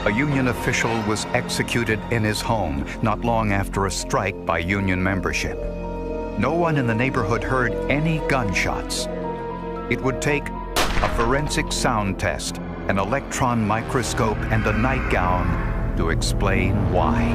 A union official was executed in his home not long after a strike by union membership. No one in the neighborhood heard any gunshots. It would take a forensic sound test, an electron microscope, and a nightgown to explain why.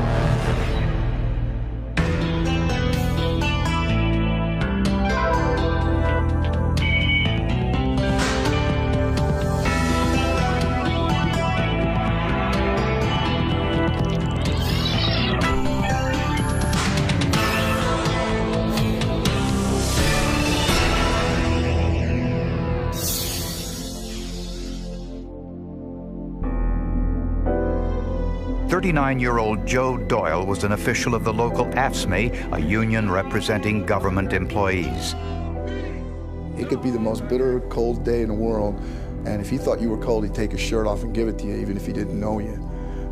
39-year-old Joe Doyle was an official of the local AFSCME, a union representing government employees. It could be the most bitter, cold day in the world, and if he thought you were cold, he'd take his shirt off and give it to you, even if he didn't know you.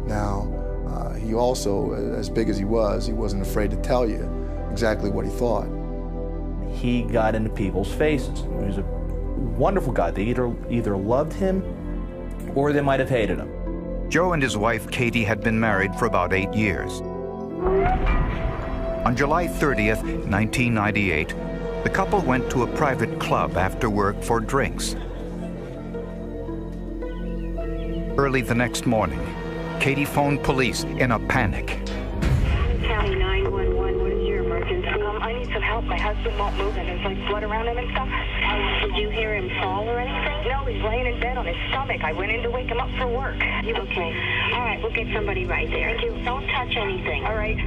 Now, he also, as big as he wasn't afraid to tell you exactly what he thought. He got into people's faces. He was a wonderful guy. They either loved him or they might have hated him. Joe and his wife, Katie, had been married for about 8 years. On July 30th, 1998, the couple went to a private club after work for drinks. Early the next morning, Katie phoned police in a panic. County 911, what is your emergency? I need some help. My husband won't move and there's like blood around him and stuff. Did you hear him fall or anything? No, he's laying in bed on his stomach. I went in to wake him up for work. Okay. All right, we'll get somebody right there. Thank you. Don't touch anything. All right.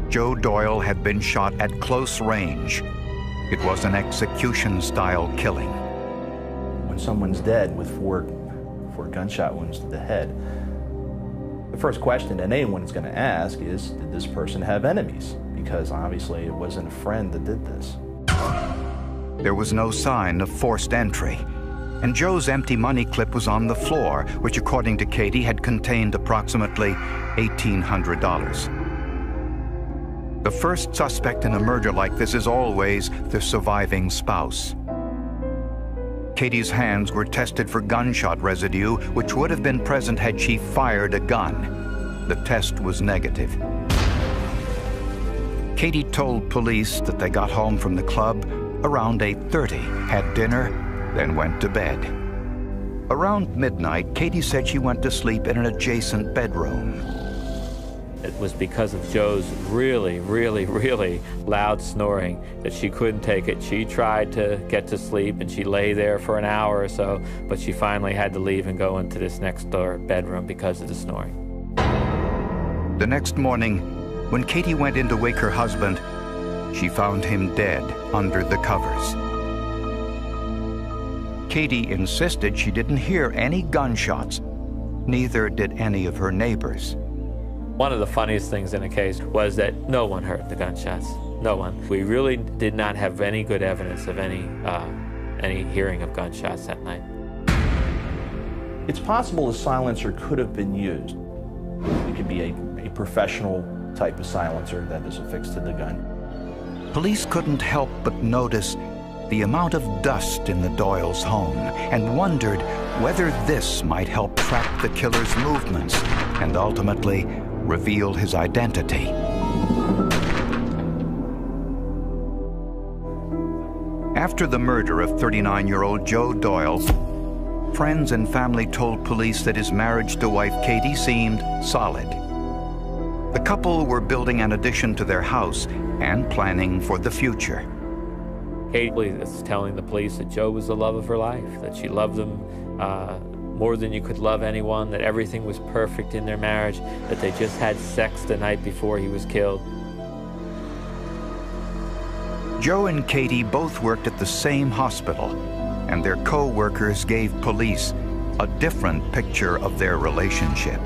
Joe Doyle had been shot at close range. It was an execution-style killing. When someone's dead with four gunshot wounds to the head, the first question that anyone's going to ask is, did this person have enemies? Because obviously it wasn't a friend that did this. There was no sign of forced entry, and Joe's empty money clip was on the floor, which according to Katie had contained approximately $1,800. The first suspect in a murder like this is always the surviving spouse. Katie's hands were tested for gunshot residue, which would have been present had she fired a gun. The test was negative. Katie told police that they got home from the club around 8:30, had dinner, then went to bed. Around midnight, Katie said she went to sleep in an adjacent bedroom. It was because of Joe's really, really, really loud snoring that she couldn't take it. She tried to get to sleep and she lay there for an hour or so, but she finally had to leave and go into this next door bedroom because of the snoring. The next morning, when Katie went in to wake her husband, she found him dead under the covers. Katie insisted she didn't hear any gunshots. Neither did any of her neighbors. One of the funniest things in the case was that no one heard the gunshots. No one. We really did not have any good evidence of any hearing of gunshots that night. It's possible a silencer could have been used. It could be a professional type of silencer that is affixed to the gun. Police couldn't help but notice the amount of dust in the Doyles' home and wondered whether this might help track the killer's movements and ultimately reveal his identity. After the murder of 39-year-old Joe Doyle, friends and family told police that his marriage to wife Katie seemed solid. The couple were building an addition to their house and planning for the future. Katie is telling the police that Joe was the love of her life, that she loved him more than you could love anyone, that everything was perfect in their marriage, that they just had sex the night before he was killed. Joe and Katie both worked at the same hospital, and their co-workers gave police a different picture of their relationship.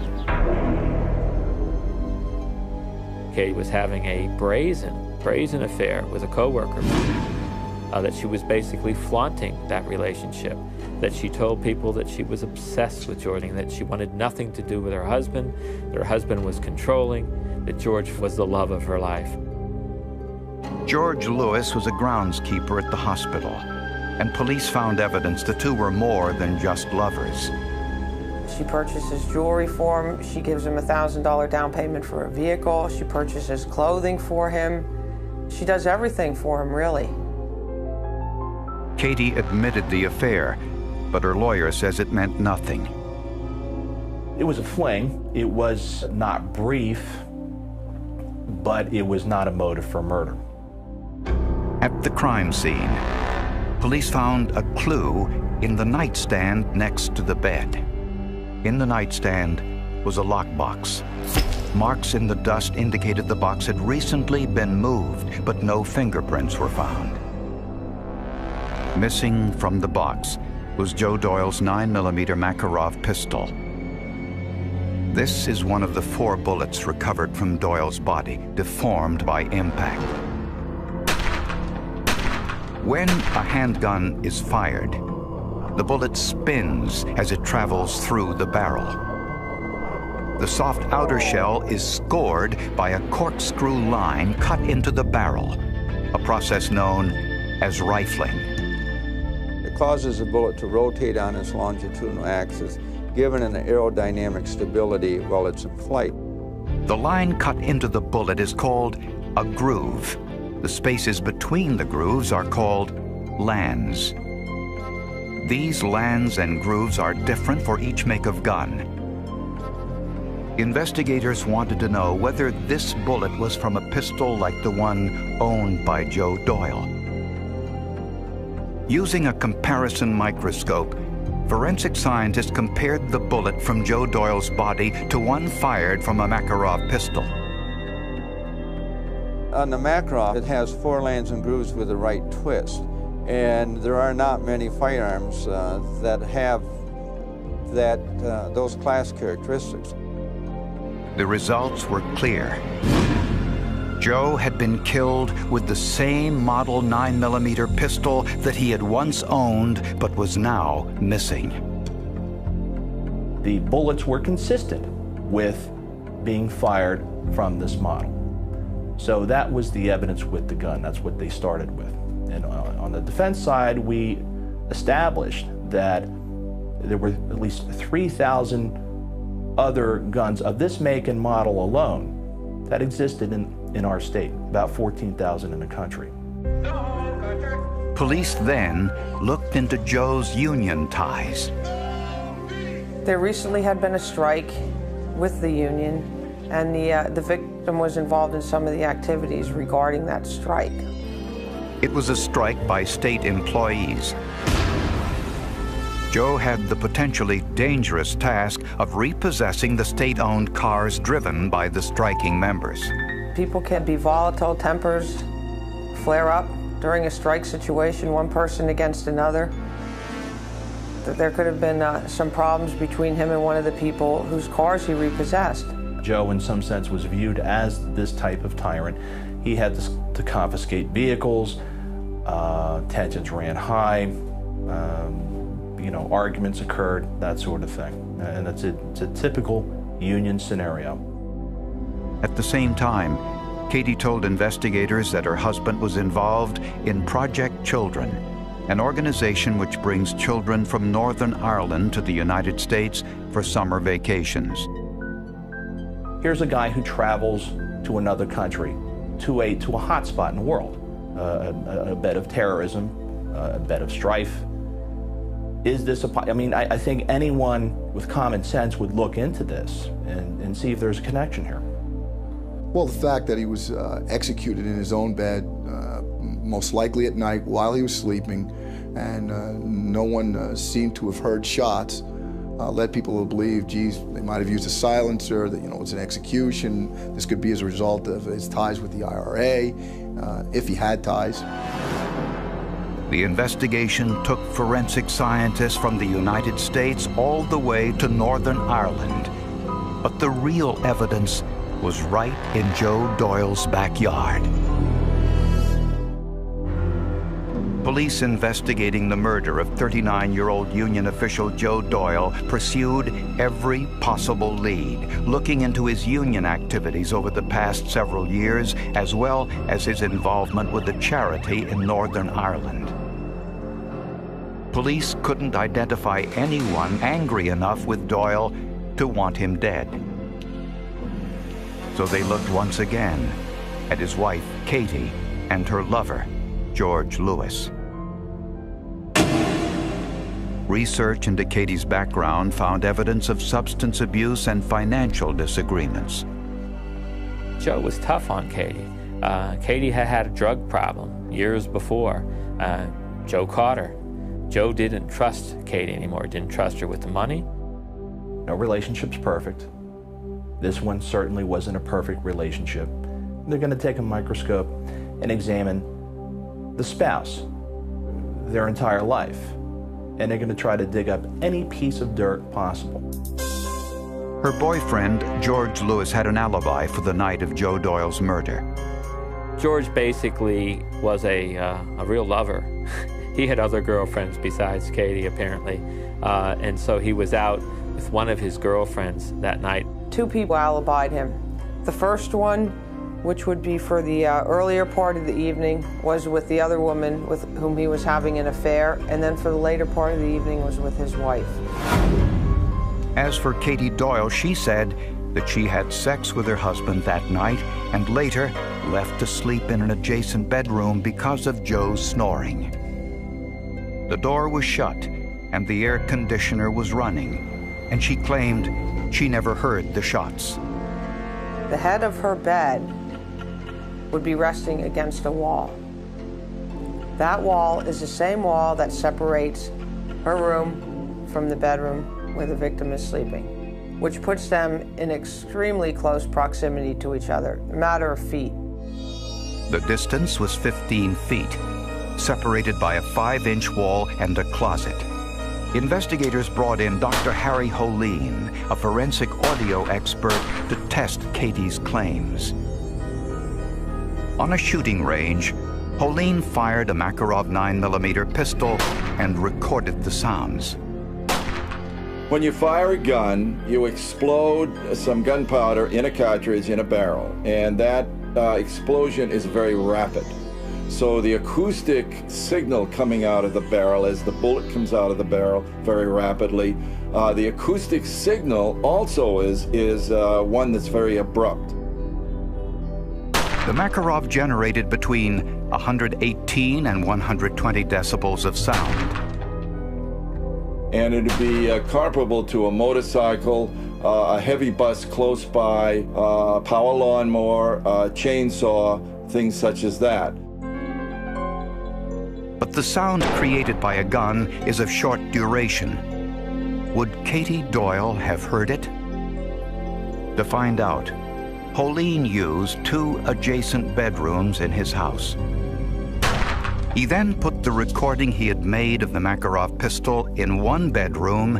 Katie was having a brazen affair with a co-worker, that she was basically flaunting that relationship, that she told people that she was obsessed with Jordan, that she wanted nothing to do with her husband, that her husband was controlling, that George was the love of her life. George Lewis was a groundskeeper at the hospital, and police found evidence the two were more than just lovers. She purchases jewelry for him. She gives him a $1,000 down payment for a vehicle. She purchases clothing for him. She does everything for him, really. Katie admitted the affair, but her lawyer says it meant nothing. It was a fling. It was not brief, but it was not a motive for murder. At the crime scene, police found a clue in the nightstand next to the bed. In the nightstand was a lockbox. Marks in the dust indicated the box had recently been moved, but no fingerprints were found. Missing from the box was Joe Doyle's 9mm Makarov pistol. This is one of the 4 bullets recovered from Doyle's body, deformed by impact. When a handgun is fired, the bullet spins as it travels through the barrel. The soft outer shell is scored by a corkscrew line cut into the barrel, a process known as rifling. It causes the bullet to rotate on its longitudinal axis, giving an aerodynamic stability while it's in flight. The line cut into the bullet is called a groove. The spaces between the grooves are called lands. These lands and grooves are different for each make of gun. Investigators wanted to know whether this bullet was from a pistol like the one owned by Joe Doyle. Using a comparison microscope, forensic scientists compared the bullet from Joe Doyle's body to one fired from a Makarov pistol. On the Makarov, it has 4 lands and grooves with the right twist. And there are not many firearms that have those class characteristics. The results were clear. Joe had been killed with the same model 9mm pistol that he had once owned but was now missing. The bullets were consistent with being fired from this model. So that was the evidence with the gun. That's what they started with. And on the defense side, we established that there were at least 3,000 other guns of this make and model alone that existed in our state, about 14,000 in the country. Police then looked into Joe's union ties. There recently had been a strike with the union, and the victim was involved in some of the activities regarding that strike. It was a strike by state employees. Joe had the potentially dangerous task of repossessing the state-owned cars driven by the striking members. People can be volatile, tempers flare up during a strike situation, one person against another. There could have been some problems between him and one of the people whose cars he repossessed. Joe, in some sense, was viewed as this type of tyrant. He had to confiscate vehicles, tensions ran high, arguments occurred, that sort of thing. And it's a typical union scenario. At the same time, Katie told investigators that her husband was involved in Project Children, an organization which brings children from Northern Ireland to the United States for summer vacations. Here's a guy who travels to another country, to a hot spot in the world, a bed of terrorism, a bed of strife. Is this I think anyone with common sense would look into this and see if there's a connection here. Well, the fact that he was executed in his own bed, most likely at night while he was sleeping, and no one seemed to have heard shots, led people to believe, geez, they might have used a silencer, that, it was an execution. This could be as a result of his ties with the IRA, if he had ties. The investigation took forensic scientists from the United States all the way to Northern Ireland. But the real evidence was right in Joe Doyle's backyard. Police investigating the murder of 39-year-old union official Joe Doyle pursued every possible lead, looking into his union activities over the past several years, as well as his involvement with a charity in Northern Ireland. police couldn't identify anyone angry enough with Doyle to want him dead. So they looked once again at his wife, Katie, and her lover, George Lewis. Research into Katie's background found evidence of substance abuse and financial disagreements. Joe was tough on Katie. Katie had had a drug problem years before. Joe caught her. Joe didn't trust Katie anymore, didn't trust her with the money. No relationship's perfect. This one certainly wasn't a perfect relationship. They're going to take a microscope and examine the spouse, their entire life, and they're going to try to dig up any piece of dirt possible. Her boyfriend, George Lewis, had an alibi for the night of Joe Doyle's murder. George basically was a real lover. He had other girlfriends besides Katie, apparently, and so he was out with one of his girlfriends that night. Two people alibied him. The first one, which would be for the earlier part of the evening, was with the other woman with whom he was having an affair, and then for the later part of the evening was with his wife. As for Katie Doyle, she said that she had sex with her husband that night and later left to sleep in an adjacent bedroom because of Joe's snoring. The door was shut and the air conditioner was running, and she claimed she never heard the shots. The head of her bed would be resting against a wall. That wall is the same wall that separates her room from the bedroom where the victim is sleeping, which puts them in extremely close proximity to each other, a matter of feet. The distance was 15 feet, separated by a 5-inch wall and a closet. Investigators brought in Dr. Harry Holeen, a forensic audio expert, to test Katie's claims. On a shooting range, Holeen fired a Makarov 9mm pistol and recorded the sounds. When you fire a gun, you explode some gunpowder in a cartridge in a barrel, and that explosion is very rapid. So the acoustic signal coming out of the barrel as the bullet comes out of the barrel very rapidly, the acoustic signal also is one that's very abrupt. The Makarov generated between 118 and 120 decibels of sound. And it'd be comparable to a motorcycle, a heavy bus close by, power lawnmower, chainsaw, things such as that. But the sound created by a gun is of short duration. Would Katie Doyle have heard it? To find out, Holeen used 2 adjacent bedrooms in his house. He then put the recording he had made of the Makarov pistol in one bedroom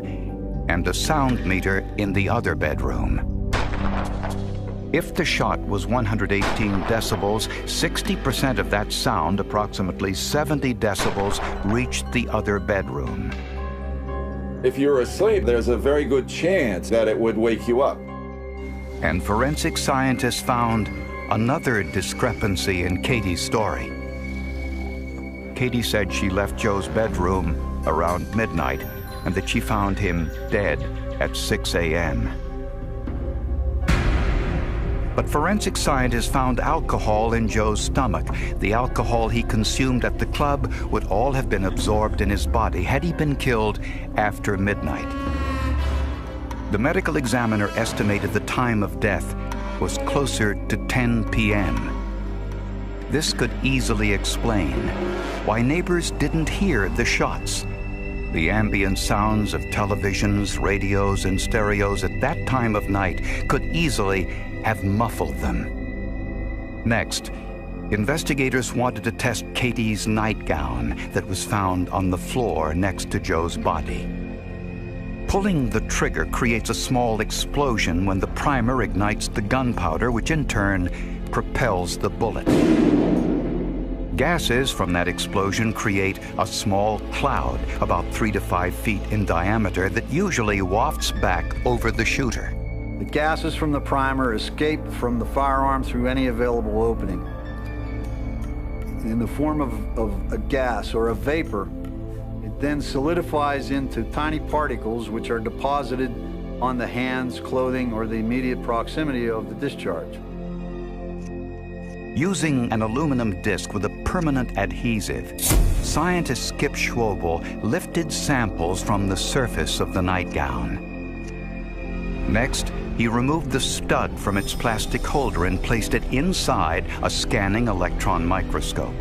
and a sound meter in the other bedroom. If the shot was 118 decibels, 60% of that sound, approximately 70 decibels, reached the other bedroom. If you're asleep, there's a very good chance that it would wake you up. And forensic scientists found another discrepancy in Katie's story. Katie said she left Joe's bedroom around midnight and that she found him dead at 6 a.m. But forensic scientists found alcohol in Joe's stomach. The alcohol he consumed at the club would all have been absorbed in his body had he been killed after midnight. The medical examiner estimated the time of death was closer to 10 p.m. This could easily explain why neighbors didn't hear the shots. The ambient sounds of televisions, radios, and stereos at that time of night could easily have muffled them. Next, investigators wanted to test Katie's nightgown that was found on the floor next to Joe's body. Pulling the trigger creates a small explosion when the primer ignites the gunpowder, which in turn propels the bullet. Gases from that explosion create a small cloud about 3 to 5 feet in diameter that usually wafts back over the shooter. The gases from the primer escape from the firearm through any available opening. In the form of a gas or a vapor, It then solidifies into tiny particles which are deposited on the hands, clothing, or the immediate proximity of the discharge. Using an aluminum disc with a permanent adhesive, scientist Skip Schwobel lifted samples from the surface of the nightgown. Next, he removed the stud from its plastic holder and placed it inside a scanning electron microscope.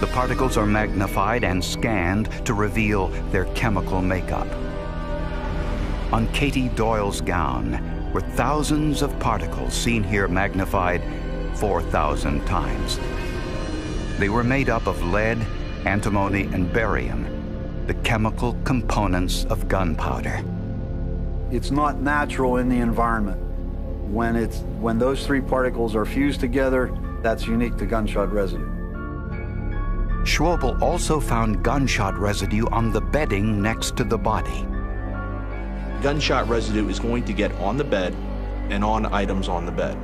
The particles are magnified and scanned to reveal their chemical makeup. On Katie Doyle's gown were thousands of particles, seen here magnified 4,000 times. They were made up of lead, antimony, and barium, the chemical components of gunpowder. It's not natural in the environment. When those three particles are fused together, that's unique to gunshot residue. Schwobel also found gunshot residue on the bedding next to the body. Gunshot residue is going to get on the bed and on items on the bed.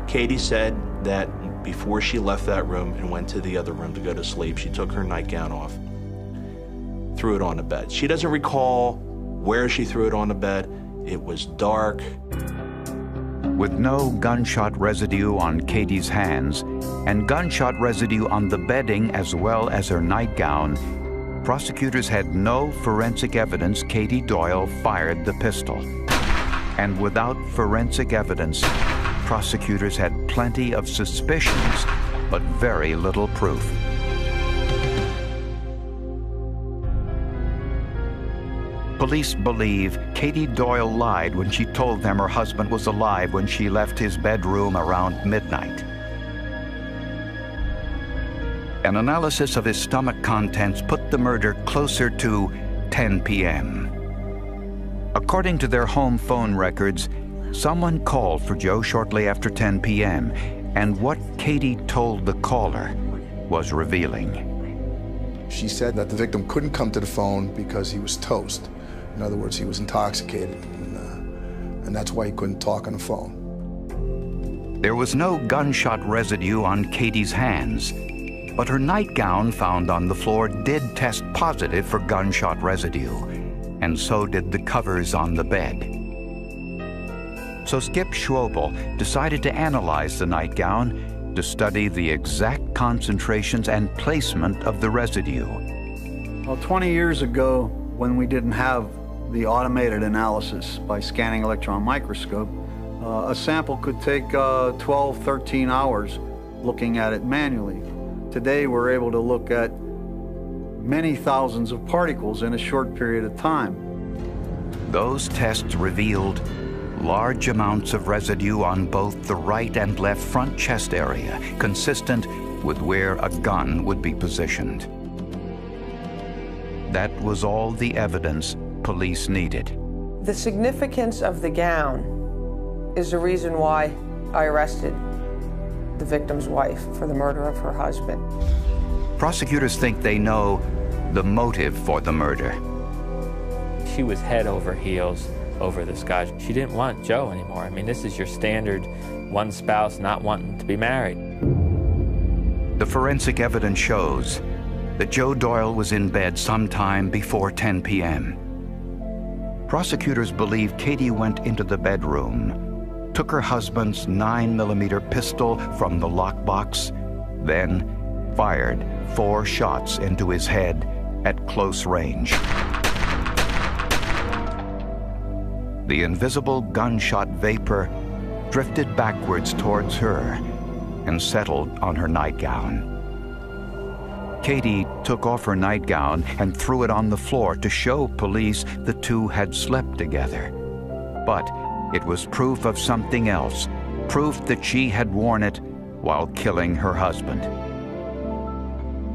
Katie said that before she left that room and went to the other room to go to sleep, she took her nightgown off, threw it on the bed. She doesn't recall where she threw it on the bed. It was dark. With no gunshot residue on Katie's hands and gunshot residue on the bedding as well as her nightgown, prosecutors had no forensic evidence Katie Doyle fired the pistol. And without forensic evidence, prosecutors had plenty of suspicions, but very little proof. Police believe Katie Doyle lied when she told them her husband was alive when she left his bedroom around midnight. An analysis of his stomach contents put the murder closer to 10 p.m. According to their home phone records, someone called for Joe shortly after 10 p.m., and what Katie told the caller was revealing. She said that the victim couldn't come to the phone because he was toast. In other words, he was intoxicated, and that's why he couldn't talk on the phone. There was no gunshot residue on Katie's hands, but her nightgown found on the floor did test positive for gunshot residue, and so did the covers on the bed. So Skip Schwobel decided to analyze the nightgown to study the exact concentrations and placement of the residue. Well, 20 years ago, when we didn't have the automated analysis by scanning electron microscope, a sample could take 12, 13 hours looking at it manually. Today, we're able to look at many thousands of particles in a short period of time. Those tests revealed large amounts of residue on both the right and left front chest area, consistent with where a gun would be positioned. That was all the evidence police needed. The significance of the gown is the reason why I arrested the victim's wife for the murder of her husband. Prosecutors think they know the motive for the murder. She was head over heels over this guy. She didn't want Joe anymore. I mean, this is your standard one spouse not wanting to be married. The forensic evidence shows that Joe Doyle was in bed sometime before 10 p.m. Prosecutors believe Katie went into the bedroom, took her husband's 9mm pistol from the lockbox, then fired 4 shots into his head at close range. The invisible gunshot vapor drifted backwards towards her and settled on her nightgown. Katie took off her nightgown and threw it on the floor to show police the two had slept together. But it was proof of something else, proof that she had worn it while killing her husband.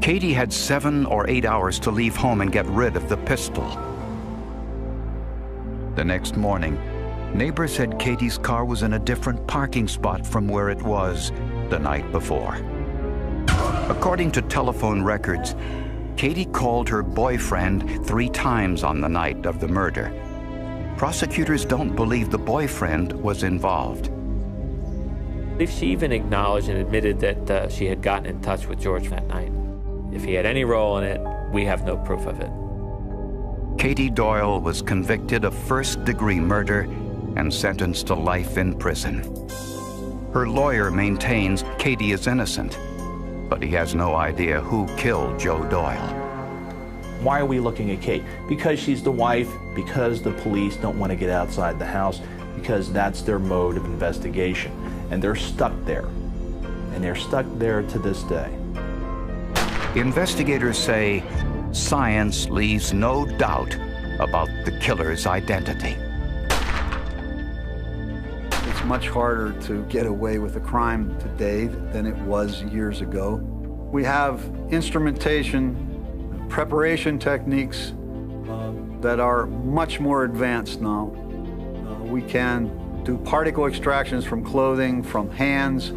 Katie had 7 or 8 hours to leave home and get rid of the pistol. The next morning, neighbors said Katie's car was in a different parking spot from where it was the night before. According to telephone records, Katie called her boyfriend 3 times on the night of the murder. Prosecutors don't believe the boyfriend was involved. If she even acknowledged and admitted that she had gotten in touch with George that night. If he had any role in it, we have no proof of it. Katie Doyle was convicted of first-degree murder and sentenced to life in prison. Her lawyer maintains Katie is innocent, but he has no idea who killed Joe Doyle. Why are we looking at Kate? Because she's the wife, because the police don't want to get outside the house, because that's their mode of investigation. And they're stuck there. And they're stuck there to this day. Investigators say science leaves no doubt about the killer's identity. It's much harder to get away with a crime today than it was years ago. We have instrumentation, preparation techniques that are much more advanced now. We can do particle extractions from clothing, from hands,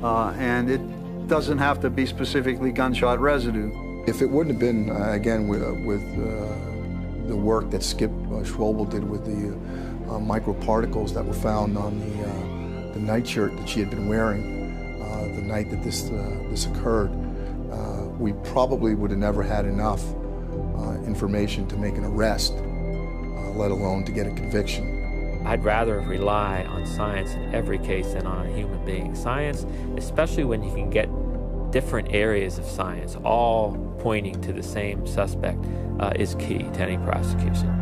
and it doesn't have to be specifically gunshot residue. If it wouldn't have been, again, with the work that Skip Schwobel did with the microparticles that were found on the nightshirt that she had been wearing the night that this occurred, we probably would have never had enough information to make an arrest, let alone to get a conviction. I'd rather rely on science in every case than on a human being. Science, especially when you can get different areas of science all pointing to the same suspect, is key to any prosecution.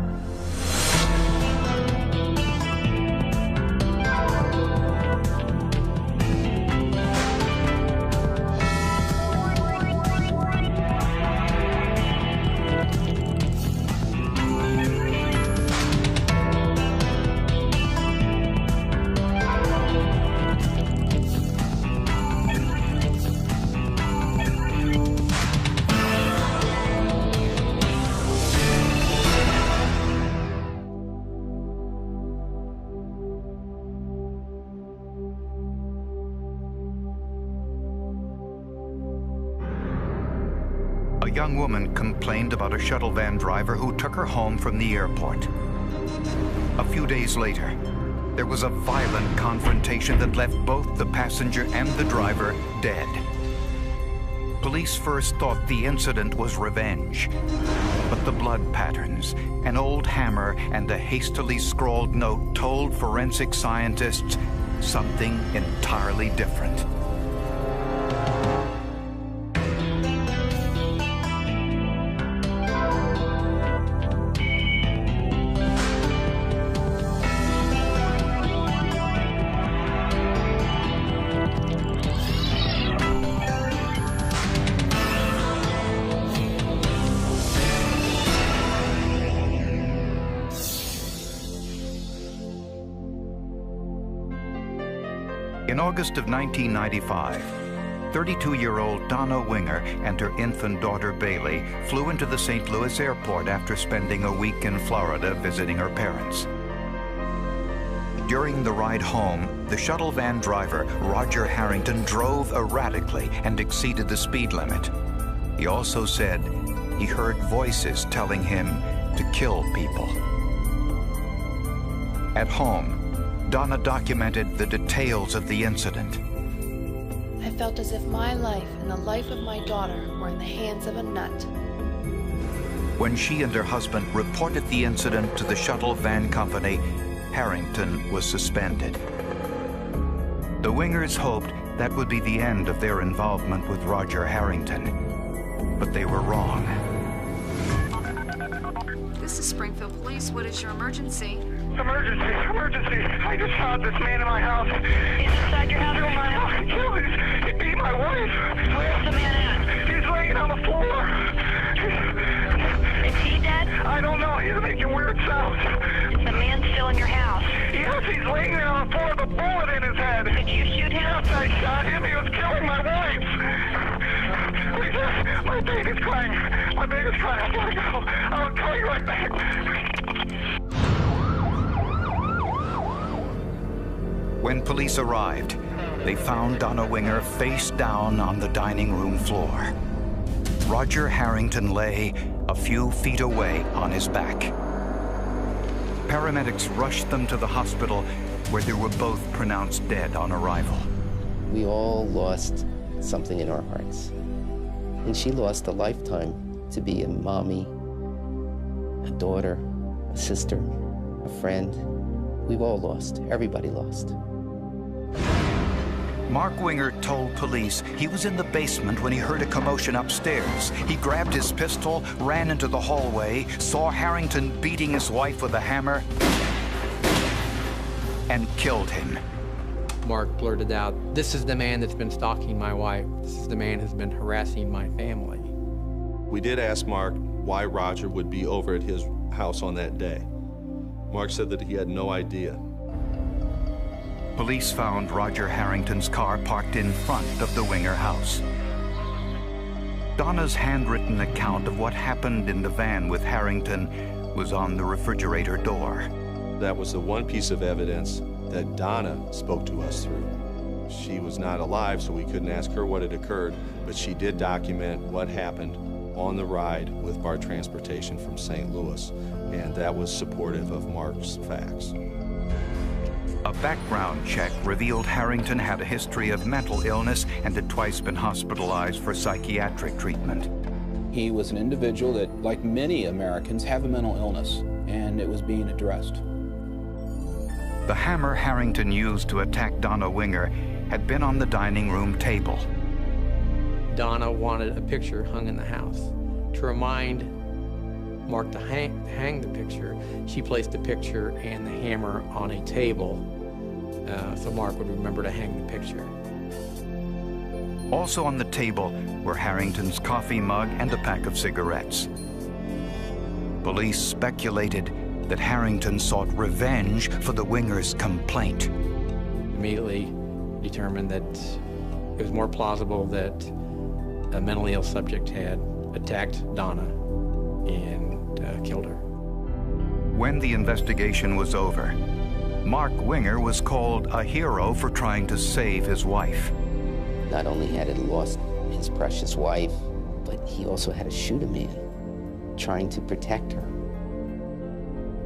A young woman complained about a shuttle van driver who took her home from the airport. A few days later, there was a violent confrontation that left both the passenger and the driver dead. Police first thought the incident was revenge, but the blood patterns, an old hammer, and a hastily scrawled note told forensic scientists something entirely different. In August of 1995, 32-year-old Donna Winger and her infant daughter Bailey flew into the St. Louis airport after spending a week in Florida visiting her parents. During the ride home, the shuttle van driver, Roger Harrington, drove erratically and exceeded the speed limit. He also said he heard voices telling him to kill people. At home, Donna documented the details of the incident. I felt as if my life and the life of my daughter were in the hands of a nut. When she and her husband reported the incident to the shuttle van company, Harrington was suspended. The Wingers hoped that would be the end of their involvement with Roger Harrington, but they were wrong. This is Springfield Police. What is your emergency? Emergency, emergency. I just found this man in my house. He's inside your house? He's in my house. He beat my wife. Where's the man at? He's laying on the floor. Is he dead? I don't know. He's making weird sounds. Is the man still in your house? Yes, he's laying there on the floor with a bullet in his head. Did you shoot him? Yes, I shot him. He was killing my wife. My baby's crying. My baby's crying. I gotta go. I'll call you right back. When police arrived, they found Donna Winger face down on the dining room floor. Roger Harrington lay a few feet away on his back. Paramedics rushed them to the hospital, where they were both pronounced dead on arrival. We all lost something in our hearts. And she lost a lifetime to be a mommy, a daughter, a sister, a friend. We've all lost. Everybody lost. Mark Winger told police he was in the basement when he heard a commotion upstairs. He grabbed his pistol, ran into the hallway, saw Harrington beating his wife with a hammer, and killed him. Mark blurted out, "This is the man that's been stalking my wife. This is the man who's been harassing my family." We did ask Mark why Roger would be over at his house on that day. Mark said that he had no idea. Police found Roger Harrington's car parked in front of the Winger house. Donna's handwritten account of what happened in the van with Harrington was on the refrigerator door. That was the one piece of evidence that Donna spoke to us through. She was not alive, so we couldn't ask her what had occurred, but she did document what happened on the ride with BART Transportation from St. Louis, and that was supportive of Mark's facts. A background check revealed Harrington had a history of mental illness and had twice been hospitalized for psychiatric treatment. He was an individual that, like many Americans, have a mental illness, and it was being addressed. The hammer Harrington used to attack Donna Winger had been on the dining room table. Donna wanted a picture hung in the house. To remind Mark to hang the picture, she placed the picture and the hammer on a table, so Mark would remember to hang the picture. Also on the table were Harrington's coffee mug and a pack of cigarettes. Police speculated that Harrington sought revenge for the Wingers' complaint. Immediately determined that it was more plausible that a mentally ill subject had attacked Donna and killed her. When the investigation was over, Mark Winger was called a hero for trying to save his wife. Not only had he lost his precious wife, but he also had to shoot a man, trying to protect her.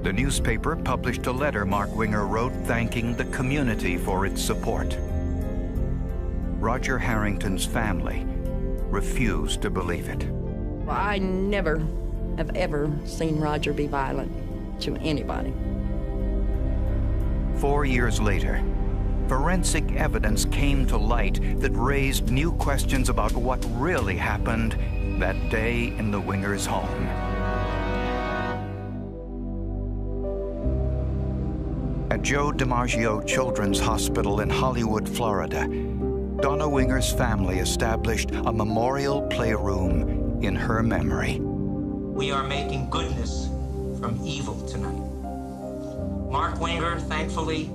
The newspaper published a letter Mark Winger wrote thanking the community for its support. Roger Harrington's family refused to believe it. I never have ever seen Roger be violent to anybody. 4 years later, forensic evidence came to light that raised new questions about what really happened that day in the Wingers' home. At Joe DiMaggio Children's Hospital in Hollywood, Florida, Donna Winger's family established a memorial playroom in her memory. We are making goodness from evil tonight. Mark Winger, thankfully,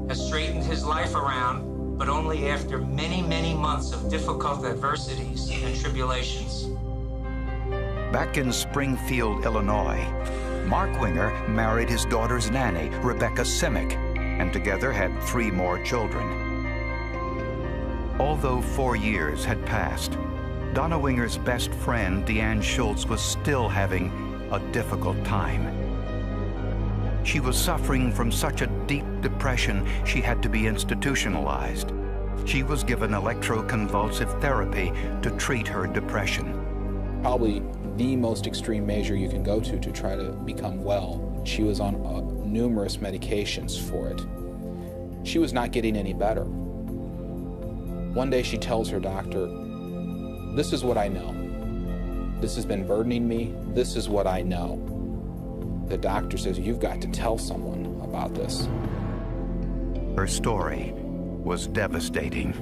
has straightened his life around, but only after many, many months of difficult adversities and tribulations. Back in Springfield, Illinois, Mark Winger married his daughter's nanny, Rebecca Simic, and together had 3 more children. Although 4 years had passed, Donna Winger's best friend, Deanne Schultz, was still having a difficult time. She was suffering from such a deep depression she had to be institutionalized. She was given electroconvulsive therapy to treat her depression. Probably the most extreme measure you can go to try to become well. She was on numerous medications for it. She was not getting any better. One day she tells her doctor, "This is what I know. This has been burdening me. This is what I know." The doctor says, "You've got to tell someone about this." Her story was devastating.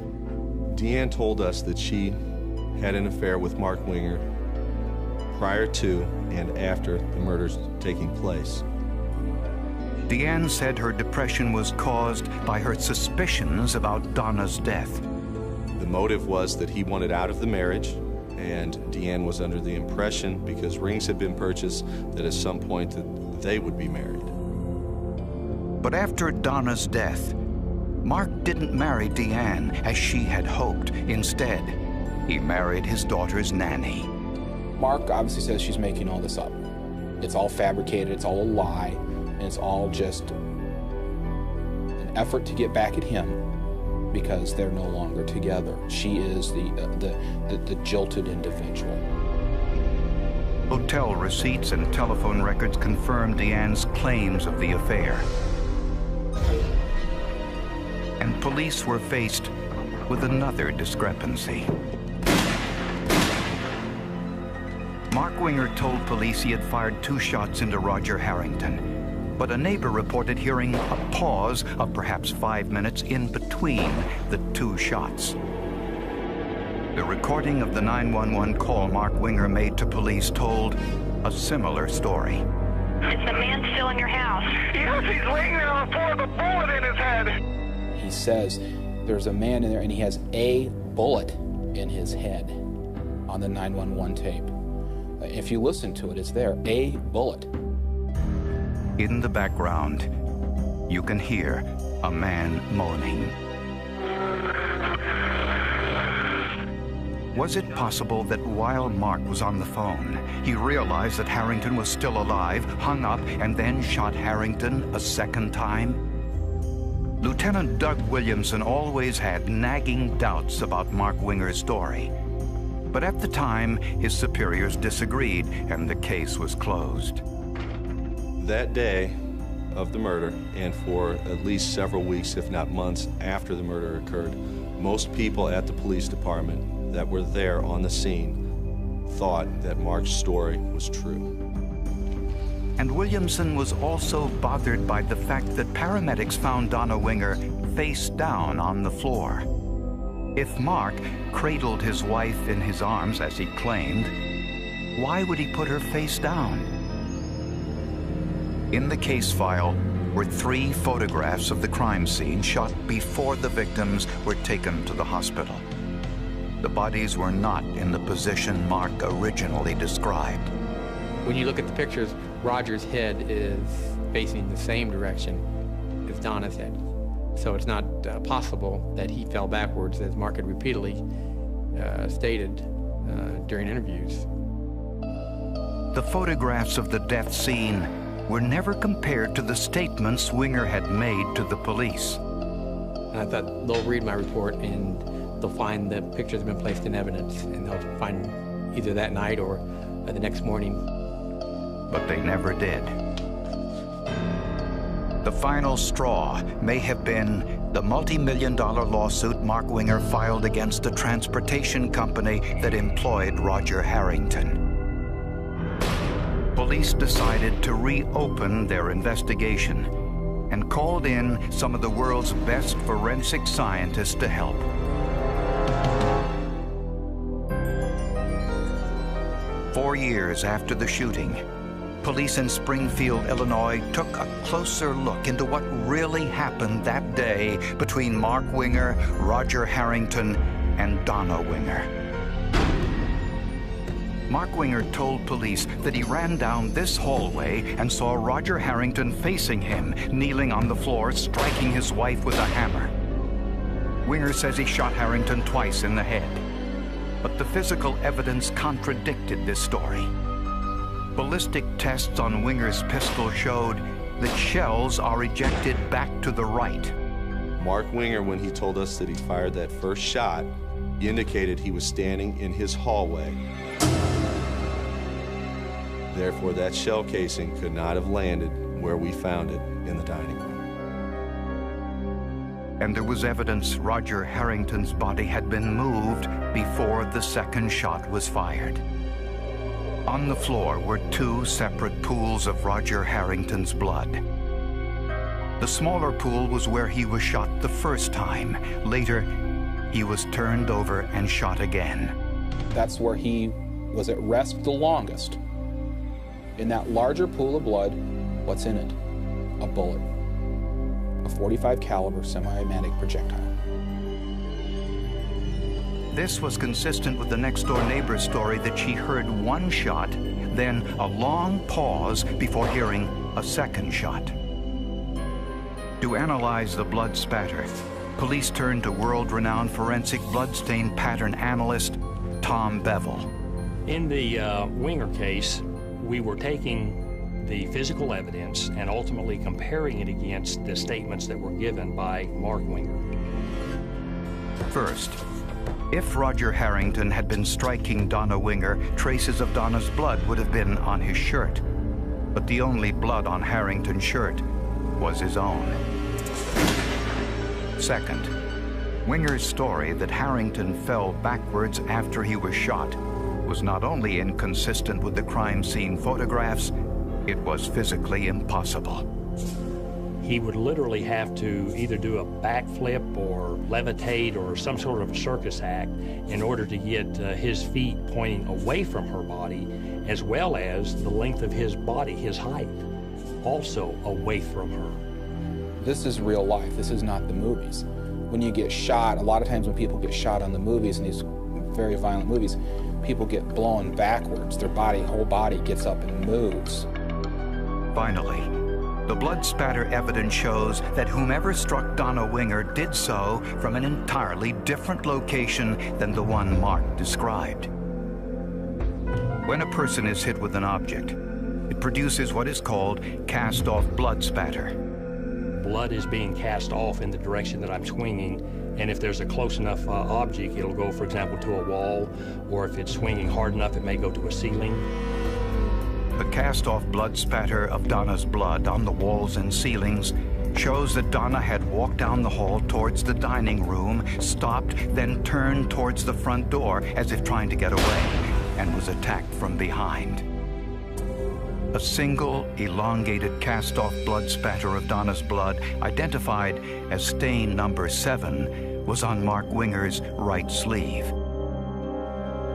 Deanne told us that she had an affair with Mark Winger prior to and after the murders taking place. Deanne said her depression was caused by her suspicions about Donna's death. The motive was that he wanted out of the marriage, and Deanne was under the impression, because rings had been purchased, that at some point that they would be married. But after Donna's death, Mark didn't marry Deanne as she had hoped. Instead, he married his daughter's nanny. Mark obviously says she's making all this up. It's all fabricated, it's all a lie, and it's all just an effort to get back at him because they're no longer together. She is the jilted individual. Hotel receipts and telephone records confirmed Deanne's claims of the affair. And police were faced with another discrepancy. Mark Winger told police he had fired 2 shots into Roger Harrington, but a neighbor reported hearing a pause of perhaps 5 minutes in between the 2 shots. The recording of the 911 call Mark Winger made to police told a similar story. Is the man still in your house? Yes, he's laying there on the floor with a bullet in his head. He says there's a man in there and he has a bullet in his head on the 911 tape. If you listen to it, it's there, a bullet. In the background, you can hear a man moaning. Was it possible that while Mark was on the phone, he realized that Harrington was still alive, hung up, and then shot Harrington a second time? Lieutenant Doug Williamson always had nagging doubts about Mark Winger's story. But at the time, his superiors disagreed, and the case was closed. That day of the murder, and for at least several weeks, if not months, after the murder occurred, most people at the police department that were there on the scene thought that Mark's story was true. And Williamson was also bothered by the fact that paramedics found Donna Winger face down on the floor. If Mark cradled his wife in his arms, as he claimed, why would he put her face down? In the case file were 3 photographs of the crime scene shot before the victims were taken to the hospital. The bodies were not in the position Mark originally described. When you look at the pictures, Roger's head is facing the same direction as Donna's head. So it's not possible that he fell backwards, as Mark had repeatedly stated during interviews. The photographs of the death scene were never compared to the statements Winger had made to the police. And I thought they'll read my report and they'll find the pictures have been placed in evidence, and they'll find either that night or the next morning. But they never did. The final straw may have been the multi-million-dollar lawsuit Mark Winger filed against the transportation company that employed Roger Harrington. Police decided to reopen their investigation and called in some of the world's best forensic scientists to help. Four years after the shooting, police in Springfield, Illinois took a closer look into what really happened that day between Mark Winger, Roger Harrington, and Donna Winger. Mark Winger told police that he ran down this hallway and saw Roger Harrington facing him, kneeling on the floor, striking his wife with a hammer. Winger says he shot Harrington twice in the head, but the physical evidence contradicted this story. Ballistic tests on Winger's pistol showed that shells are ejected back to the right. Mark Winger, when he told us that he fired that first shot, he indicated he was standing in his hallway. Therefore, that shell casing could not have landed where we found it in the dining room. And there was evidence Roger Harrington's body had been moved before the second shot was fired. On the floor were two separate pools of Roger Harrington's blood. The smaller pool was where he was shot the first time. Later, he was turned over and shot again. That's where he was at rest the longest. In that larger pool of blood, what's in it? A bullet. A .45 caliber semi-automatic projectile. This was consistent with the next-door neighbor's story that she heard one shot, then a long pause before hearing a second shot. To analyze the blood spatter, police turned to world-renowned forensic bloodstain pattern analyst Tom Bevel. In the Winger case, we were taking the physical evidence and ultimately comparing it against the statements that were given by Mark Winger. First, If Roger Harrington had been striking Donna Winger, traces of Donna's blood would have been on his shirt. But the only blood on Harrington's shirt was his own. Second, Winger's story that Harrington fell backwards after he was shot was not only inconsistent with the crime scene photographs, it was physically impossible. He would literally have to either do a backflip or levitate or some sort of a circus act in order to get his feet pointing away from her body, as well as the length of his body, his height, also away from her. This is real life. This is not the movies. When you get shot, a lot of times when people get shot on the movies, in these very violent movies, people get blown backwards. Their whole body gets up and moves. Finally, the blood spatter evidence shows that whomever struck Donna Winger did so from an entirely different location than the one Mark described. When a person is hit with an object, it produces what is called cast-off blood spatter. Blood is being cast off in the direction that I'm swinging, and if there's a close enough object, it'll go, for example, to a wall, or if it's swinging hard enough, it may go to a ceiling. The cast-off blood spatter of Donna's blood on the walls and ceilings shows that Donna had walked down the hall towards the dining room, stopped, then turned towards the front door as if trying to get away, and was attacked from behind. A single, elongated cast-off blood spatter of Donna's blood, identified as stain number 7, was on Mark Winger's right sleeve.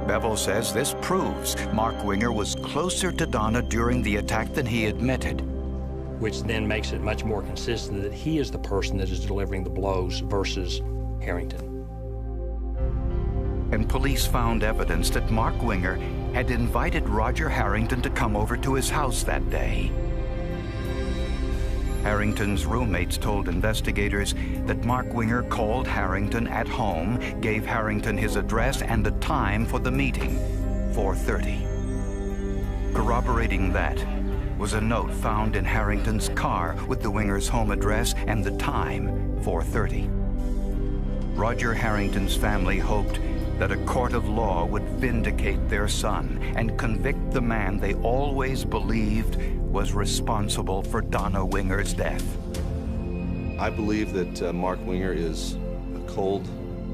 Bevel says this proves Mark Winger was closer to Donna during the attack than he admitted. Which then makes it much more consistent that he is the person that is delivering the blows versus Harrington. And police found evidence that Mark Winger had invited Roger Harrington to come over to his house that day. Harrington's roommates told investigators that Mark Winger called Harrington at home, gave Harrington his address and the time for the meeting, 4:30. Corroborating that was a note found in Harrington's car with the Wingers' home address and the time, 4:30. Roger Harrington's family hoped that a court of law would vindicate their son and convict the man they always believed was responsible for Donna Winger's death. I believe that Mark Winger is a cold,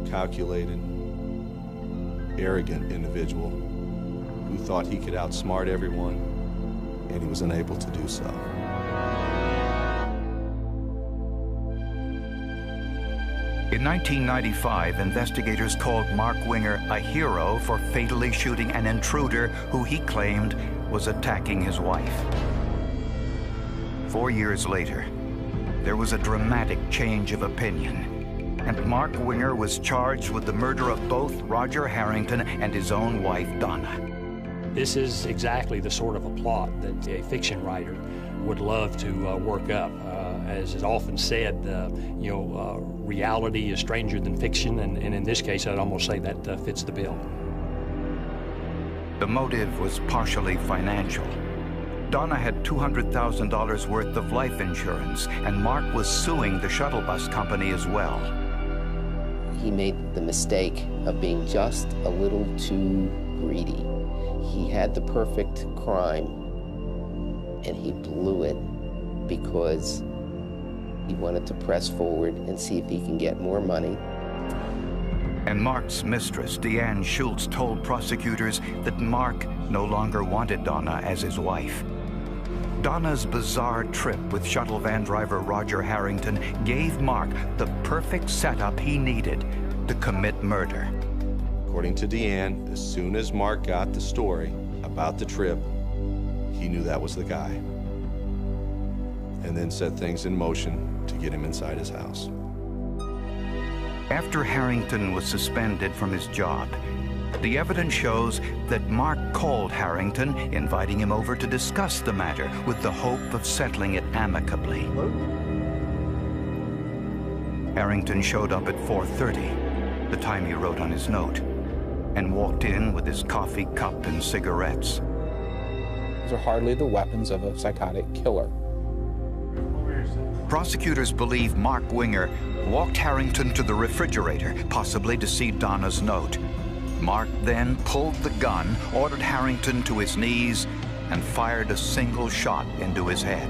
calculated, arrogant individual who thought he could outsmart everyone, and he was unable to do so. In 1995, investigators called Mark Winger a hero for fatally shooting an intruder who he claimed was attacking his wife. 4 years later, there was a dramatic change of opinion, and Mark Winger was charged with the murder of both Roger Harrington and his own wife, Donna. This is exactly the sort of a plot that a fiction writer would love to work up. As is often said, reality is stranger than fiction, and in this case, I'd almost say that fits the bill. The motive was partially financial. Donna had $200,000 worth of life insurance, and Mark was suing the shuttle bus company as well. He made the mistake of being just a little too greedy. He had the perfect crime, and he blew it because he wanted to press forward and see if he can get more money. And Mark's mistress, Deanne Schultz, told prosecutors that Mark no longer wanted Donna as his wife. Donna's bizarre trip with shuttle van driver Roger Harrington gave Mark the perfect setup he needed to commit murder. According to Deanne, as soon as Mark got the story about the trip, he knew that was the guy, and then set things in motion to get him inside his house. After Harrington was suspended from his job, the evidence shows that Mark called Harrington, inviting him over to discuss the matter with the hope of settling it amicably. Harrington showed up at 4:30, the time he wrote on his note, and walked in with his coffee cup and cigarettes. These are hardly the weapons of a psychotic killer. Prosecutors believe Mark Winger walked Harrington to the refrigerator, possibly to see Donna's note. Mark then pulled the gun, ordered Harrington to his knees, and fired a single shot into his head.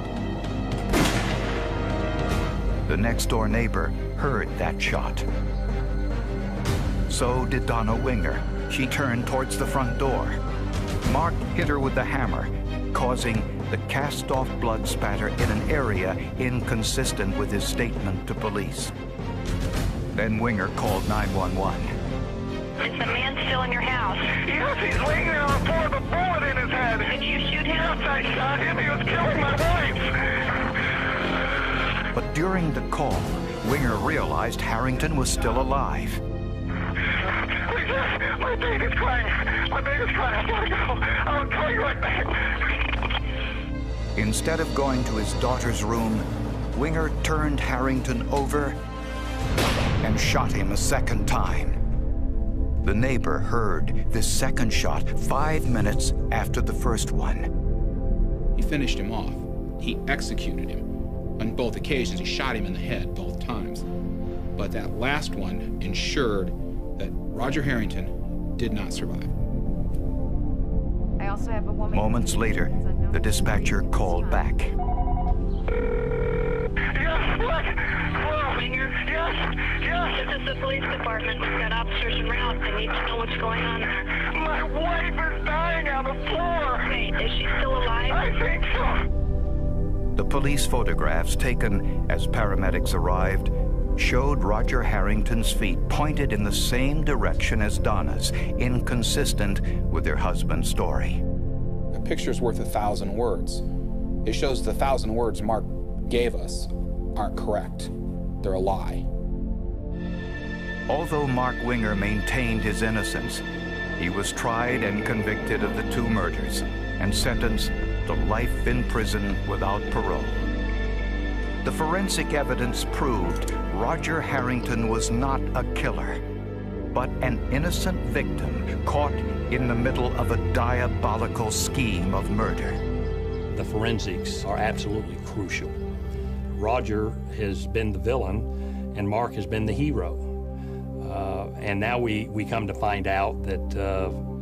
The next-door neighbor heard that shot. So did Donna Winger. She turned towards the front door. Mark hit her with the hammer, causing the cast-off blood spatter in an area inconsistent with his statement to police. Then Winger called 911. Is the man still in your house? Yes, he's laying there on the floor with a bullet in his head. Did you shoot him? Yes, I shot him. He was killing my wife. But during the call, Winger realized Harrington was still alive. My baby's crying. My baby's crying. I gotta go. I'll call you right back. Instead of going to his daughter's room, Winger turned Harrington over and shot him a second time. The neighbor heard this second shot 5 minutes after the first one. He finished him off. He executed him. On both occasions, he shot him in the head both times. But that last one ensured that Roger Harrington did not survive. I also have a woman. Moments later, the dispatcher called back. Yes, what? Hello? Winger? Yes, yes. This is the police department. We've got officers en route. I need to know what's going on there. My wife is dying on the floor. Hey, is she still alive? I think so. The police photographs taken as paramedics arrived showed Roger Harrington's feet pointed in the same direction as Donna's, inconsistent with their husband's story. A picture's worth 1,000 words. It shows the 1,000 words Mark gave us aren't correct. They're a lie. Although Mark Winger maintained his innocence, he was tried and convicted of the 2 murders and sentenced to life in prison without parole. The forensic evidence proved Roger Harrington was not a killer, but an innocent victim caught in the middle of a diabolical scheme of murder. The forensics are absolutely crucial. Roger has been the villain, and Mark has been the hero. And now we come to find out that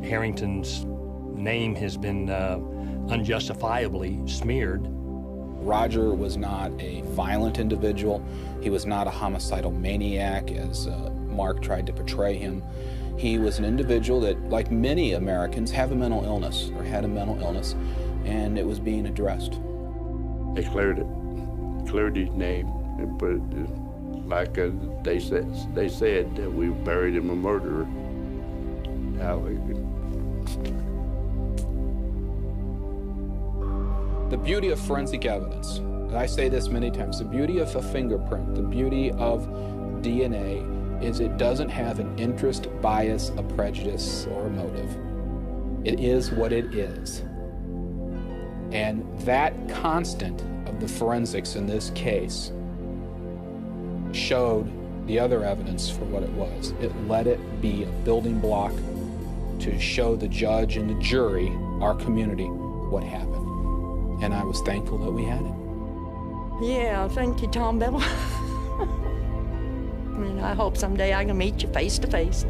Harrington's name has been unjustifiably smeared. Roger was not a violent individual. He was not a homicidal maniac, as Mark tried to portray him. He was an individual that, like many Americans, have a mental illness, or had a mental illness, and it was being addressed. They cleared it, cleared his name, and put it like they said that we buried him a murderer. The beauty of forensic evidence, and I say this many times, the beauty of a fingerprint, the beauty of DNA is it doesn't have an interest, bias, a prejudice, or a motive. It is what it is. And that constant of the forensics in this case showed the other evidence for what it was. It let it be a building block to show the judge and the jury, our community, what happened. And I was thankful that we had it. Yeah, thank you, Tom Bell. And I hope someday I can meet you face to face.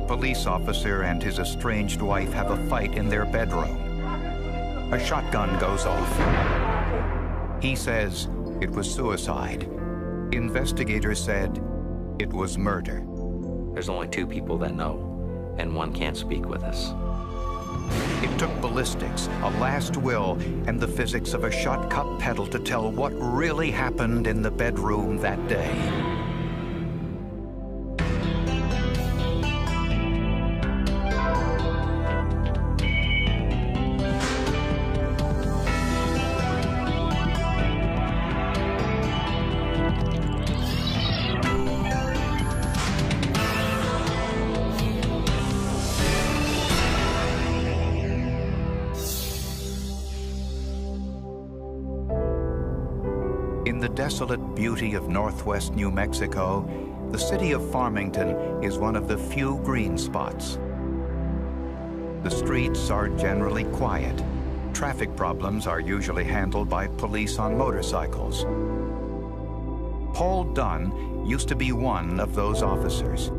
Police officer and his estranged wife have a fight in their bedroom. A shotgun goes off. He says it was suicide. Investigators said it was murder. There's only 2 people that know, and one can't speak with us. It took ballistics, a last will, and the physics of a shot cup pedal to tell what really happened in the bedroom that day. In the desolate beauty of northwest New Mexico, the city of Farmington is one of the few green spots. The streets are generally quiet. Traffic problems are usually handled by police on motorcycles. Paul Dunn used to be one of those officers.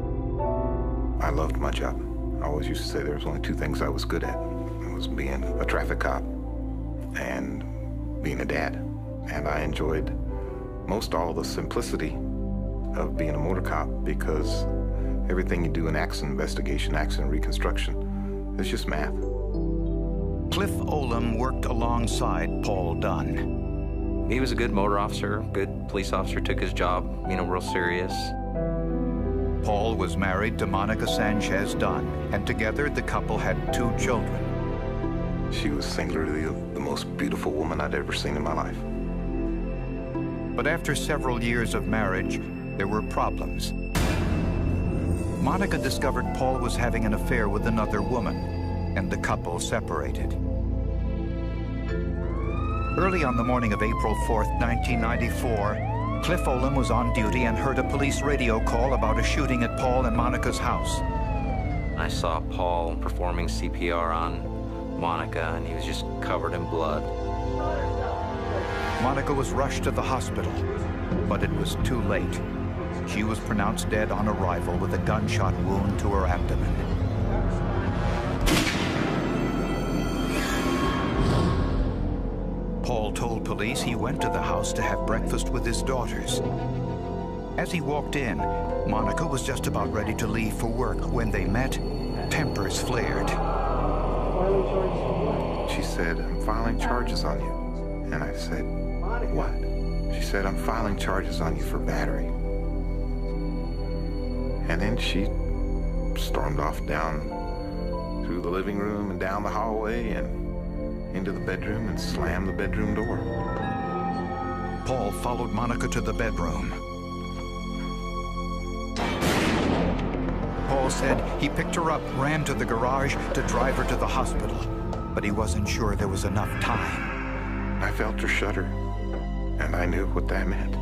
I loved my job. I always used to say there was only two things I was good at. It was being a traffic cop and being a dad. And I enjoyed most all the simplicity of being a motor cop because everything you do in accident investigation, accident reconstruction, is just math. Cliff Olam worked alongside Paul Dunn. He was a good motor officer, good police officer, took his job, real serious. Paul was married to Monica Sanchez Dunn, and together the couple had 2 children. She was singularly the most beautiful woman I'd ever seen in my life. But after several years of marriage, there were problems. Monica discovered Paul was having an affair with another woman, and the couple separated. Early on the morning of April 4th, 1994, Cliff Olam was on duty and heard a police radio call about a shooting at Paul and Monica's house. I saw Paul performing CPR on Monica, and he was just covered in blood. Monica was rushed to the hospital, but it was too late. She was pronounced dead on arrival with a gunshot wound to her abdomen. Paul told police he went to the house to have breakfast with his daughters. As he walked in, Monica was just about ready to leave for work. When they met, tempers flared. She said, "I'm filing charges on you." And I said, "What?" She said, "I'm filing charges on you for battery." And then she stormed off down through the living room and down the hallway and into the bedroom and slammed the bedroom door. Paul followed Monica to the bedroom. Paul said he picked her up, ran to the garage to drive her to the hospital, but he wasn't sure there was enough time. I felt her shudder, and I knew what that meant.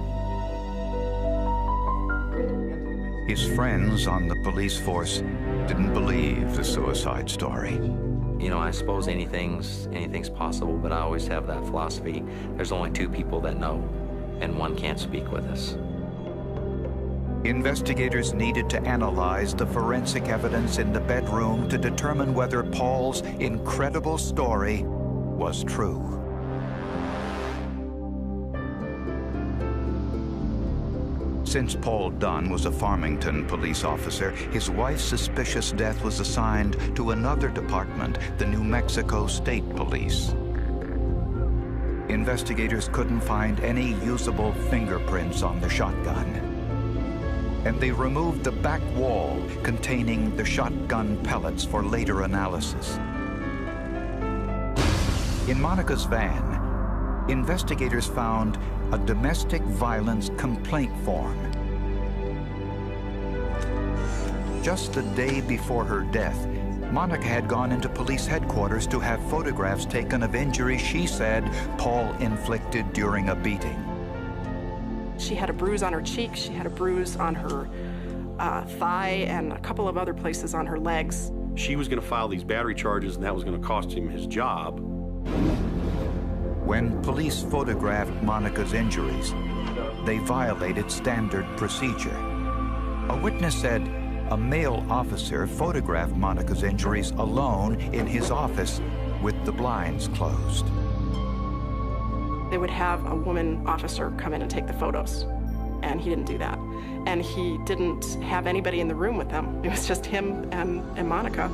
His friends on the police force didn't believe the suicide story. I suppose anything's possible, but I always have that philosophy. There's only 2 people that know, and one can't speak with us. Investigators needed to analyze the forensic evidence in the bedroom to determine whether Paul's incredible story was true. Since Paul Dunn was a Farmington police officer, his wife's suspicious death was assigned to another department, the New Mexico State Police. Investigators couldn't find any usable fingerprints on the shotgun, and they removed the back wall containing the shotgun pellets for later analysis. In Monica's van, investigators found a domestic violence complaint form. Just the day before her death, Monica had gone into police headquarters to have photographs taken of injuries she said Paul inflicted during a beating. She had a bruise on her cheek, she had a bruise on her thigh, and a couple of other places on her legs. She was going to file these battery charges, and that was going to cost him his job. When police photographed Monica's injuries, they violated standard procedure. A witness said a male officer photographed Monica's injuries alone in his office with the blinds closed. They would have a woman officer come in and take the photos, and he didn't do that. And he didn't have anybody in the room with them. It was just him and Monica.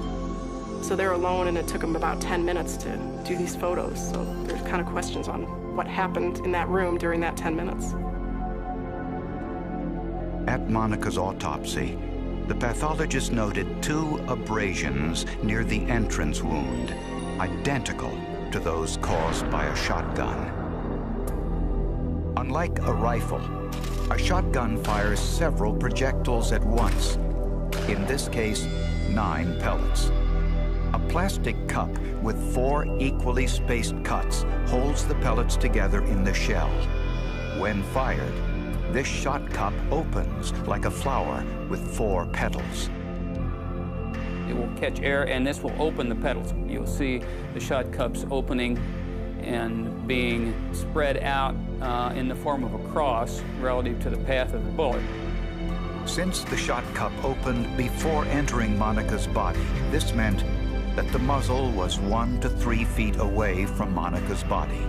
So they're alone, and it took them about 10 minutes to do these photos. So there's kind of questions on what happened in that room during that 10 minutes. At Monica's autopsy, the pathologist noted 2 abrasions near the entrance wound, identical to those caused by a shotgun. Unlike a rifle, a shotgun fires several projectiles at once. In this case, 9 pellets. A plastic cup with 4 equally spaced cuts holds the pellets together in the shell. When fired, this shot cup opens like a flower with 4 petals. It will catch air, and this will open the petals. You'll see the shot cups opening and being spread out in the form of a cross relative to the path of the bullet. Since the shot cup opened before entering Monica's body, this meant that the muzzle was 1 to 3 feet away from Monica's body.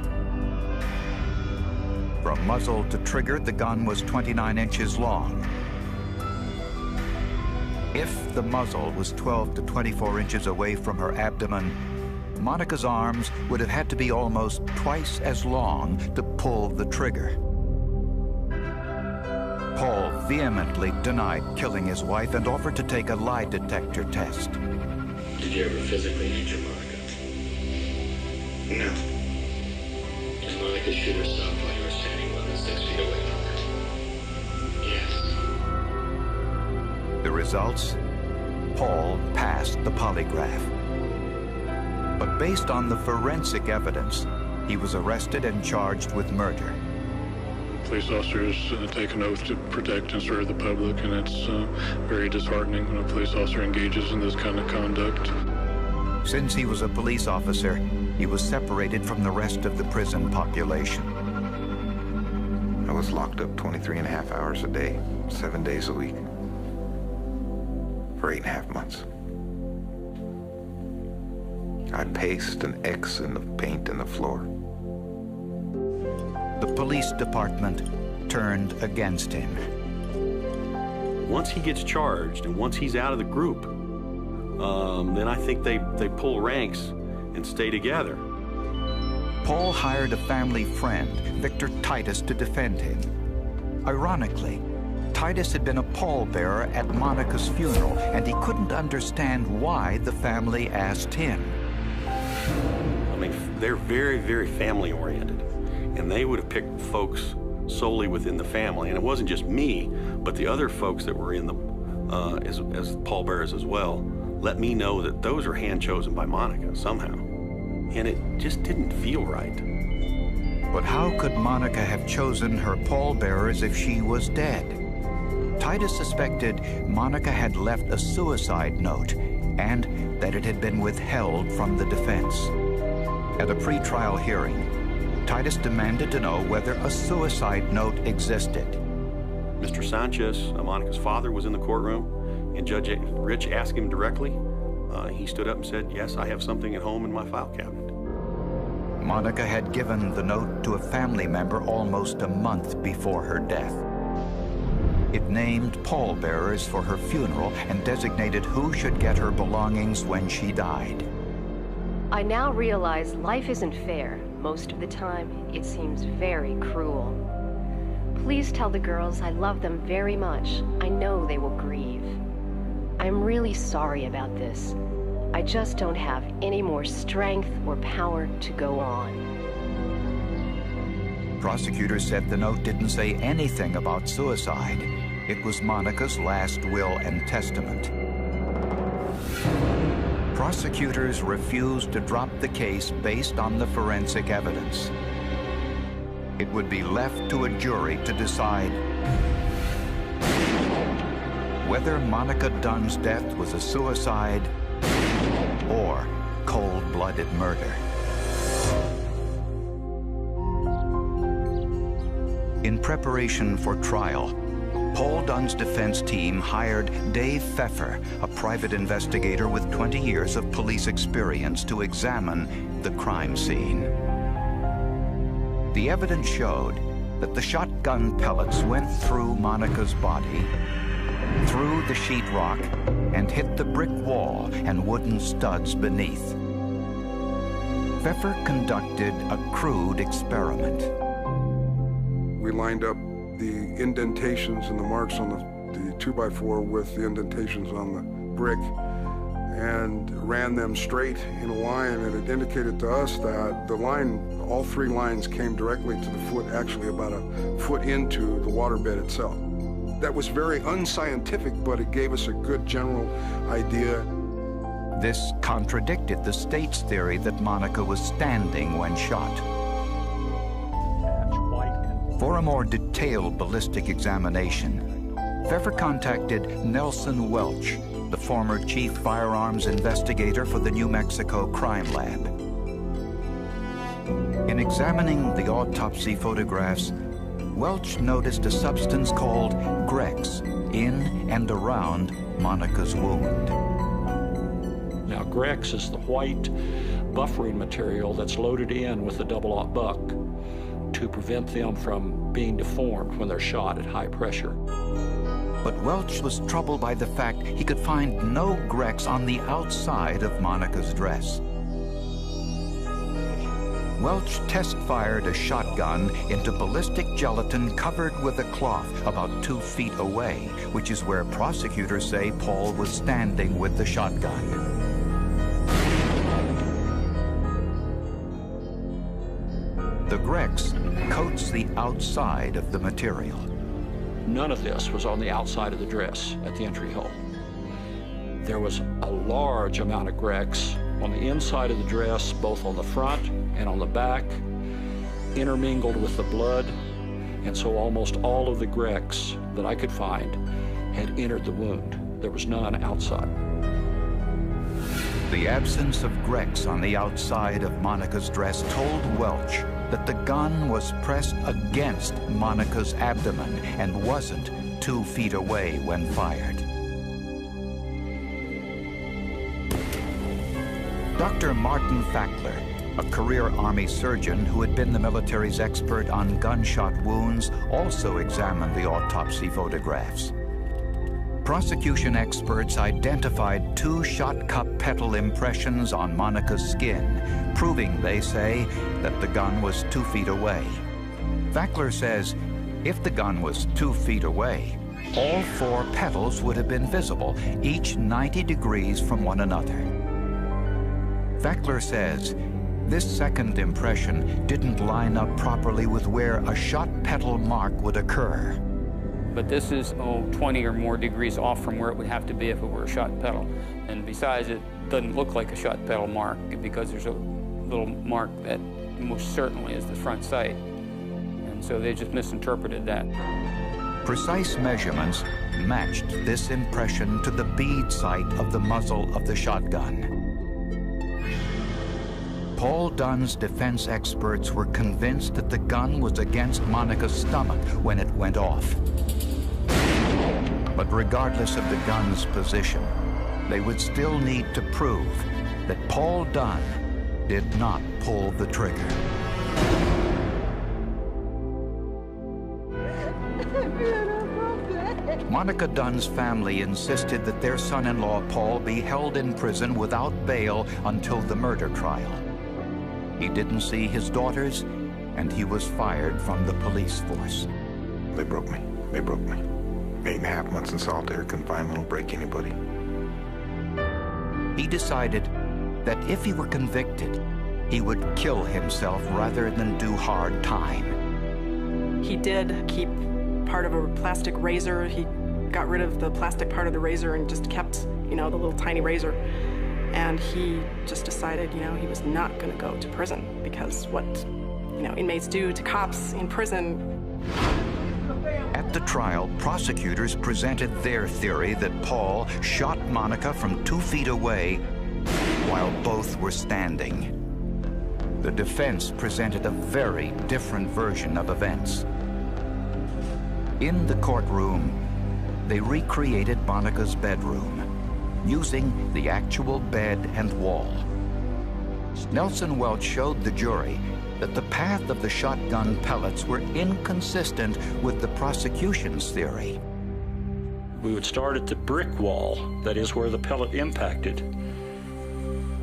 From muzzle to trigger, the gun was 29 inches long. If the muzzle was 12 to 24 inches away from her abdomen, Monica's arms would have had to be almost twice as long to pull the trigger. Paul vehemently denied killing his wife and offered to take a lie detector test. Did you ever physically injure Monica? No. Did Monica shoot herself while you were standing more than 6 feet away from her? Yes. The results? Paul passed the polygraph. But based on the forensic evidence, he was arrested and charged with murder. Police officers take an oath to protect and serve the public, and it's very disheartening when a police officer engages in this kind of conduct. Since he was a police officer, he was separated from the rest of the prison population. I was locked up 23.5 hours a day, 7 days a week, for 8.5 months. I paced an X in the paint in the floor. The police department turned against him. Once he gets charged and once he's out of the group, then I think they pull ranks and stay together. Paul hired a family friend, Victor Titus, to defend him. Ironically, Titus had been a pallbearer at Monica's funeral, and he couldn't understand why the family asked him. I mean, they're very, very family-oriented, and they would have picked folks solely within the family. And it wasn't just me, but the other folks that were in the as pallbearers as well, let me know that those are hand-chosen by Monica somehow. And it just didn't feel right. But how could Monica have chosen her pallbearers if she was dead? Titus suspected Monica had left a suicide note and that it had been withheld from the defense. At a pretrial hearing, Titus demanded to know whether a suicide note existed. Mr. Sanchez, Monica's father, was in the courtroom, and Judge Rich asked him directly. He stood up and said, "Yes, I have something at home in my file cabinet." Monica had given the note to a family member almost a month before her death. It named pallbearers for her funeral and designated who should get her belongings when she died. I now realize life isn't fair. Most of the time, it seems very cruel. Please tell the girls I love them very much. I know they will grieve. I'm really sorry about this. I just don't have any more strength or power to go on. Prosecutors said the note didn't say anything about suicide. It was Monica's last will and testament. Prosecutors refused to drop the case based on the forensic evidence. It would be left to a jury to decide whether Monica Dunn's death was a suicide or cold-blooded murder. In preparation for trial, Paul Dunn's defense team hired Dave Pfeffer, a private investigator with 20 years of police experience, to examine the crime scene. The evidence showed that the shotgun pellets went through Monica's body through the sheetrock, and hit the brick wall and wooden studs beneath. Pfeffer conducted a crude experiment. We lined up the indentations and the marks on the 2x4 with the indentations on the brick and ran them straight in a line, and it indicated to us that the line, all three lines came directly to the foot, actually about a foot into the waterbed itself. That was very unscientific, but it gave us a good general idea. This contradicted the state's theory that Monica was standing when shot. For a more detailed ballistic examination, Pfeffer contacted Nelson Welch, the former chief firearms investigator for the New Mexico Crime Lab. In examining the autopsy photographs, Welch noticed a substance called Grex in and around Monica's wound. Now, Grex is the white buffering material that's loaded in with the double-aught buck to prevent them from being deformed when they're shot at high pressure. But Welch was troubled by the fact he could find no Grex on the outside of Monica's dress. Welch test-fired a shotgun into ballistic gelatin covered with a cloth about 2 feet away, which is where prosecutors say Paul was standing with the shotgun. The Grex coats the outside of the material. None of this was on the outside of the dress at the entry hole. There was a large amount of Grex on the inside of the dress, both on the front and on the back, intermingled with the blood, and so almost all of the Grex that I could find had entered the wound. There was none outside. The absence of Grex on the outside of Monica's dress told Welch that the gun was pressed against Monica's abdomen and wasn't 2 feet away when fired. Dr. Martin Fackler, a career Army surgeon who had been the military's expert on gunshot wounds, also examined the autopsy photographs. Prosecution experts identified 2 shot cup petal impressions on Monica's skin, proving, they say, that the gun was 2 feet away. Fackler says if the gun was 2 feet away, all 4 petals would have been visible, each 90 degrees from one another. Fackler says this second impression didn't line up properly with where a shot petal mark would occur. But this is 20 or more degrees off from where it would have to be if it were a shot petal. And besides, it doesn't look like a shot petal mark because there's a little mark that most certainly is the front sight. And so they just misinterpreted that. Precise measurements matched this impression to the bead sight of the muzzle of the shotgun. Paul Dunn's defense experts were convinced that the gun was against Monica's stomach when it went off. But regardless of the gun's position, they would still need to prove that Paul Dunn did not pull the trigger. Monica Dunn's family insisted that their son-in-law Paul be held in prison without bail until the murder trial. He didn't see his daughters, and he was fired from the police force. They broke me. They broke me. 8.5 months in solitary confinement will break anybody. He decided that if he were convicted, he would kill himself rather than do hard time. He did keep part of a plastic razor. He got rid of the plastic part of the razor and just kept, the little tiny razor. And he just decided, he was not going to go to prison because what, inmates do to cops in prison. At the trial, prosecutors presented their theory that Paul shot Monica from 2 feet away while both were standing. The defense presented a very different version of events. In the courtroom, they recreated Monica's bedroom, using the actual bed and wall. Nelson Welch showed the jury that the path of the shotgun pellets were inconsistent with the prosecution's theory. We would start at the brick wall, that is where the pellet impacted.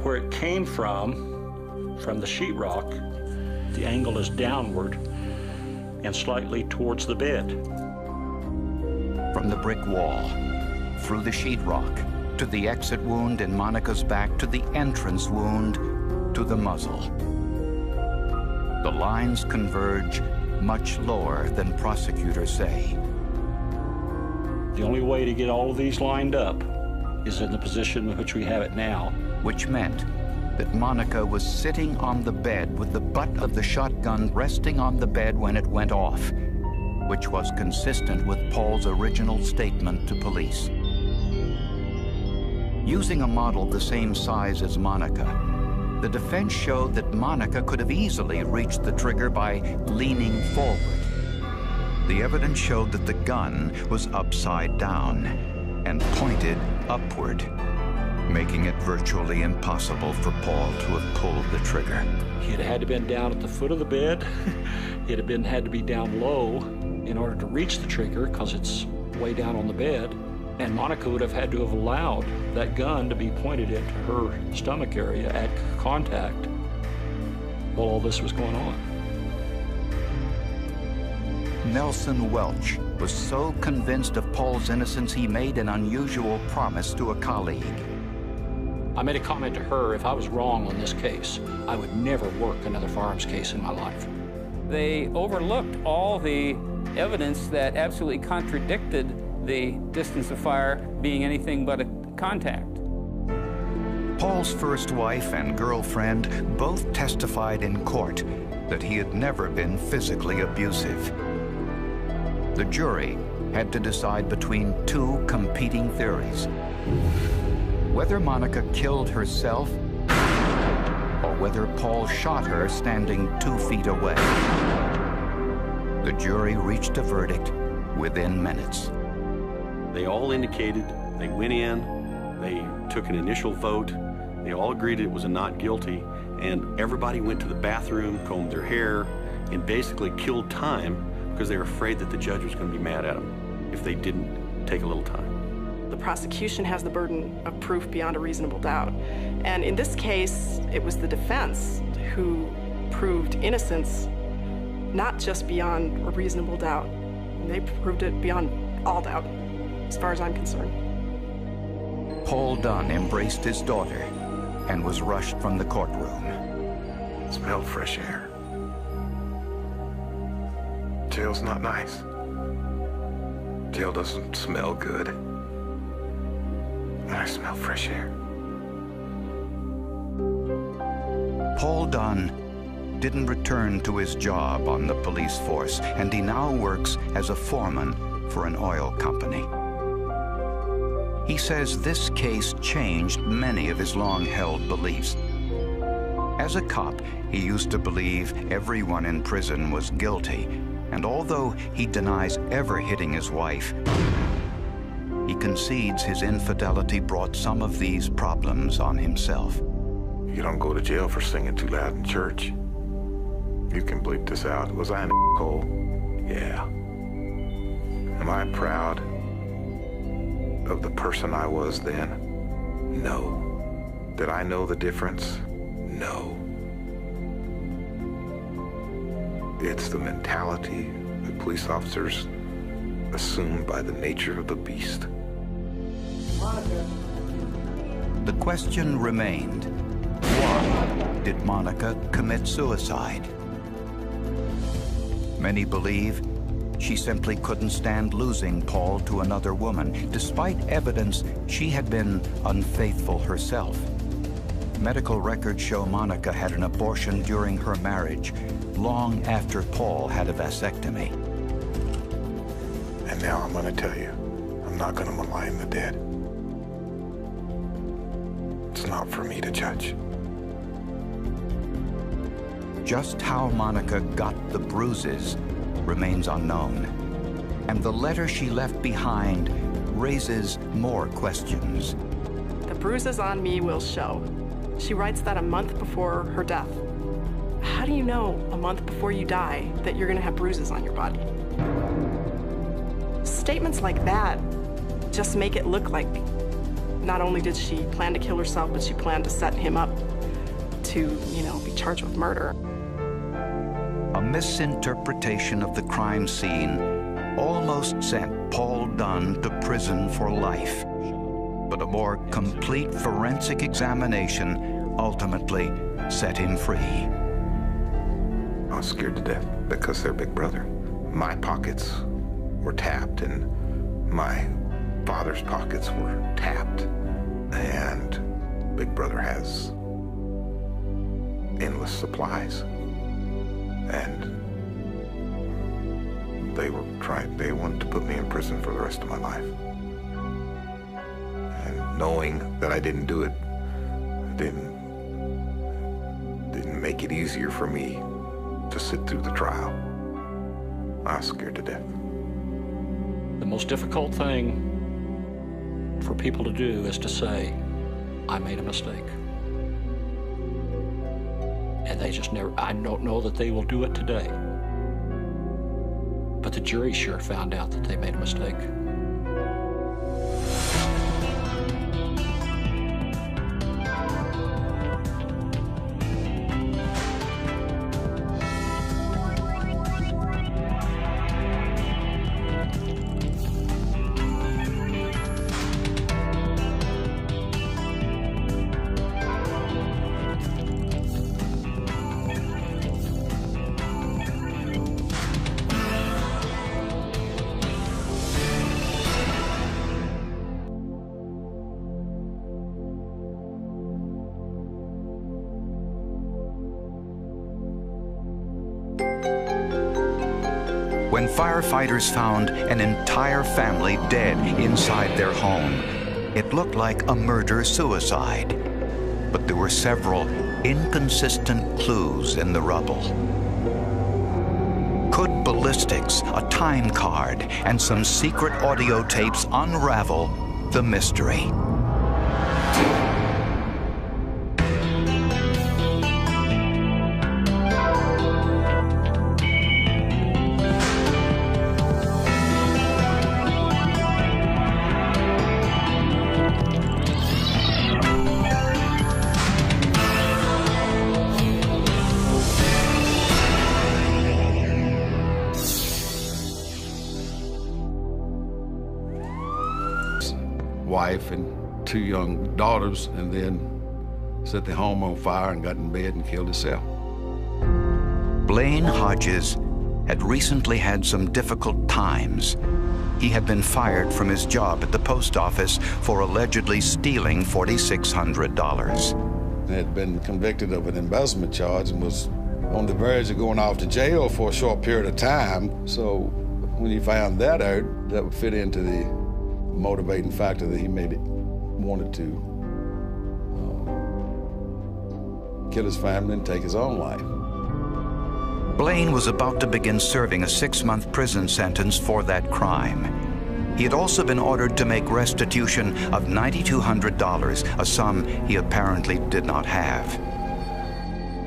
Where it came from the sheetrock, the angle is downward and slightly towards the bed. From the brick wall, through the sheetrock, to the exit wound in Monica's back, to the entrance wound, to the muzzle. The lines converge much lower than prosecutors say. The only way to get all of these lined up is in the position in which we have it now. Which meant that Monica was sitting on the bed with the butt of the shotgun resting on the bed when it went off, which was consistent with Paul's original statement to police. Using a model the same size as Monica, the defense showed that Monica could have easily reached the trigger by leaning forward. The evidence showed that the gun was upside down and pointed upward, making it virtually impossible for Paul to have pulled the trigger. It had to have been down at the foot of the bed. It had to be down low in order to reach the trigger because it's way down on the bed. And Monica would have had to have allowed that gun to be pointed into her stomach area at contact while all this was going on. Nelson Welch was so convinced of Paul's innocence he made an unusual promise to a colleague. I made a comment to her, if I was wrong on this case, I would never work another firearms case in my life. They overlooked all the evidence that absolutely contradicted the distance of fire being anything but a contact. Paul's first wife and girlfriend both testified in court that he had never been physically abusive. The jury had to decide between two competing theories: whether Monica killed herself or whether Paul shot her standing 2 feet away. The jury reached a verdict within minutes. They all indicated, they went in, they took an initial vote, they all agreed it was a not guilty, and everybody went to the bathroom, combed their hair, and basically killed time because they were afraid that the judge was going to be mad at them if they didn't take a little time. The prosecution has the burden of proof beyond a reasonable doubt. And in this case, it was the defense who proved innocence, not just beyond a reasonable doubt. They proved it beyond all doubt, as far as I'm concerned. Paul Dunn embraced his daughter and was rushed from the courtroom. Smelled fresh air. Jail's not nice. Jail doesn't smell good. I smell fresh air. Paul Dunn didn't return to his job on the police force, and he now works as a foreman for an oil company. He says this case changed many of his long-held beliefs. As a cop, he used to believe everyone in prison was guilty, and although he denies ever hitting his wife, he concedes his infidelity brought some of these problems on himself. You don't go to jail for singing too loud in church. You can bleep this out. Was I an a**hole? Yeah. Am I proud of the person I was then? No. Did I know the difference? No. It's the mentality that police officers assume by the nature of the beast. The question remained, why did Monica commit suicide? Many believe she simply couldn't stand losing Paul to another woman, despite evidence she had been unfaithful herself. Medical records show Monica had an abortion during her marriage, long after Paul had a vasectomy. And now I'm going to tell you, I'm not going to malign the dead. It's not for me to judge. Just how Monica got the bruises remains unknown, and the letter she left behind raises more questions. The bruises on me will show. She writes that a month before her death. How do you know a month before you die that you're going to have bruises on your body? Statements like that just make it look like not only did she plan to kill herself, but she planned to set him up to, you know, be charged with murder. A misinterpretation of the crime scene almost sent Paul Dunn to prison for life. But a more complete forensic examination ultimately set him free. I was scared to death because they're big brother. My pockets were tapped and my father's pockets were tapped. And big brother has endless supplies. And they wanted to put me in prison for the rest of my life. And knowing that I didn't do it, didn't make it easier for me to sit through the trial. I was scared to death. The most difficult thing for people to do is to say, I made a mistake. And they just never, I don't know that they will do it today. But the jury sure found out that they made a mistake. When firefighters found an entire family dead inside their home, it looked like a murder-suicide. But there were several inconsistent clues in the rubble. Could ballistics, a time card, and some secret audio tapes unravel the mystery? Wife and 2 young daughters, and then set the home on fire and got in bed and killed himself. Blaine Hodges had recently had some difficult times. He had been fired from his job at the post office for allegedly stealing $4,600. He had been convicted of an embezzlement charge and was on the verge of going off to jail for a short period of time. So when he found that out, that would fit into the motivating factor that he wanted to kill his family and take his own life. Blaine was about to begin serving a 6-month prison sentence for that crime. He had also been ordered to make restitution of $9,200, a sum he apparently did not have.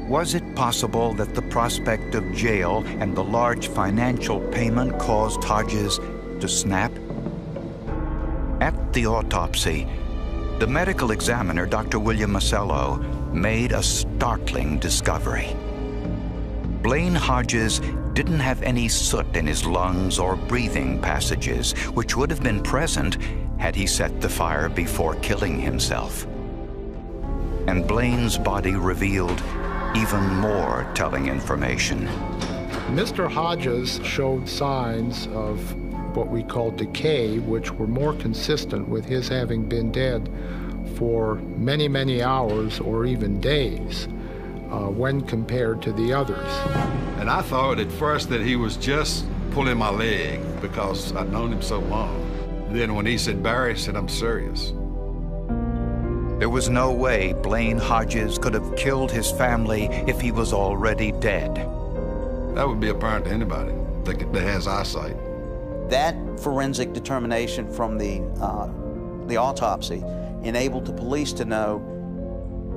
Was it possible that the prospect of jail and the large financial payment caused Hodges to snap? At the autopsy, the medical examiner, Dr. William Masello, made a startling discovery. Blaine Hodges didn't have any soot in his lungs or breathing passages, which would have been present had he set the fire before killing himself. And Blaine's body revealed even more telling information. Mr. Hodges showed signs of what we call decay, which were more consistent with his having been dead for many, many hours or even days when compared to the others. And I thought at first that he was just pulling my leg because I'd known him so long. Then when he said, "Barry," I said, "I'm serious." There was no way Blaine Hodges could have killed his family if he was already dead. That would be apparent to anybody that has eyesight. That forensic determination from the autopsy enabled the police to know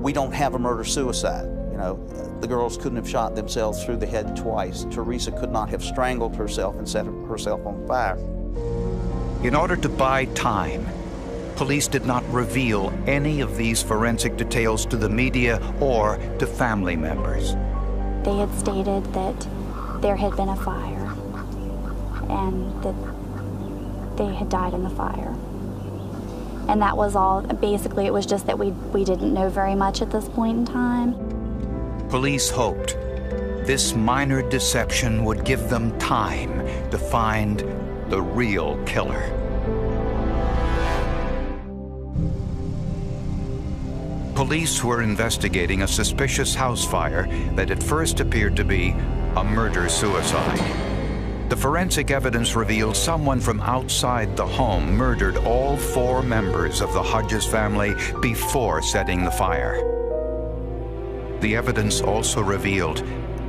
we don't have a murder-suicide. You know, the girls couldn't have shot themselves through the head twice. Teresa could not have strangled herself and set herself on fire. In order to buy time, police did not reveal any of these forensic details to the media or to family members. They had stated that there had been a fire and that they had died in the fire. And that was all. Basically, it was just that we didn't know very much at this point in time. Police hoped this minor deception would give them time to find the real killer. Police were investigating a suspicious house fire that at first appeared to be a murder-suicide. The forensic evidence revealed someone from outside the home murdered all 4 members of the Hodges family before setting the fire. The evidence also revealed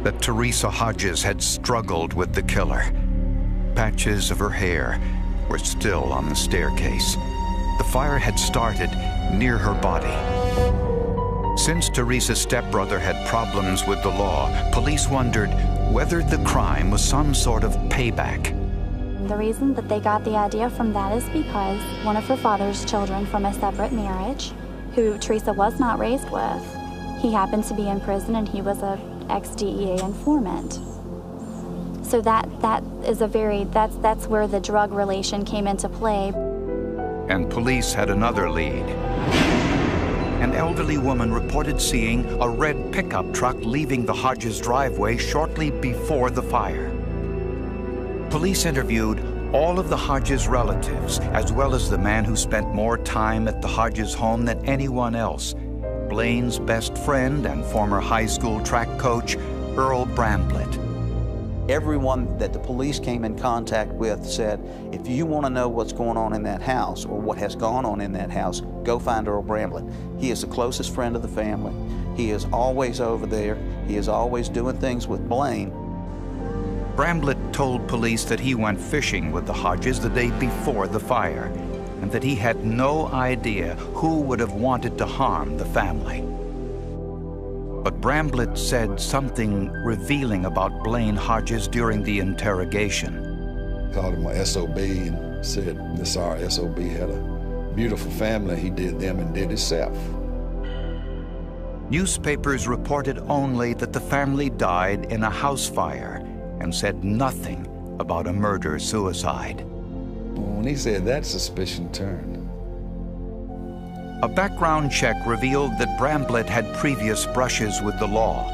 that Teresa Hodges had struggled with the killer. Patches of her hair were still on the staircase. The fire had started near her body. Since Teresa's stepbrother had problems with the law, police wondered whether the crime was some sort of payback. The reason that they got the idea from that is because one of her father's children from a separate marriage, who Teresa was not raised with, he happened to be in prison and he was an ex-DEA informant. So that's where the drug relation came into play. And police had another lead. An elderly woman reported seeing a red pickup truck leaving the Hodges driveway shortly before the fire. Police interviewed all of the Hodges relatives, as well as the man who spent more time at the Hodges home than anyone else, Blaine's best friend and former high school track coach, Earl Bramblett. Everyone that the police came in contact with said, if you want to know what's going on in that house or what has gone on in that house, go find Earl Bramblett. He is the closest friend of the family. He is always over there. He is always doing things with Blaine. Bramblett told police that he went fishing with the Hodges the day before the fire, and that he had no idea who would have wanted to harm the family. But Bramblett said something revealing about Blaine Hodges during the interrogation. Called him a SOB and said this our SOB had a beautiful family. He did them and did himself. Newspapers reported only that the family died in a house fire and said nothing about a murder-suicide. When he said that, suspicion turned. A background check revealed that Bramblett had previous brushes with the law.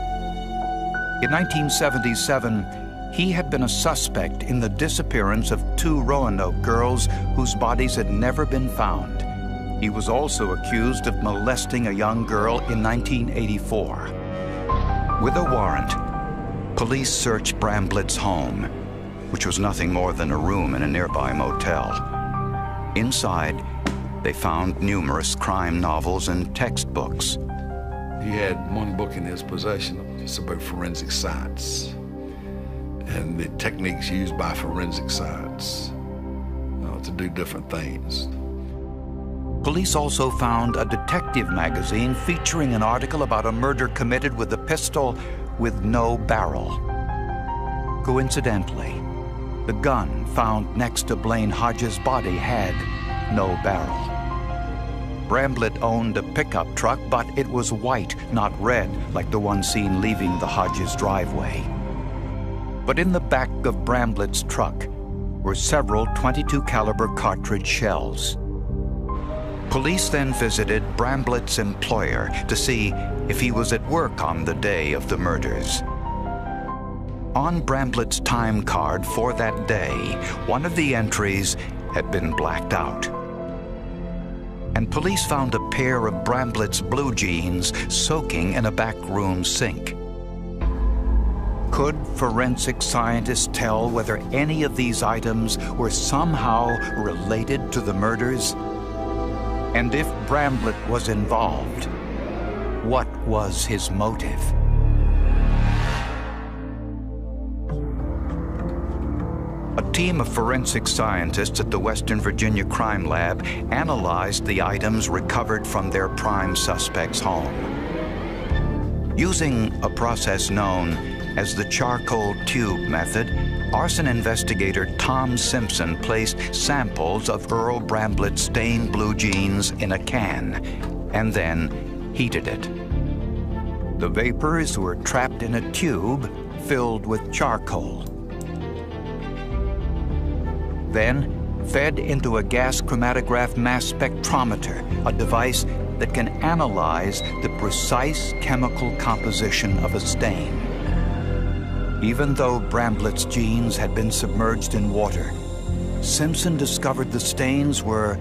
In 1977, he had been a suspect in the disappearance of 2 Roanoke girls whose bodies had never been found. He was also accused of molesting a young girl in 1984. With a warrant, police searched Bramblett's home, which was nothing more than a room in a nearby motel. Inside, they found numerous crime novels and textbooks. He had one book in his possession. It's about forensic science and the techniques used by forensic science to do different things. Police also found a detective magazine featuring an article about a murder committed with a pistol with no barrel. Coincidentally, the gun found next to Blaine Hodges' body had no barrel. Bramblett owned a pickup truck, but it was white, not red, like the one seen leaving the Hodges driveway. But in the back of Bramblett's truck were several .22 caliber cartridge shells. Police then visited Bramblett's employer to see if he was at work on the day of the murders. On Bramblett's time card for that day, one of the entries had been blacked out. And police found a pair of Bramblett's blue jeans soaking in a backroom sink. Could forensic scientists tell whether any of these items were somehow related to the murders? And if Bramblett was involved, what was his motive? A team of forensic scientists at the Western Virginia Crime Lab analyzed the items recovered from their prime suspect's home. Using a process known as the charcoal tube method, arson investigator Tom Simpson placed samples of Earl Bramblett's stained blue jeans in a can and then heated it. The vapors were trapped in a tube filled with charcoal. Then fed into a gas chromatograph mass spectrometer, a device that can analyze the precise chemical composition of a stain. Even though Bramblett's jeans had been submerged in water, Simpson discovered the stains were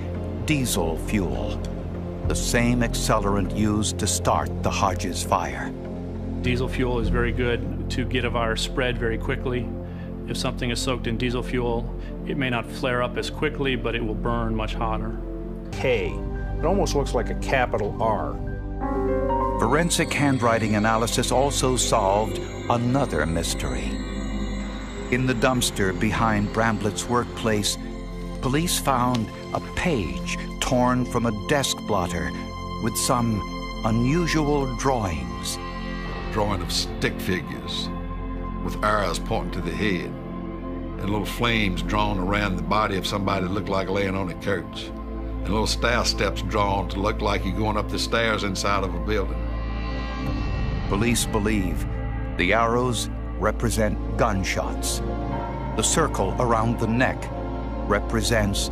diesel fuel, the same accelerant used to start the Hodges fire. Diesel fuel is very good to get a fire spread very quickly. If something is soaked in diesel fuel, it may not flare up as quickly, but it will burn much hotter. K. It almost looks like a capital R. Forensic handwriting analysis also solved another mystery. In the dumpster behind Bramblett's workplace, police found a page torn from a desk blotter with some unusual drawings. Drawing of stick figures with arrows pointing to the head and little flames drawn around the body of somebody that looked like laying on a couch, and little stair steps drawn to look like you're going up the stairs inside of a building. Police believe the arrows represent gunshots. The circle around the neck represents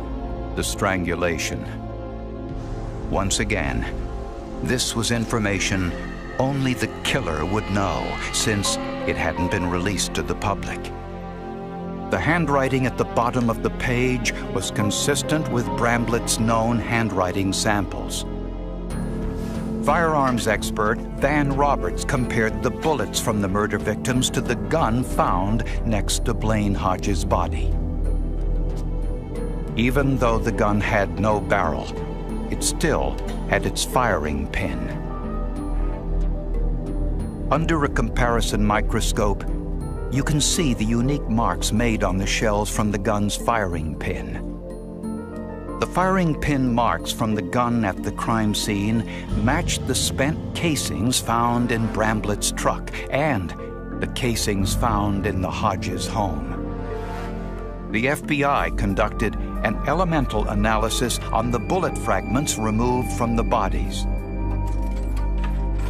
the strangulation. Once again, this was information only the killer would know, since it hadn't been released to the public. The handwriting at the bottom of the page was consistent with Bramblett's known handwriting samples. Firearms expert Van Roberts compared the bullets from the murder victims to the gun found next to Blaine Hodges' body. Even though the gun had no barrel, it still had its firing pin. Under a comparison microscope, you can see the unique marks made on the shells from the gun's firing pin. The firing pin marks from the gun at the crime scene matched the spent casings found in Bramblett's truck and the casings found in the Hodges home. The FBI conducted an elemental analysis on the bullet fragments removed from the bodies.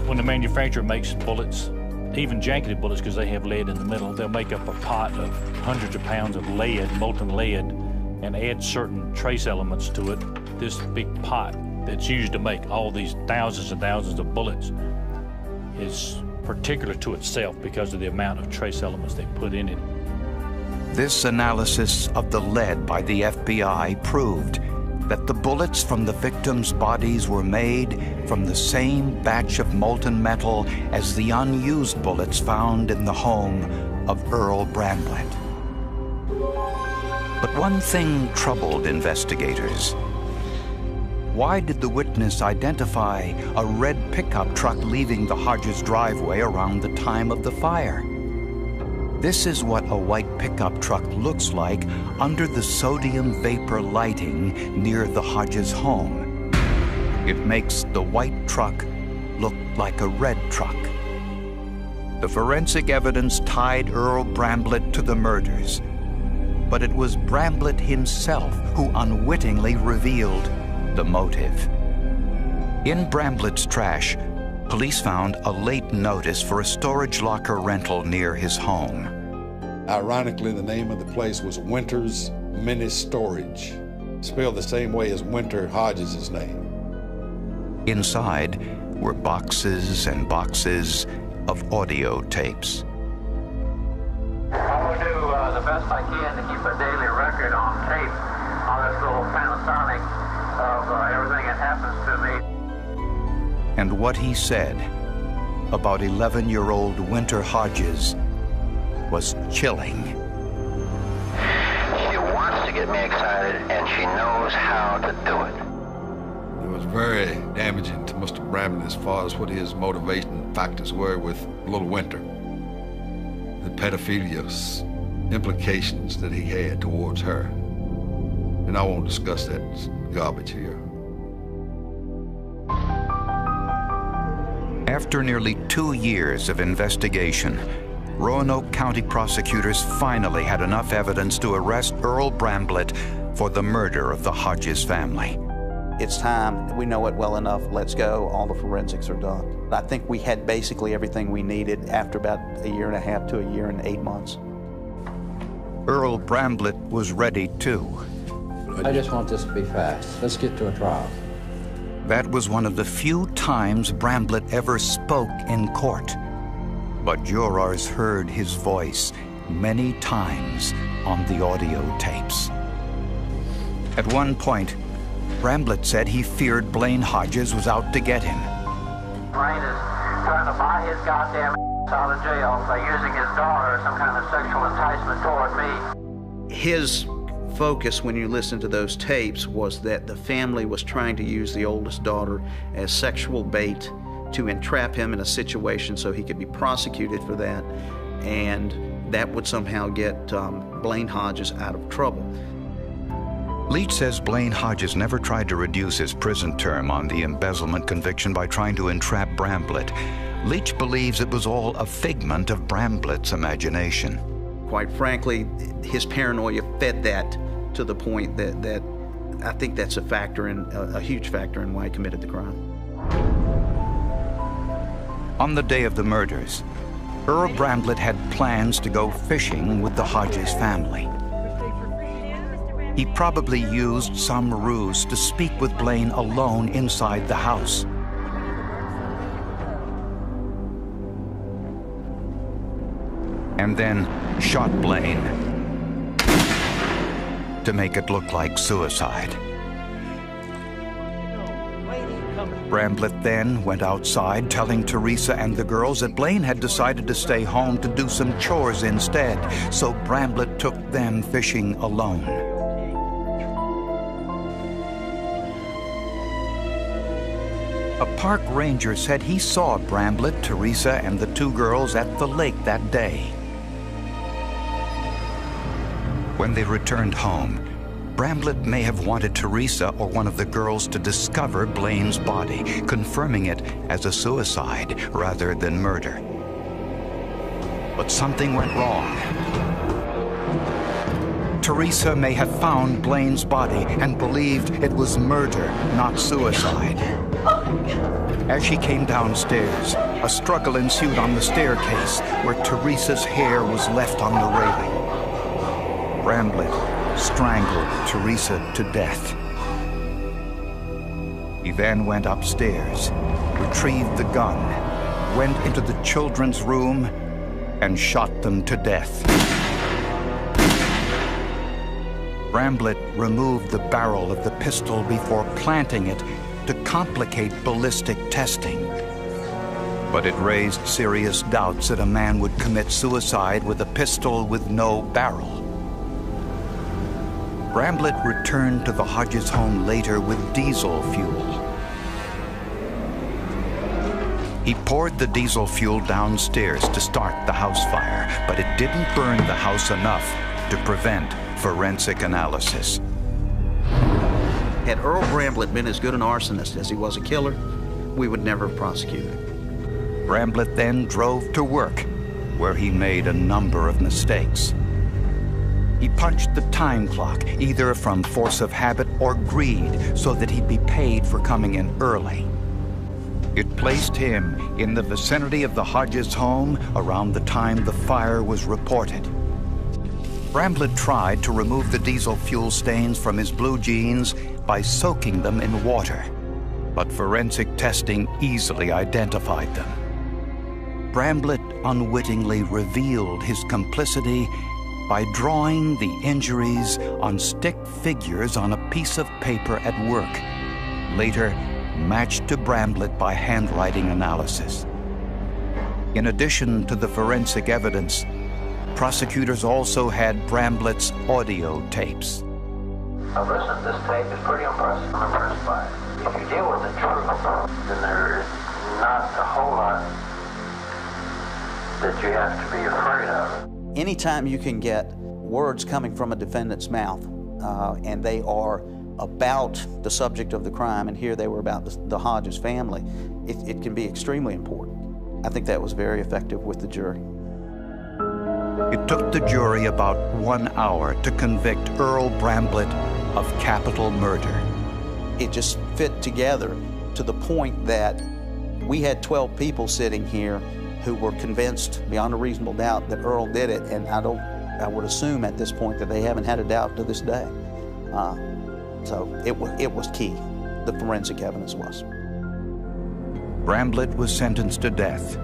When the manufacturer makes bullets, even janketed bullets, because they have lead in the middle, they'll make up a pot of hundreds of pounds of lead, molten lead, and add certain trace elements to it. This big pot that's used to make all these thousands and thousands of bullets is particular to itself because of the amount of trace elements they put in it. This analysis of the lead by the FBI proved that the bullets from the victims' bodies were made from the same batch of molten metal as the unused bullets found in the home of Earl Bramblett. But one thing troubled investigators. Why did the witness identify a red pickup truck leaving the Hodges driveway around the time of the fire? This is what a white pickup truck looks like under the sodium vapor lighting near the Hodges home. It makes the white truck look like a red truck. The forensic evidence tied Earl Bramblett to the murders, but it was Bramblett himself who unwittingly revealed the motive. In Bramblett's trash, police found a late notice for a storage locker rental near his home. Ironically, the name of the place was Winter's Mini Storage, spelled the same way as Winter Hodges' name. Inside were boxes and boxes of audio tapes. I'm going to do the best I can to keep a daily record on tape on this little Panasonic of everything that happens to me. And what he said about 11-year-old Winter Hodges was chilling. She wants to get me excited, and she knows how to do it. It was very damaging to Mr. Bramblett as far as what his motivation factors were with little Winter. The pedophilia implications that he had towards her. And I won't discuss that garbage here. After nearly 2 years of investigation, Roanoke County prosecutors finally had enough evidence to arrest Earl Bramblett for the murder of the Hodges family. It's time. We know it well enough. Let's go. All the forensics are done. I think we had basically everything we needed after about a year and a half to a year and 8 months. Earl Bramblett was ready too. I just want this to be fast. Let's get to a trial. That was one of the few times Bramblett ever spoke in court. But jurors heard his voice many times on the audio tapes. At one point, Bramblett said he feared Blaine Hodges was out to get him. Blaine is trying to buy his goddamn out of jail by using his daughter as some kind of sexual enticement toward me. His focus when you listen to those tapes was that the family was trying to use the oldest daughter as sexual bait to entrap him in a situation so he could be prosecuted for that, and that would somehow get Blaine Hodges out of trouble. Leach says Blaine Hodges never tried to reduce his prison term on the embezzlement conviction by trying to entrap Bramblett. Leach believes it was all a figment of Bramblett's imagination. Quite frankly, his paranoia fed that to the point that I think that's a huge factor in why he committed the crime. On the day of the murders, Earl Bramblett had plans to go fishing with the Hodges family. He probably used some ruse to speak with Blaine alone inside the house. And then shot Blaine to make it look like suicide. Bramblett then went outside, telling Teresa and the girls that Blaine had decided to stay home to do some chores instead, so Bramblett took them fishing alone. A park ranger said he saw Bramblett, Teresa, and the two girls at the lake that day. When they returned home, Bramblett may have wanted Teresa or one of the girls to discover Blaine's body, confirming it as a suicide rather than murder. But something went wrong. Teresa may have found Blaine's body and believed it was murder, not suicide. As she came downstairs, a struggle ensued on the staircase where Teresa's hair was left on the railing. Bramblett strangled Teresa to death. He then went upstairs, retrieved the gun, went into the children's room, and shot them to death. Bramblett removed the barrel of the pistol before planting it to complicate ballistic testing. But it raised serious doubts that a man would commit suicide with a pistol with no barrel. Bramblett returned to the Hodges home later with diesel fuel. He poured the diesel fuel downstairs to start the house fire, but it didn't burn the house enough to prevent forensic analysis. Had Earl Bramblett been as good an arsonist as he was a killer, we would never have prosecuted. Bramblett then drove to work, where he made a number of mistakes. He punched the time clock, either from force of habit or greed, so that he'd be paid for coming in early. It placed him in the vicinity of the Hodges home around the time the fire was reported. Bramblett tried to remove the diesel fuel stains from his blue jeans by soaking them in water, but forensic testing easily identified them. Bramblett unwittingly revealed his complicity by drawing the injuries on stick figures on a piece of paper at work, later matched to Bramblett by handwriting analysis. In addition to the forensic evidence, prosecutors also had Bramblett's audio tapes. Now listen, this tape is pretty impressive. I'm impressed by it. If you deal with the truth, then there's not a whole lot that you have to be afraid of. Anytime you can get words coming from a defendant's mouth and they are about the subject of the crime, and here they were about the Hodges family, it can be extremely important. I think that was very effective with the jury. It took the jury about 1 hour to convict Earl Bramblett of capital murder. It just fit together to the point that we had 12 people sitting here who were convinced beyond a reasonable doubt that Earl did it, and I would assume at this point that they haven't had a doubt to this day. So it was key, the forensic evidence was. Bramblett was sentenced to death.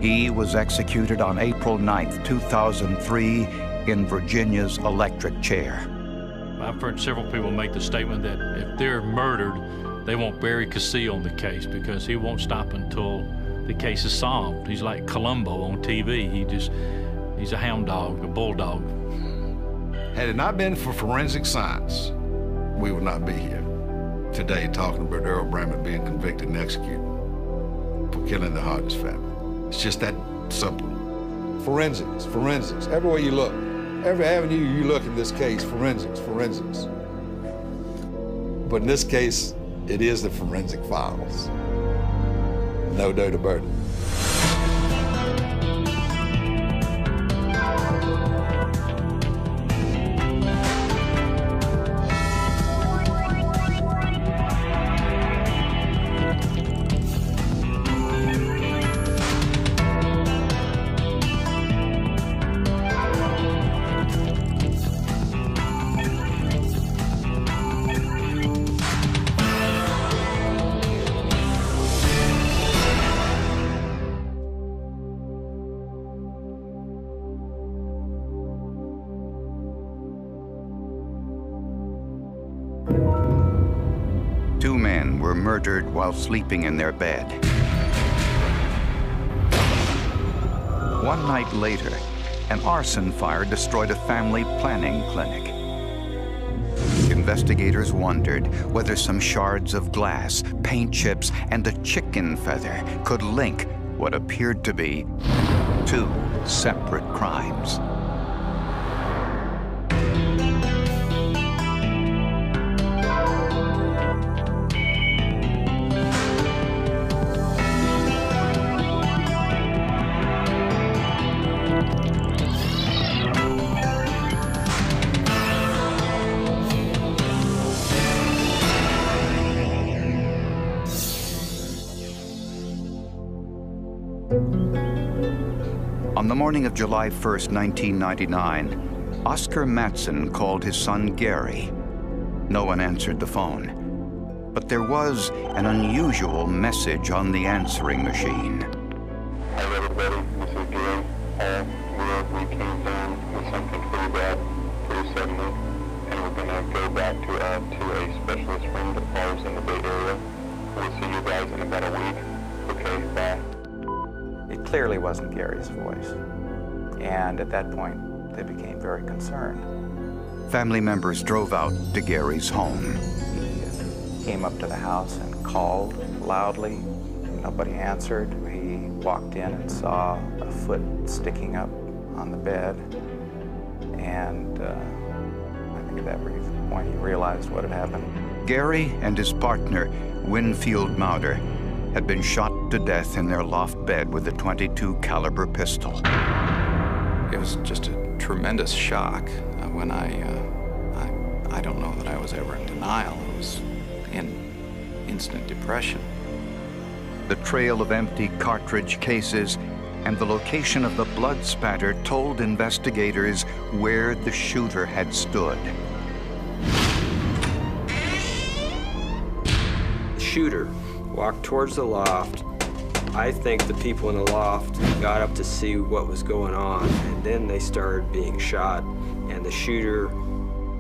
He was executed on April 9th, 2003 in Virginia's electric chair. I've heard several people make the statement that if they're murdered, they won't bury Casillo in the case because he won't stop until the case is solved. He's like Columbo on TV. He's a hound dog, a bulldog. Had it not been for forensic science, we would not be here today talking about Earl Bramblett being convicted and executed for killing the Hodges family. It's just that simple. Forensics, forensics. Everywhere you look, every avenue you look in this case, forensics, forensics. But in this case, it is the forensic files. No doubt about it. Two men were murdered while sleeping in their bed. One night later, an arson fire destroyed a family planning clinic. Investigators wondered whether some shards of glass, paint chips, and a chicken feather could link what appeared to be two separate crimes. On the morning of July 1st, 1999, Oscar Matson called his son Gary. No one answered the phone, but there was an unusual message on the answering machine. Hi everybody, this is Gary. We came down with something pretty bad, pretty suddenly, and we're going to go back to a specialist room that falls in the Bay Area. We'll see you guys in about a week. Okay, bye. It clearly wasn't Gary's voice, and at that point, they became very concerned. Family members drove out to Gary's home. He came up to the house and called loudly. Nobody answered. He walked in and saw a foot sticking up on the bed, and I think at that brief point, he realized what had happened. Gary and his partner, Winfield Mauder, had been shot to death in their loft bed with a .22 caliber pistol. It was just a tremendous shock when I don't know that I was ever in denial. I was in instant depression. The trail of empty cartridge cases and the location of the blood spatter told investigators where the shooter had stood. The shooter walked towards the loft. I think the people in the loft got up to see what was going on, and then they started being shot, and the shooter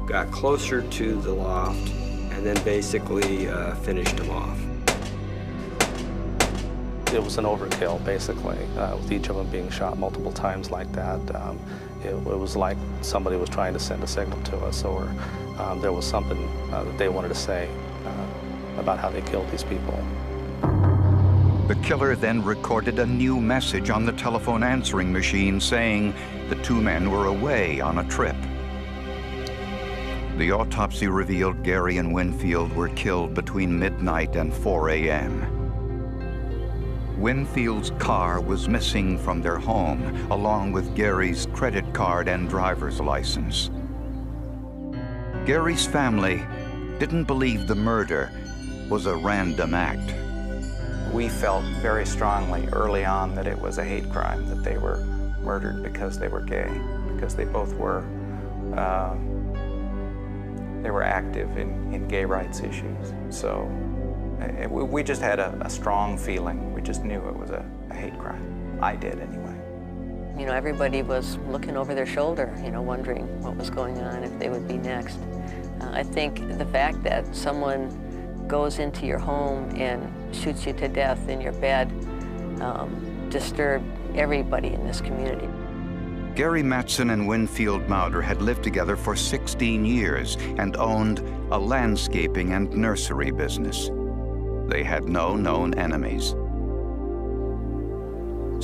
got closer to the loft and then basically finished him off. It was an overkill, basically, with each of them being shot multiple times like that. It was like somebody was trying to send a signal to us, or there was something that they wanted to say about how they killed these people. The killer then recorded a new message on the telephone answering machine saying the two men were away on a trip. The autopsy revealed Gary and Winfield were killed between midnight and 4 a.m. Winfield's car was missing from their home, along with Gary's credit card and driver's license. Gary's family didn't believe the murder was a random act. We felt very strongly early on that it was a hate crime, that they were murdered because they were gay, because they both were. They were active in gay rights issues. So we just had a strong feeling. We just knew it was a hate crime. I did anyway. You know, everybody was looking over their shoulder, you know, wondering what was going on, if they would be next. I think the fact that someone goes into your home and shoots you to death in your bed disturbed everybody in this community. Gary Mattson and Winfield Mauder had lived together for 16 years and owned a landscaping and nursery business. They had no known enemies.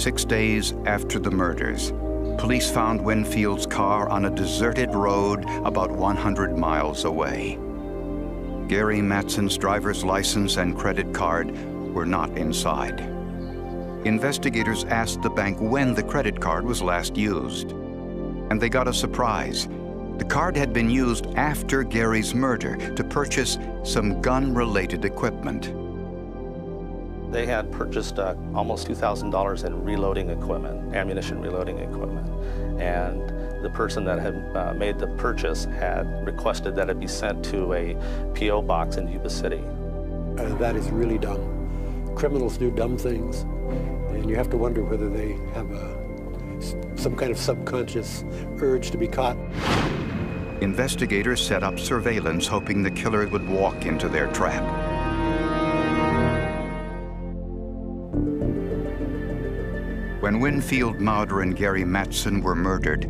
6 days after the murders, police found Winfield's car on a deserted road about 100 miles away. Gary Mattson's driver's license and credit card were not inside. Investigators asked the bank when the credit card was last used, and they got a surprise. The card had been used after Gary's murder to purchase some gun-related equipment. They had purchased almost $2,000 in reloading equipment, ammunition reloading equipment, and the person that had made the purchase had requested that it be sent to a P.O. box in Yuba City. That is really dumb. Criminals do dumb things, and you have to wonder whether they have some kind of subconscious urge to be caught. Investigators set up surveillance, hoping the killer would walk into their trap. When Winfield Mauder and Gary Mattson were murdered,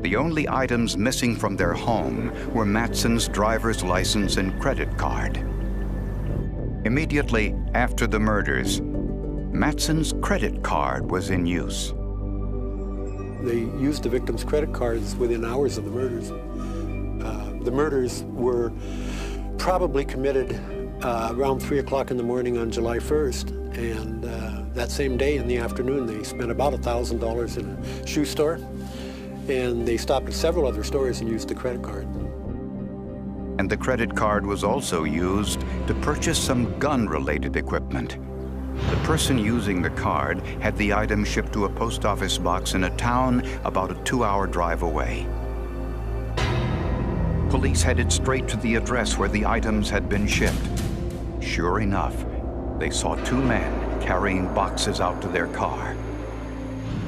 the only items missing from their home were Mattson's driver's license and credit card. Immediately after the murders, Mattson's credit card was in use. They used the victim's credit cards within hours of the murders. The murders were probably committed around 3 o'clock in the morning on July 1st, and that same day in the afternoon they spent about $1,000 in a shoe store, and they stopped at several other stores and used the credit card. And the credit card was also used to purchase some gun-related equipment. The person using the card had the item shipped to a post office box in a town about a 2-hour drive away. Police headed straight to the address where the items had been shipped. Sure enough, they saw 2 men carrying boxes out to their car.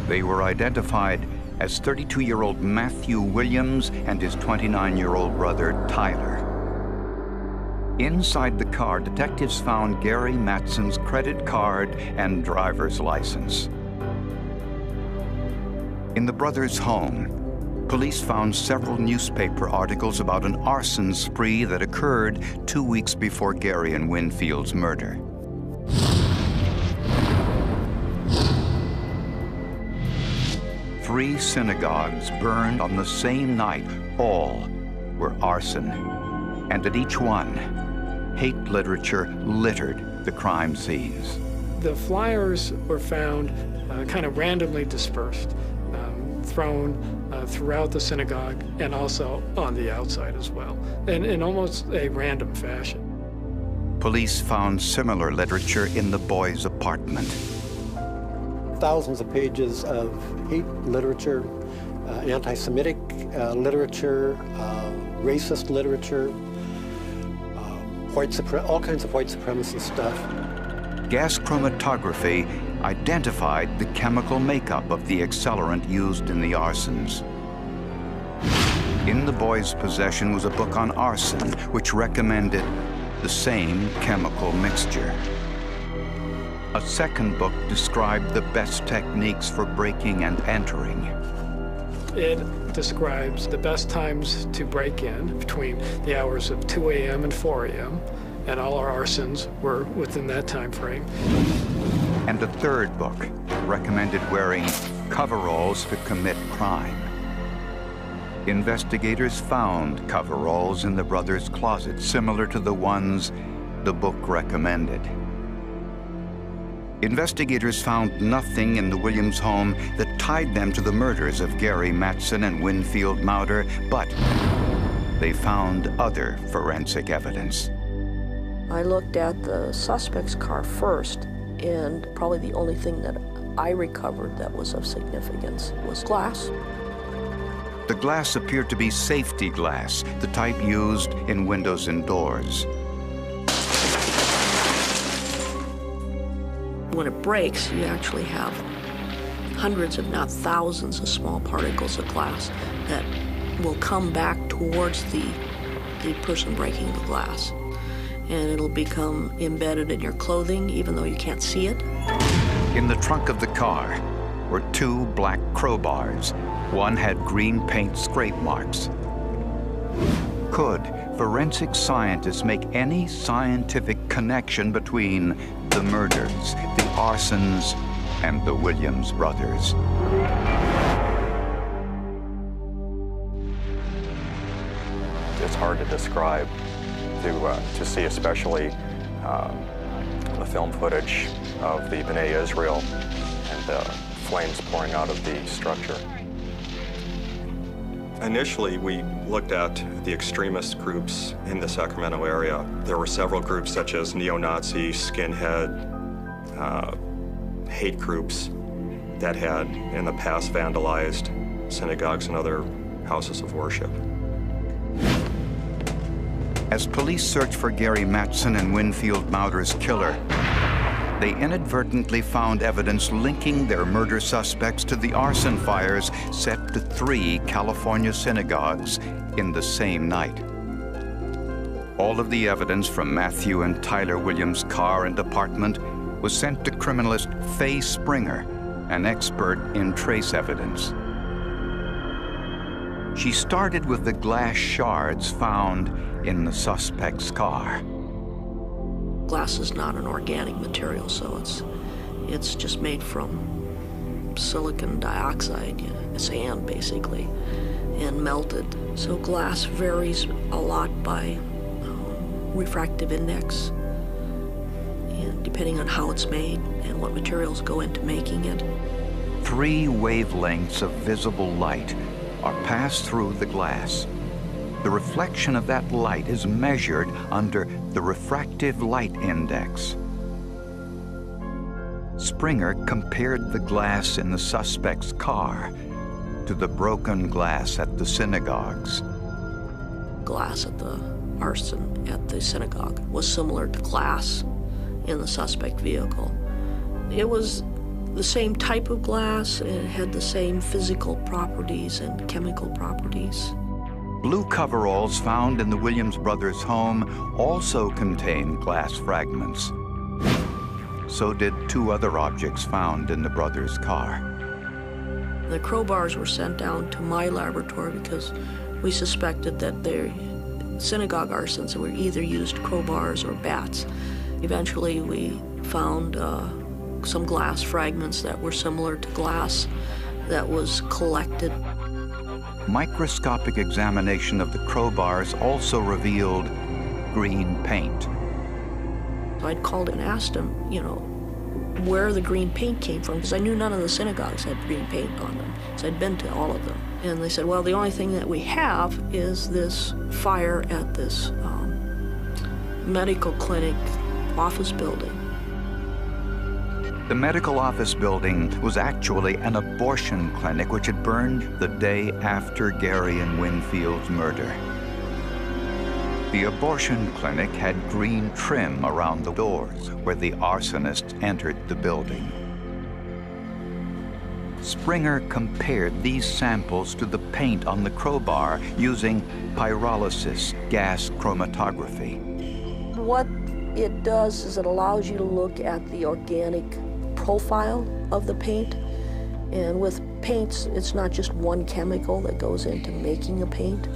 They were identified as 32-year-old Matthew Williams and his 29-year-old brother, Tyler. Inside the car, detectives found Gary Mattson's credit card and driver's license. In the brothers' home, police found several newspaper articles about an arson spree that occurred 2 weeks before Gary and Winfield's murder. Three synagogues burned on the same night. All were arson, and at each one, hate literature littered the crime scenes. The flyers were found kind of randomly dispersed, thrown throughout the synagogue and also on the outside as well, in almost a random fashion. Police found similar literature in the boys' apartment. Thousands of pages of hate literature, anti-Semitic literature, racist literature, all kinds of white supremacist stuff. Gas chromatography identified the chemical makeup of the accelerant used in the arsons. In the boys' possession was a book on arson, which recommended the same chemical mixture. A second book described the best techniques for breaking and entering. It describes the best times to break in between the hours of 2 a.m. and 4 a.m., and all our arsons were within that time frame. And a third book recommended wearing coveralls to commit crime. Investigators found coveralls in the brothers' closet, similar to the ones the book recommended. Investigators found nothing in the Williams home that tied them to the murders of Gary Mattson and Winfield Mauder, but they found other forensic evidence. I looked at the suspect's car first, and probably the only thing that I recovered that was of significance was glass. The glass appeared to be safety glass, the type used in windows and doors. When it breaks, you actually have hundreds, if not thousands, of small particles of glass that will come back towards the person breaking the glass. And it'll become embedded in your clothing, even though you can't see it. In the trunk of the car were 2 black crowbars. One had green paint scrape marks. Could forensic scientists make any scientific connection between the murders, the arsons, and the Williams brothers? It's hard to describe, to see especially the film footage of the B'nai Israel and the flames pouring out of the structure. Initially, we looked at the extremist groups in the Sacramento area. There were several groups such as neo-Nazi, skinhead, hate groups that had in the past vandalized synagogues and other houses of worship. As police searched for Gary Mattson and Winfield Mauder's killer, they inadvertently found evidence linking their murder suspects to the arson fires set to 3 California synagogues in the same night. All of the evidence from Matthew and Tyler Williams' car and apartment was sent to criminalist Faye Springer, an expert in trace evidence. She started with the glass shards found in the suspect's car. Glass is not an organic material, so it's just made from silicon dioxide, sand basically, and melted. So glass varies a lot by refractive index, and depending on how it's made and what materials go into making it. 3 wavelengths of visible light are passed through the glass. The reflection of that light is measured under the refractive light index. Springer compared the glass in the suspect's car to the broken glass at the synagogues. Glass at the arson at the synagogue was similar to glass in the suspect vehicle. It was the same type of glass, and it had the same physical properties and chemical properties. Blue coveralls found in the Williams brothers' home also contained glass fragments. So did 2 other objects found in the brothers' car. The crowbars were sent down to my laboratory because we suspected that their synagogue arsons were either used crowbars or bats. Eventually, we found some glass fragments that were similar to glass that was collected. Microscopic examination of the crowbars also revealed green paint. I'd called and asked him, where the green paint came from, because I knew none of the synagogues had green paint on them. So I'd been to all of them. And they said, well, the only thing that we have is this fire at this medical clinic office building. The medical office building was actually an abortion clinic which had burned the day after Gary and Winfield's murder. The abortion clinic had green trim around the doors where the arsonists entered the building. Springer compared these samples to the paint on the crowbar using pyrolysis gas chromatography. What it does is it allows you to look at the organic profile of the paint. And with paints, it's not just one chemical that goes into making a paint.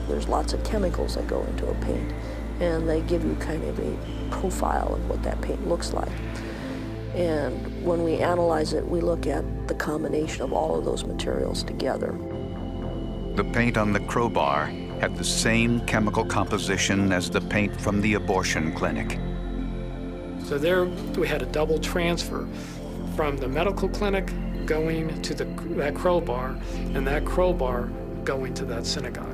There's lots of chemicals that go into a paint, and they give you kind of a profile of what that paint looks like. And when we analyze it, we look at the combination of all of those materials together. The paint on the crowbar had the same chemical composition as the paint from the abortion clinic. So there we had a double transfer from the medical clinic going to that crowbar, and that crowbar going to that synagogue.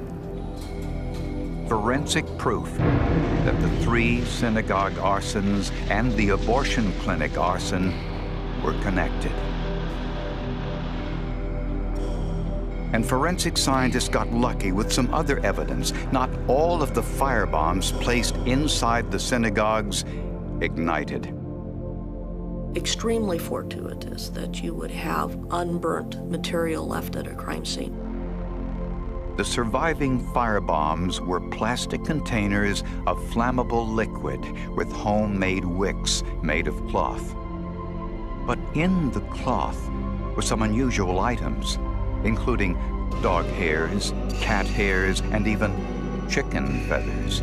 Forensic proof that the 3 synagogue arsons and the abortion clinic arson were connected. And forensic scientists got lucky with some other evidence. Not all of the firebombs placed inside the synagogues ignited. Extremely fortuitous that you would have unburnt material left at a crime scene. The surviving firebombs were plastic containers of flammable liquid with homemade wicks made of cloth. But in the cloth were some unusual items, including dog hairs, cat hairs, and even chicken feathers.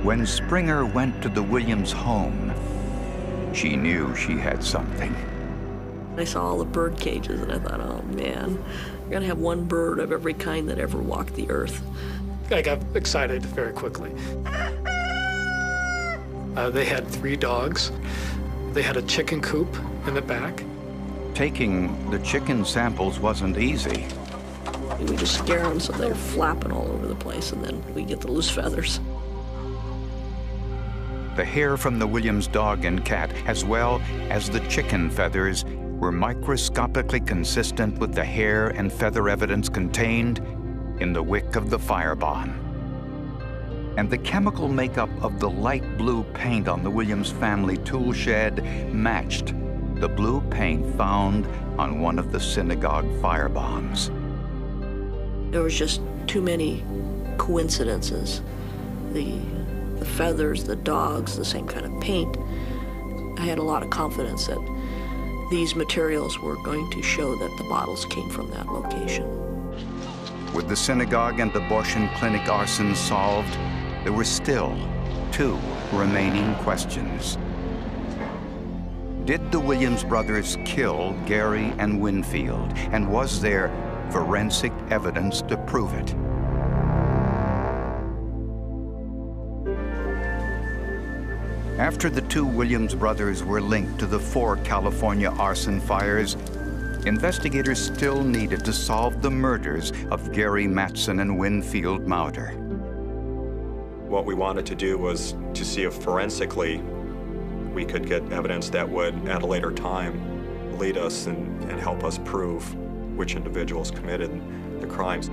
When Springer went to the Williams home, she knew she had something. I saw all the bird cages and I thought, oh man, you're gonna have one bird of every kind that ever walked the earth. I got excited very quickly. They had 3 dogs. They had a chicken coop in the back. Taking the chicken samples wasn't easy. We just scare them so they're flapping all over the place, and then we get the loose feathers. The hair from the Williams dog and cat, as well as the chicken feathers, were microscopically consistent with the hair and feather evidence contained in the wick of the firebomb. And the chemical makeup of the light blue paint on the Williams family tool shed matched the blue paint found on one of the synagogue firebombs. There was just too many coincidences. The feathers, the dogs, the same kind of paint. I had a lot of confidence that these materials were going to show that the bottles came from that location. With the synagogue and abortion clinic arsons solved, there were still 2 remaining questions. Did the Williams brothers kill Gary and Winfield? And was there forensic evidence to prove it? After the 2 Williams brothers were linked to the 4 California arson fires, investigators still needed to solve the murders of Gary Mattson and Winfield Mauter. What we wanted to do was to see if forensically we could get evidence that would, at a later time, lead us and help us prove which individuals committed the crimes.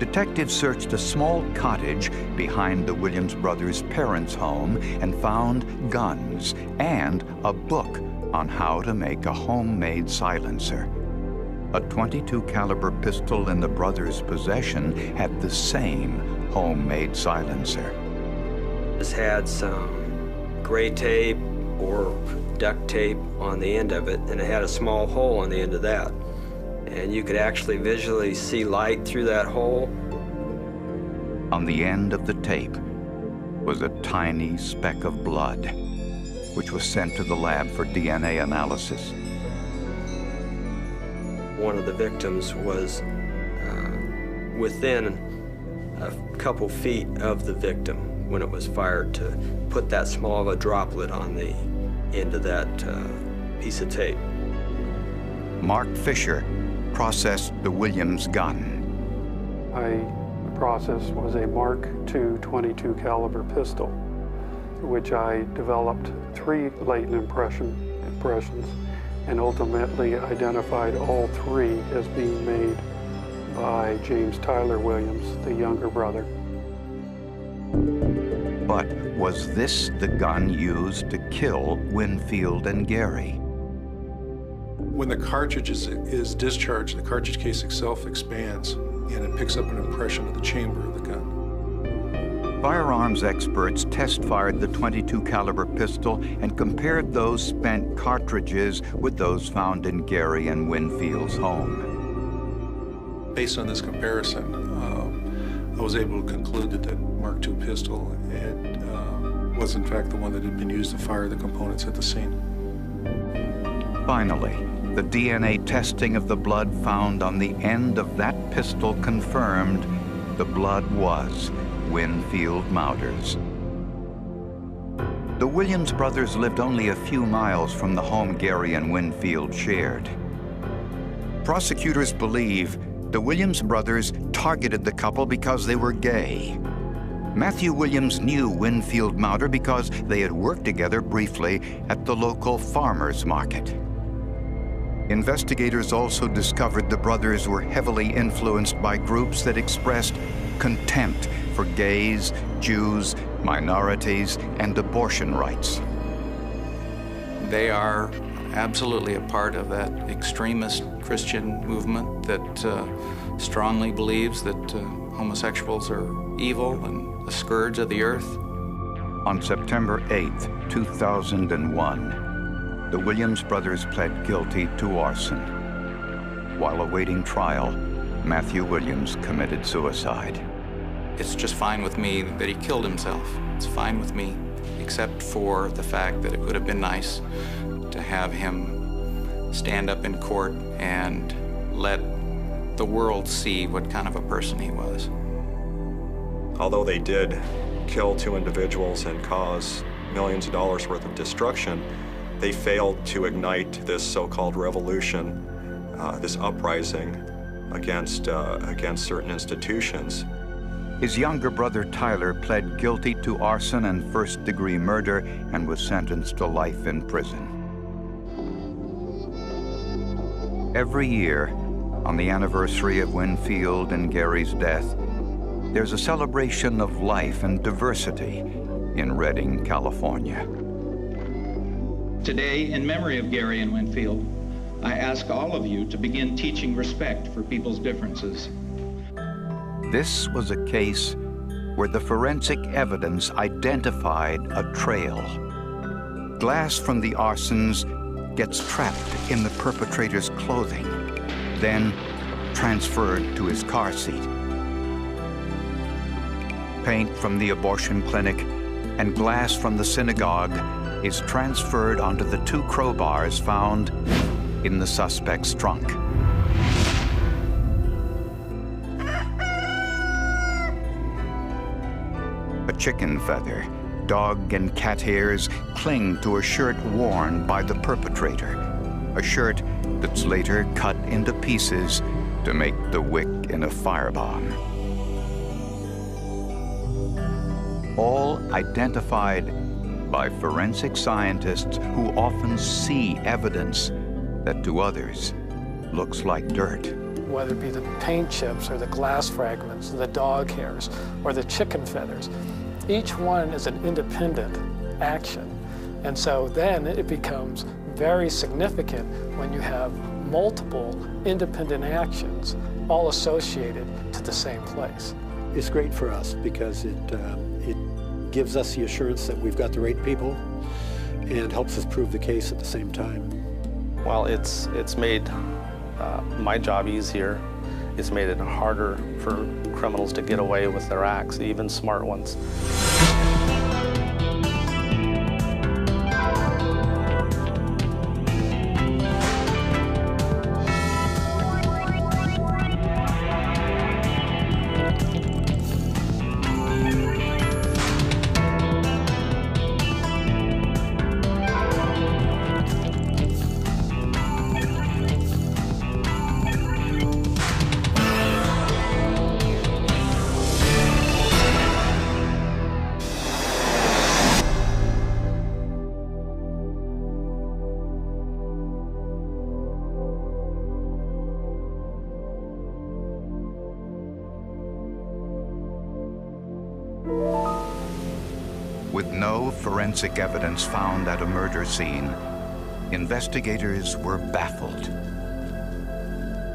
Detectives searched a small cottage behind the Williams brothers' parents' home and found guns and a book on how to make a homemade silencer. A .22 caliber pistol in the brothers' possession had the same homemade silencer. This had some gray tape or duct tape on the end of it, and it had a small hole on the end of that. And you could actually visually see light through that hole. On the end of the tape was a tiny speck of blood, which was sent to the lab for DNA analysis. One of the victims was within a couple feet of the victim when it was fired, to put that small of a droplet on the end of that piece of tape. Mark Fisher processed the Williams gun. The process was a Mark II .22 caliber pistol, which I developed 3 latent impressions and ultimately identified all 3 as being made by James Tyler Williams, the younger brother. But was this the gun used to kill Winfield and Gary? When the cartridge is discharged, the cartridge case itself expands and it picks up an impression of the chamber of the gun. Firearms experts test-fired the .22 caliber pistol and compared those spent cartridges with those found in Gary and Winfield's home. Based on this comparison, I was able to conclude that that Mark II pistol was in fact the one that had been used to fire the components at the scene. Finally, the DNA testing of the blood found on the end of that pistol confirmed the blood was Winfield Mauter's. The The Williams brothers lived only a few miles from the home Gary and Winfield shared. Prosecutors believe the Williams brothers targeted the couple because they were gay. Matthew Williams knew Winfield Mauder because they had worked together briefly at the local farmers market. Investigators also discovered the brothers were heavily influenced by groups that expressed contempt for gays, Jews, minorities, and abortion rights. They are absolutely a part of that extremist Christian movement that strongly believes that homosexuals are evil and a scourge of the earth. On September 8th, 2001, the Williams brothers pled guilty to arson. While awaiting trial, Matthew Williams committed suicide. It's just fine with me that he killed himself. It's fine with me, except for the fact that it would have been nice to have him stand up in court and let the world see what kind of a person he was. Although they did kill 2 individuals and cause millions of dollars worth of destruction, they failed to ignite this so-called revolution, this uprising against certain institutions. His younger brother Tyler pled guilty to arson and first-degree murder and was sentenced to life in prison. Every year, on the anniversary of Winfield and Gary's death, there's a celebration of life and diversity in Redding, California. Today, in memory of Gary and Winfield, I ask all of you to begin teaching respect for people's differences. This was a case where the forensic evidence identified a trail. Glass from the arsons gets trapped in the perpetrator's clothing, then transferred to his car seat. Paint from the abortion clinic and glass from the synagogue is transferred onto the 2 crowbars found in the suspect's trunk. A chicken feather, dog and cat hairs cling to a shirt worn by the perpetrator, a shirt that's later cut into pieces to make the wick in a firebomb. All identified by forensic scientists who often see evidence that to others looks like dirt. Whether it be the paint chips or the glass fragments, the dog hairs, or the chicken feathers, each one is an independent action. And so then it becomes very significant when you have multiple independent actions all associated to the same place. It's great for us because it gives us the assurance that we've got the right people and helps us prove the case at the same time. Well, it's made my job easier. It's made it harder for criminals to get away with their acts, even smart ones. With no forensic evidence found at a murder scene, investigators were baffled.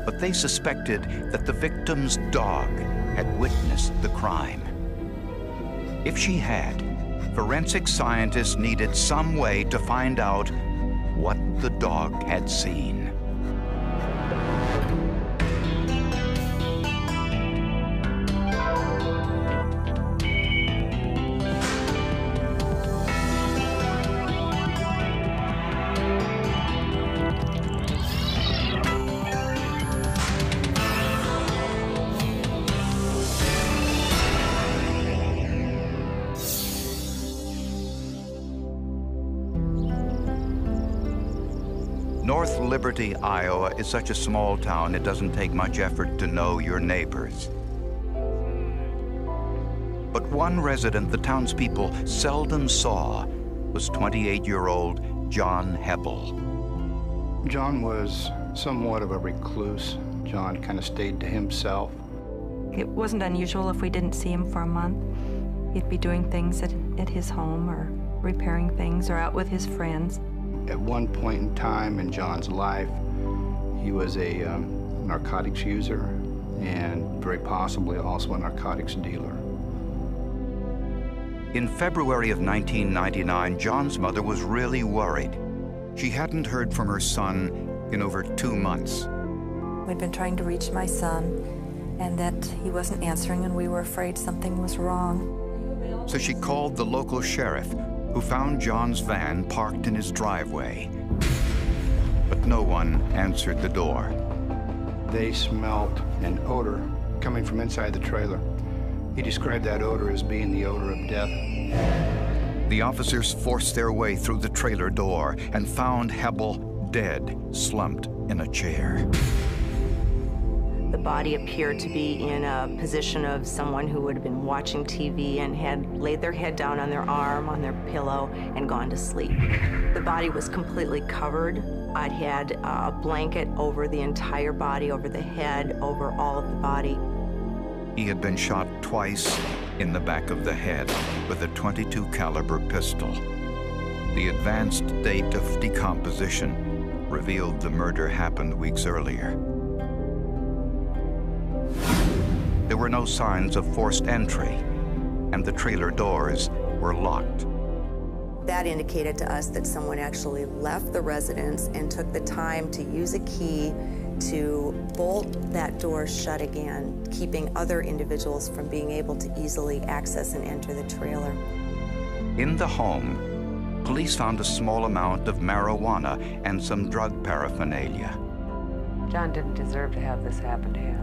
But they suspected that the victim's dog had witnessed the crime. If she had, forensic scientists needed some way to find out what the dog had seen. North Liberty, Iowa is such a small town it doesn't take much effort to know your neighbors. But one resident the townspeople seldom saw was 28-year-old John Heppel. John was somewhat of a recluse. John kind of stayed to himself. It wasn't unusual if we didn't see him for a month. He'd be doing things at his home or repairing things or out with his friends. At one point in time in John's life, he was a narcotics user and very possibly also a narcotics dealer. In February of 1999, John's mother was really worried. She hadn't heard from her son in over 2 months. We'd been trying to reach my son, and that he wasn't answering, and we were afraid something was wrong. So she called the local sheriff, who found John's van parked in his driveway. But no one answered the door. They smelt an odor coming from inside the trailer. He described that odor as being the odor of death. The officers forced their way through the trailer door and found Heppel dead, slumped in a chair. The body appeared to be in a position of someone who would have been watching TV and had laid their head down on their arm, on their pillow, and gone to sleep. The body was completely covered. I'd had a blanket over the entire body, over the head, over all of the body. He had been shot twice in the back of the head with a .22 caliber pistol. The advanced date of decomposition revealed the murder happened weeks earlier. There were no signs of forced entry, and the trailer doors were locked. That indicated to us that someone actually left the residence and took the time to use a key to bolt that door shut again, keeping other individuals from being able to easily access and enter the trailer. In the home, police found a small amount of marijuana and some drug paraphernalia. John didn't deserve to have this happen to him.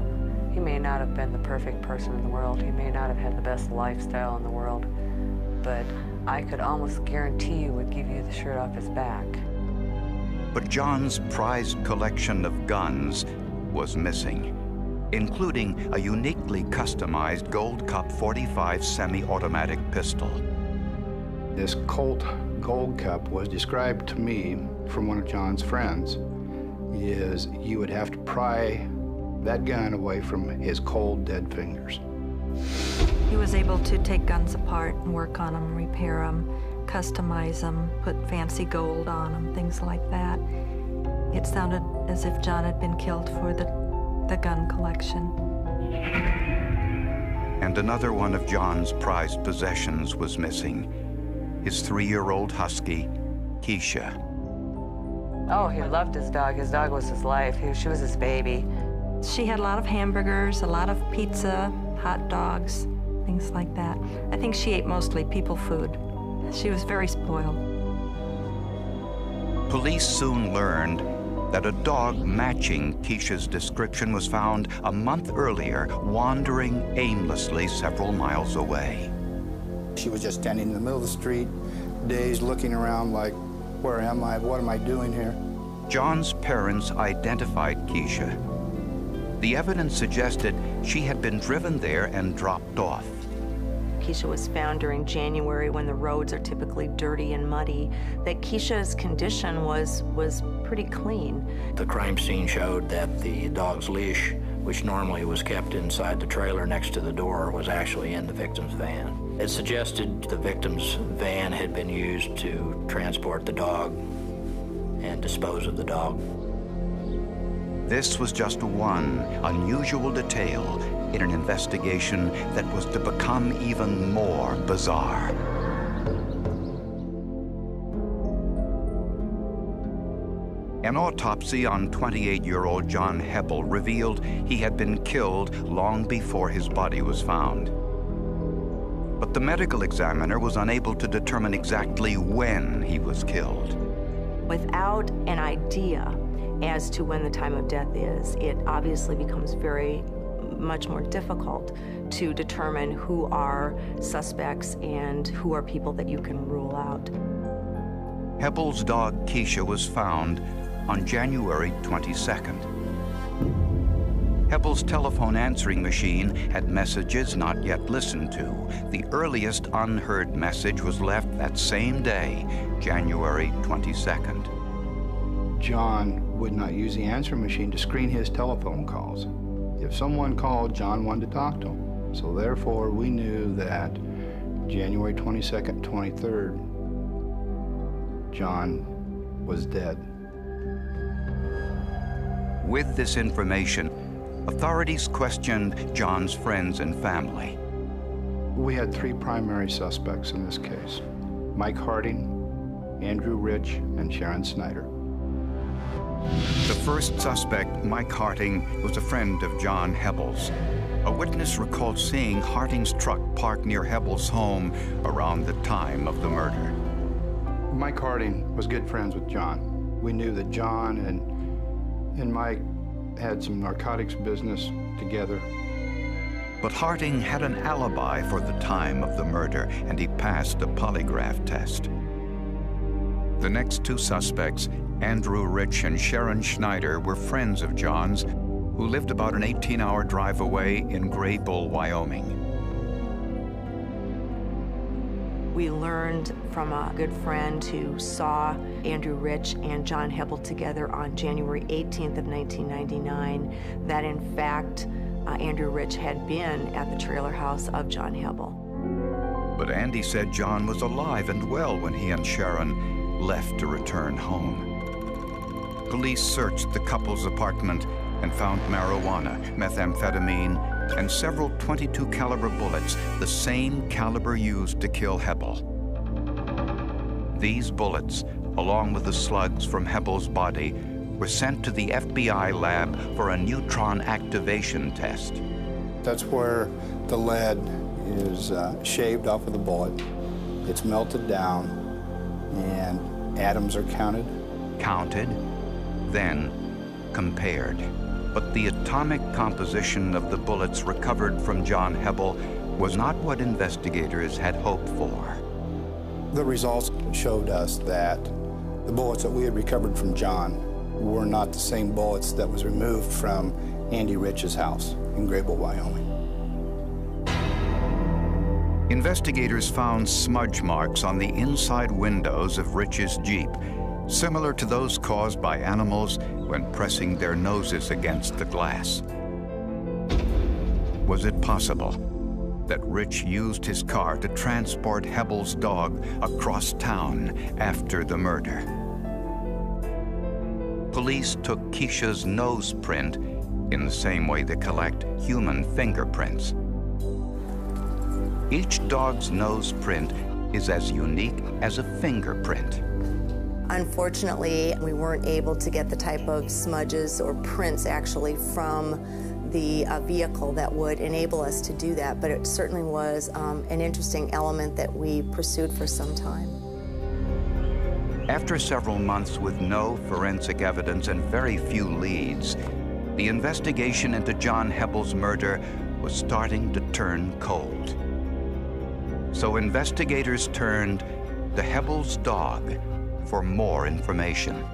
He may not have been the perfect person in the world. He may not have had the best lifestyle in the world, but I could almost guarantee you would give you the shirt off his back. But John's prized collection of guns was missing, including a uniquely customized Gold Cup .45 semi-automatic pistol. This Colt Gold Cup was described to me from one of John's friends, is you would have to pry that gun away from his cold, dead fingers. He was able to take guns apart and work on them, repair them, customize them, put fancy gold on them, things like that. It sounded as if John had been killed for the gun collection. And another one of John's prized possessions was missing, his 3-year-old husky, Keisha. Oh, he loved his dog. His dog was his life. She was his baby. She had a lot of hamburgers, a lot of pizza, hot dogs, things like that. I think she ate mostly people food. She was very spoiled. Police soon learned that a dog matching Keisha's description was found a month earlier, wandering aimlessly several miles away. She was just standing in the middle of the street, dazed, looking around like, where am I? What am I doing here? John's parents identified Keisha. The evidence suggested she had been driven there and dropped off. Keisha was found during January when the roads are typically dirty and muddy. That Keisha's condition was pretty clean. The crime scene showed that the dog's leash, which normally was kept inside the trailer next to the door, was actually in the victim's van. It suggested the victim's van had been used to transport the dog and dispose of the dog. This was just one unusual detail in an investigation that was to become even more bizarre. An autopsy on 28-year-old John Heppel revealed he had been killed long before his body was found. But the medical examiner was unable to determine exactly when he was killed. Without an idea as to when the time of death is, it obviously becomes very much more difficult to determine who are suspects and who are people that you can rule out. Heppel's dog Keisha was found on January 22nd. Hebble's telephone answering machine had messages not yet listened to. The earliest unheard message was left that same day, January 22nd. John would not use the answering machine to screen his telephone calls. If someone called, John wanted to talk to him. So therefore, we knew that January 22nd, 23rd, John was dead. With this information, authorities questioned John's friends and family. We had three primary suspects in this case: Mike Harding, Andrew Rich, and Sharon Snyder. The first suspect, Mike Harding, was a friend of John Hebble's. A witness recalled seeing Harding's truck parked near Hebble's home around the time of the murder. Mike Harding was good friends with John. We knew that John and Mike had some narcotics business together. But Harding had an alibi for the time of the murder, and he passed a polygraph test. The next two suspects, Andrew Rich and Sharon Schneider, were friends of John's who lived about an 18-hour drive away in Gray Bull, Wyoming. We learned from a good friend who saw Andrew Rich and John Hebble together on January 18th of 1999 that in fact Andrew Rich had been at the trailer house of John Hebble. But Andy said John was alive and well when he and Sharon left to return home. Police searched the couple's apartment and found marijuana, methamphetamine, and several .22 caliber bullets, the same caliber used to kill Hebble. These bullets, along with the slugs from Hebble's body, were sent to the FBI lab for a neutron activation test. That's where the lead is shaved off of the bullet. It's melted down, and atoms are counted. Counted, then compared. But the atomic composition of the bullets recovered from John Hebble was not what investigators had hoped for. The results showed us that the bullets that we had recovered from John were not the same bullets that was removed from Andy Rich's house in Gray Bull, Wyoming. Investigators found smudge marks on the inside windows of Rich's Jeep, similar to those caused by animals when pressing their noses against the glass. Was it possible that Rich used his car to transport Hebble's dog across town after the murder? Police took Keisha's nose print in the same way they collect human fingerprints. Each dog's nose print is as unique as a fingerprint. Unfortunately, we weren't able to get the type of smudges or prints actually from the vehicle that would enable us to do that, but it certainly was an interesting element that we pursued for some time. After several months with no forensic evidence and very few leads, the investigation into John Hebble's murder was starting to turn cold. So investigators turned to Hebble's dog for more information.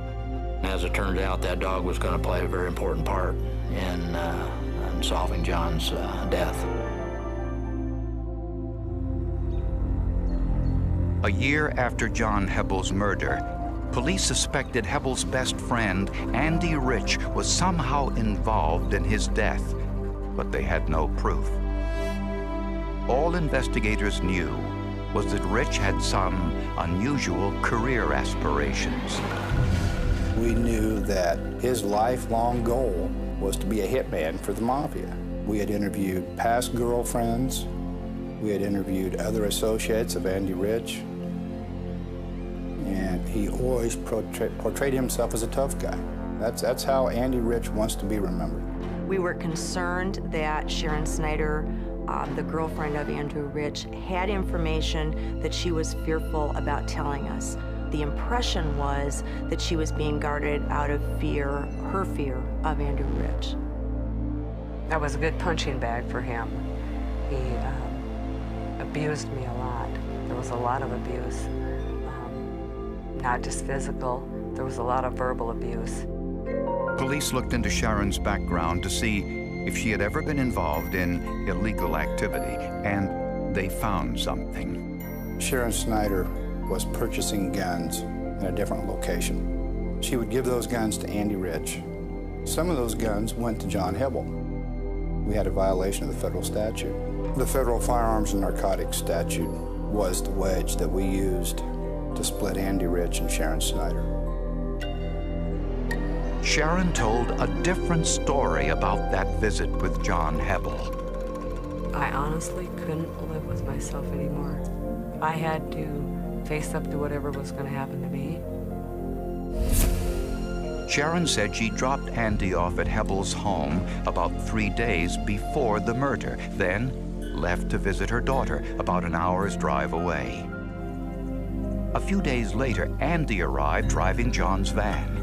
As it turned out, that dog was going to play a very important part in solving John's death. A year after John Hebble's murder, police suspected Hebble's best friend, Andy Rich, was somehow involved in his death, but they had no proof. All investigators knew was that Rich had some unusual career aspirations. We knew that his lifelong goal was to be a hitman for the mafia. We had interviewed past girlfriends. We had interviewed other associates of Andy Rich. And he always portrayed himself as a tough guy. That's how Andy Rich wants to be remembered. We were concerned that Sharon Snyder, the girlfriend of Andrew Rich, had information that she was fearful about telling us. The impression was that she was being guarded out of fear, her fear of Andrew Rich. That was a good punching bag for him. He abused me a lot. There was a lot of abuse, not just physical, There was a lot of verbal abuse. Police looked into Sharon's background to see if she had ever been involved in illegal activity, and they found something. Sharon Snyder was purchasing guns in a different location. She would give those guns to Andy Rich. Some of those guns went to John Hebel. We had a violation of the federal statute. The federal firearms and narcotics statute was the wedge that we used to split Andy Rich and Sharon Snyder. Sharon told a different story about that visit with John Hebel. I honestly couldn't live with myself anymore. I had to face up to whatever was going to happen to me. Sharon said she dropped Andy off at Hebel's home about 3 days before the murder, then left to visit her daughter about an hour's drive away. A few days later, Andy arrived driving John's van.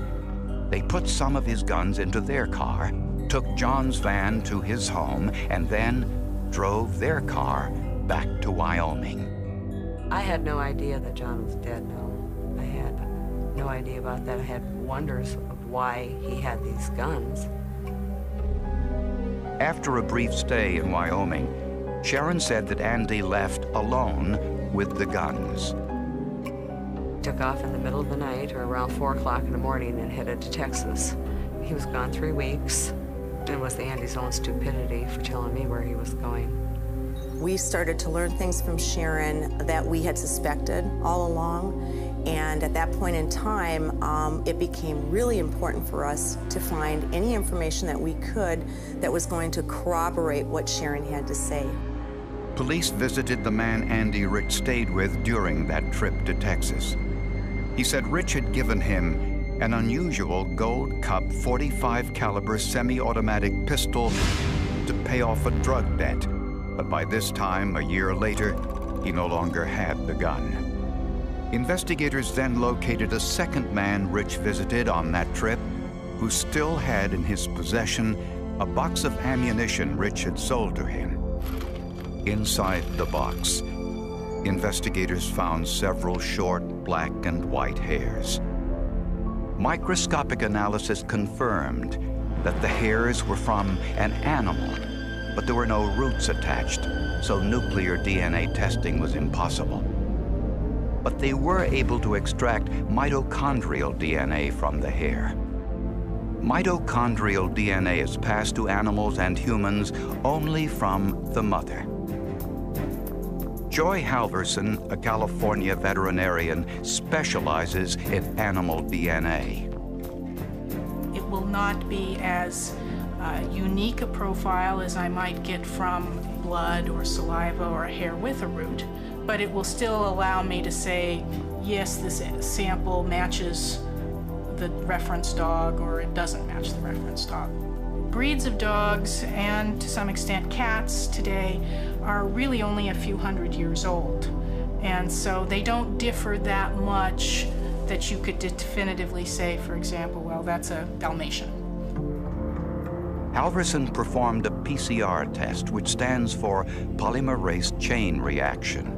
They put some of his guns into their car, took John's van to his home, and then drove their car back to Wyoming. I had no idea that John was dead, no. I had no idea about that. I had wonders of why he had these guns. After a brief stay in Wyoming, Sharon said that Andy left alone with the guns. Took off in the middle of the night or around 4 o'clock in the morning and headed to Texas. He was gone 3 weeks. It was Andy's own stupidity for telling me where he was going. We started to learn things from Sharon that we had suspected all along. And at that point in time, it became really important for us to find any information that we could that was going to corroborate what Sharon had to say. Police visited the man Andy Rich stayed with during that trip to Texas. He said Rich had given him an unusual Gold Cup .45 caliber semi-automatic pistol to pay off a drug debt. But by this time, a year later, he no longer had the gun. Investigators then located a second man Rich visited on that trip, who still had in his possession a box of ammunition Rich had sold to him. Inside the box, investigators found several short black and white hairs. Microscopic analysis confirmed that the hairs were from an animal, but there were no roots attached, so nuclear DNA testing was impossible. But they were able to extract mitochondrial DNA from the hair. Mitochondrial DNA is passed to animals and humans only from the mother. Joy Halverson, a California veterinarian, specializes in animal DNA. It will not be as unique a profile as I might get from blood or saliva or a hair with a root, but it will still allow me to say, yes, this sample matches the reference dog, or it doesn't match the reference dog. Breeds of dogs, and to some extent cats today, are really only a few hundred years old. And so they don't differ that much that you could definitively say, for example, well, that's a Dalmatian. Halverson performed a PCR test, which stands for polymerase chain reaction.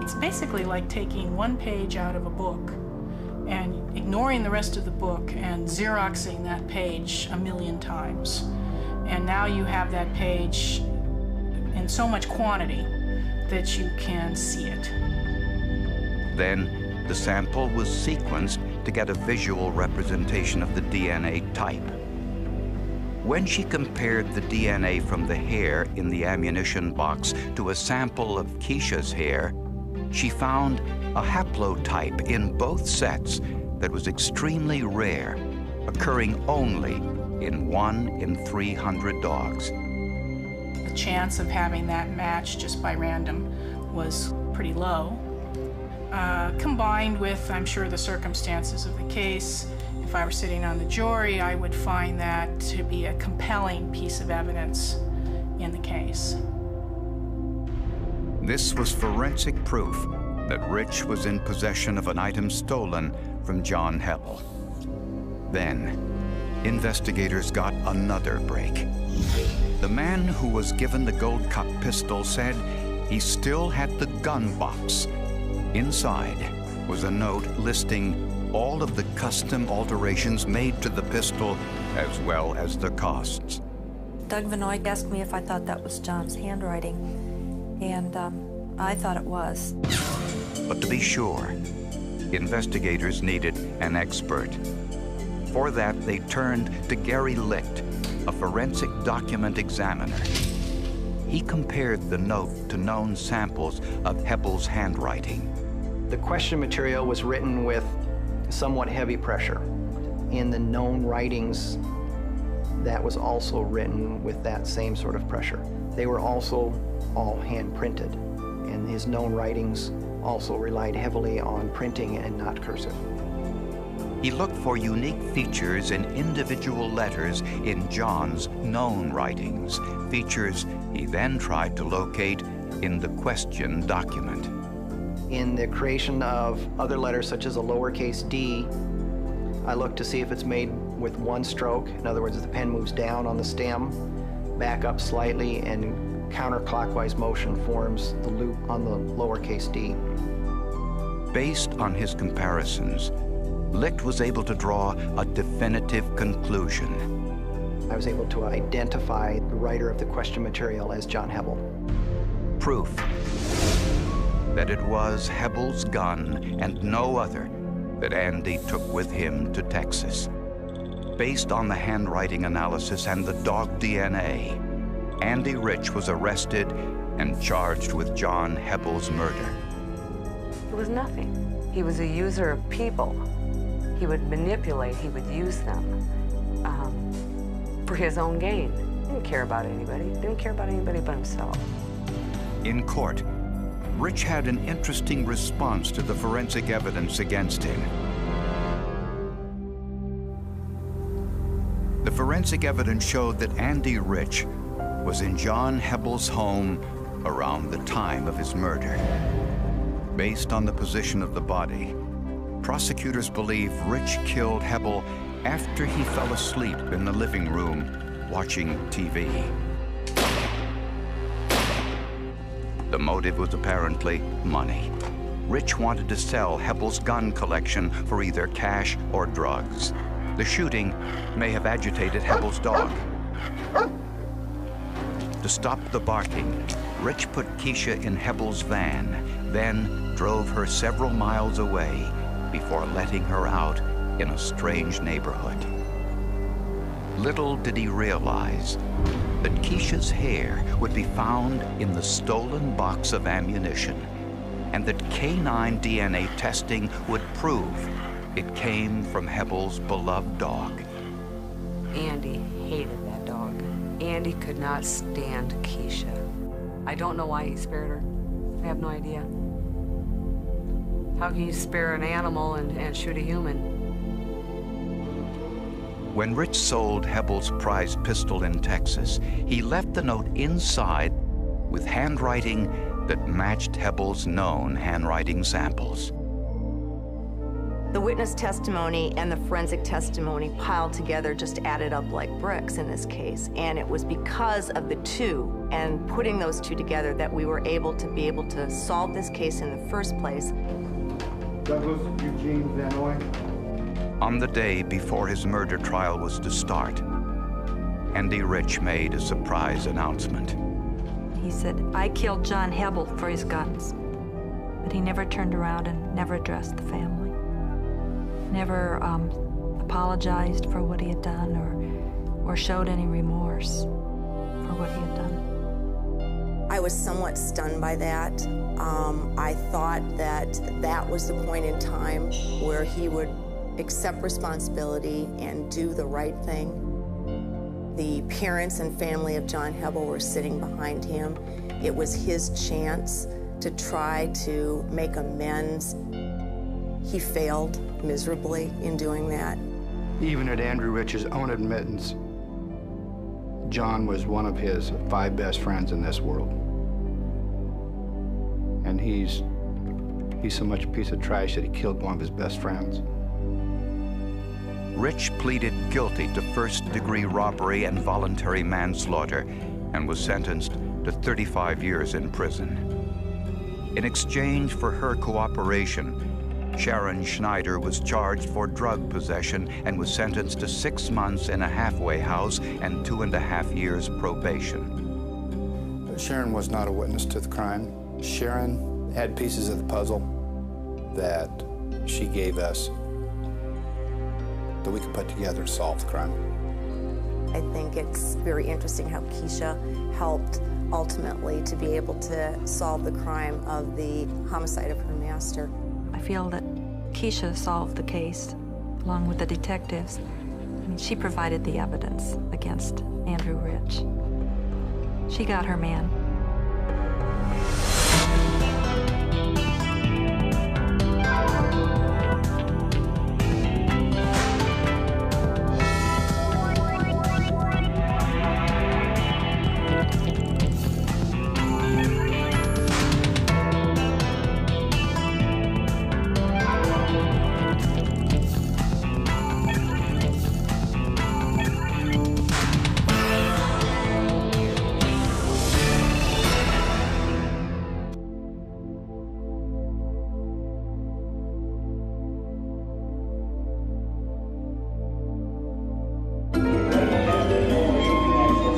It's basically like taking one page out of a book and ignoring the rest of the book and Xeroxing that page 1,000,000 times. And now you have that page in so much quantity that you can see it. Then the sample was sequenced to get a visual representation of the DNA type. When she compared the DNA from the hair in the ammunition box to a sample of Keisha's hair, she found a haplotype in both sets that was extremely rare, occurring only in 1 in 300 dogs. The chance of having that match just by random was pretty low. Combined with, I'm sure, the circumstances of the case, if I were sitting on the jury, I would find that to be a compelling piece of evidence in the case. This was forensic proof that Rich was in possession of an item stolen from John Hebel. Then, investigators got another break. The man who was given the Gold Cup pistol said he still had the gun box. Inside was a note listing all of the custom alterations made to the pistol, as well as the costs. Doug Vanoy asked me if I thought that was John's handwriting, and I thought it was. But to be sure, investigators needed an expert. For that, they turned to Gary Licht, a forensic document examiner. He compared the note to known samples of Hebbel's handwriting. The question material was written with somewhat heavy pressure. In the known writings, that was also written with that same sort of pressure. They were also all hand-printed, and his known writings also relied heavily on printing and not cursive. He looked for unique features in individual letters in John's known writings, features he then tried to locate in the question document. In the creation of other letters, such as a lowercase d, I looked to see if it's made with one stroke. In other words, the pen moves down on the stem, back up slightly, and counterclockwise motion forms the loop on the lowercase d. Based on his comparisons, Licht was able to draw a definitive conclusion. I was able to identify the writer of the question material as John Hebbel. Proof that it was Hebbel's gun and no other that Andy took with him to Texas. Based on the handwriting analysis and the dog DNA, Andy Rich was arrested and charged with John Hebbel's murder. It was nothing. He was a user of people. He would manipulate, he would use them for his own gain. He didn't care about anybody. He didn't care about anybody but himself. In court, Rich had an interesting response to the forensic evidence against him. The forensic evidence showed that Andy Rich was in John Hebbel's home around the time of his murder. Based on the position of the body, prosecutors believe Rich killed Hebbel after he fell asleep in the living room watching TV. The motive was apparently money. Rich wanted to sell Hebbel's gun collection for either cash or drugs. The shooting may have agitated Hebbel's dog. To stop the barking, Rich put Keisha in Hebbel's van, then drove her several miles away before letting her out in a strange neighborhood. Little did he realize that Keisha's hair would be found in the stolen box of ammunition, and that canine DNA testing would prove it came from Hebbel's beloved dog. Andy hated that dog. Andy could not stand Keisha. I don't know why he spared her. I have no idea. How can you spare an animal and shoot a human? When Rich sold Hebbel's prized pistol in Texas, he left the note inside with handwriting that matched Hebbel's known handwriting samples. The witness testimony and the forensic testimony piled together just added up like bricks in this case. And it was because of the two and putting those two together that we were able to solve this case in the first place. Douglas Eugene Vanoy. On the day before his murder trial was to start, Andy Rich made a surprise announcement. He said, I killed John Hebbel for his guns. But he never turned around and never addressed the family. Never apologized for what he had done or showed any remorse for what he had done. I was somewhat stunned by that. I thought that was the point in time where he would accept responsibility and do the right thing. The parents and family of John Hebbel were sitting behind him. It was his chance to try to make amends. He failed miserably in doing that. Even at Andrew Rich's own admittance, John was one of his 5 best friends in this world. And he's so much a piece of trash that he killed one of his best friends. Rich pleaded guilty to first-degree robbery and voluntary manslaughter and was sentenced to 35 years in prison. In exchange for her cooperation, Sharon Schneider was charged for drug possession and was sentenced to 6 months in a halfway house and 2.5 years probation. Sharon was not a witness to the crime. Sharon had pieces of the puzzle that she gave us that we could put together to solve the crime. I think it's very interesting how Keisha helped ultimately to be able to solve the crime of the homicide of her master. I feel that Keisha solved the case along with the detectives. I mean, she provided the evidence against Andrew Rich. She got her man.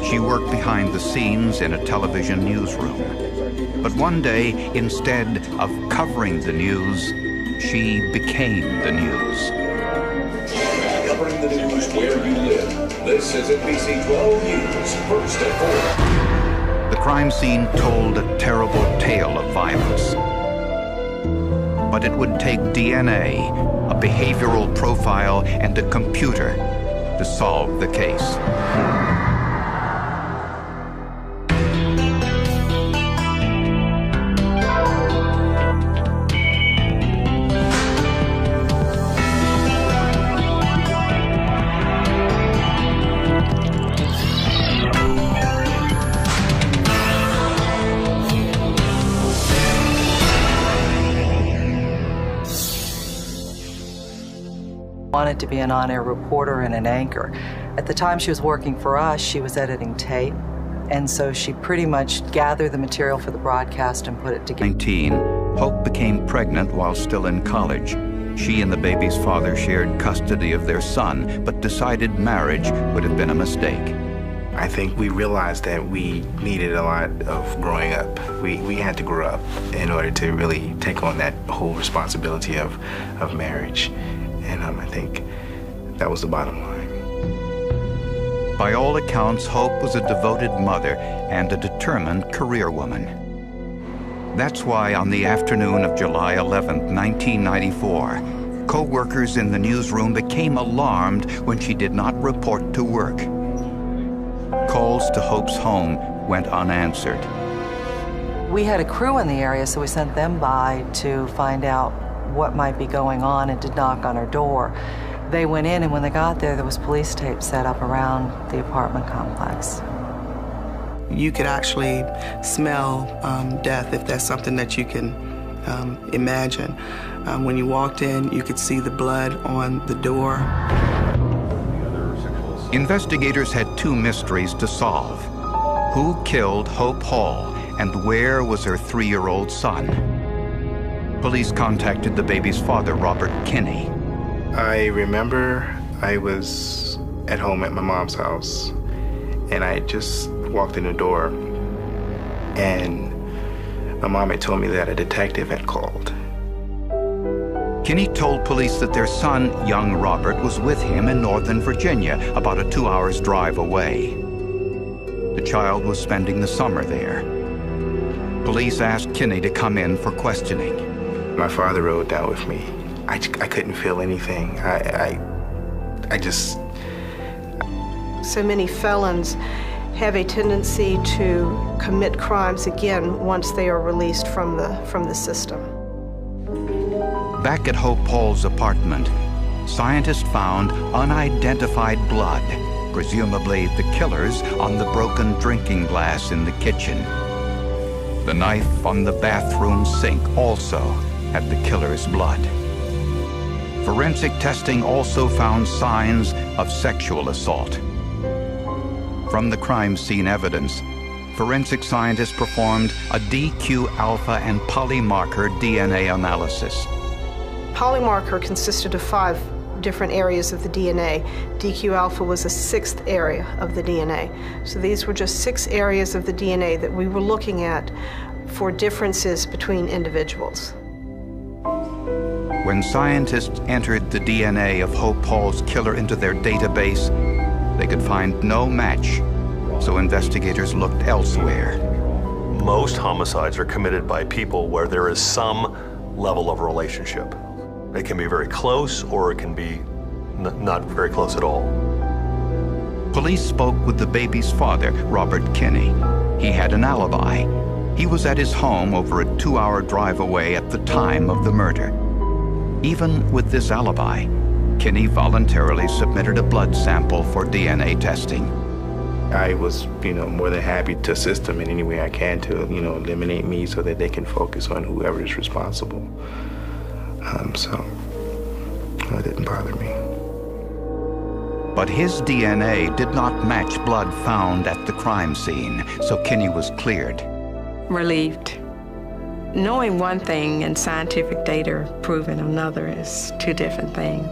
She worked behind the scenes in a television newsroom. But one day, instead of covering the news, she became the news. Covering the news where you live. This is NBC 12 News, first at 4. The crime scene told a terrible tale of violence. But it would take DNA, a behavioral profile, and a computer to solve the case. Wanted to be an on-air reporter and an anchor. At the time she was working for us, she was editing tape, and so she pretty much gathered the material for the broadcast and put it together. 19, Hope became pregnant while still in college. She and the baby's father shared custody of their son, but decided marriage would have been a mistake. I think we realized that we needed a lot of growing up. We had to grow up in order to really take on that whole responsibility of marriage. And I think that was the bottom line. By all accounts, Hope was a devoted mother and a determined career woman. That's why on the afternoon of July 11, 1994, co-workers in the newsroom became alarmed when she did not report to work. Calls to Hope's home went unanswered. We had a crew in the area, so we sent them by to find out what might be going on and to knock on her door. They went in, and when they got there, there was police tape set up around the apartment complex. You could actually smell death, if that's something that you can imagine. When you walked in, you could see the blood on the door. Investigators had two mysteries to solve. Who killed Hope Hall, and where was her 3-year-old son? Police contacted the baby's father, Robert Kinney. I remember I was at home at my mom's house, and I just walked in the door, and my mom had told me that a detective had called. Kinney told police that their son, young Robert, was with him in Northern Virginia, about a 2 hours drive away. The child was spending the summer there. Police asked Kinney to come in for questioning. My father rode down with me. I couldn't feel anything. I just... So many felons have a tendency to commit crimes again once they are released from the system. Back at Hope Hall's apartment, scientists found unidentified blood, presumably the killer's, on the broken drinking glass in the kitchen. The knife on the bathroom sink also had the killer's blood. Forensic testing also found signs of sexual assault. From the crime scene evidence, forensic scientists performed a DQ alpha and polymarker DNA analysis. polymarker consisted of 5 different areas of the DNA. DQ alpha was a 6th area of the DNA. So these were just 6 areas of the DNA that we were looking at for differences between individuals. When scientists entered the DNA of Hope Hall's killer into their database, they could find no match, so investigators looked elsewhere. Most homicides are committed by people where there is some level of relationship. It can be very close, or it can be not very close at all. Police spoke with the baby's father, Robert Kinney. He had an alibi. He was at his home over a 2-hour drive away at the time of the murder. Even with this alibi, Kinney voluntarily submitted a blood sample for DNA testing. I was, more than happy to assist them in any way I can to, eliminate me so that they can focus on whoever is responsible. So that didn't bother me. But his DNA did not match blood found at the crime scene, so Kinney was cleared. Relieved. Knowing one thing and scientific data proving another is 2 different things.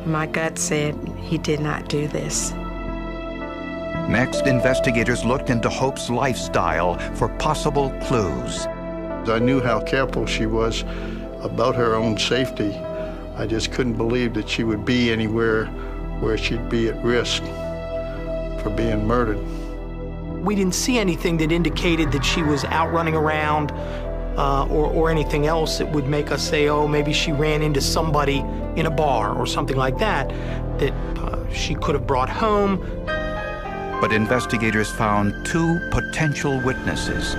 My gut said he did not do this. Next, investigators looked into Hope's lifestyle for possible clues. I knew how careful she was about her own safety. I just couldn't believe that she would be anywhere where she'd be at risk for being murdered. We didn't see anything that indicated that she was out running around or anything else that would make us say, oh, maybe she ran into somebody in a bar or something like that she could have brought home. But investigators found 2 potential witnesses.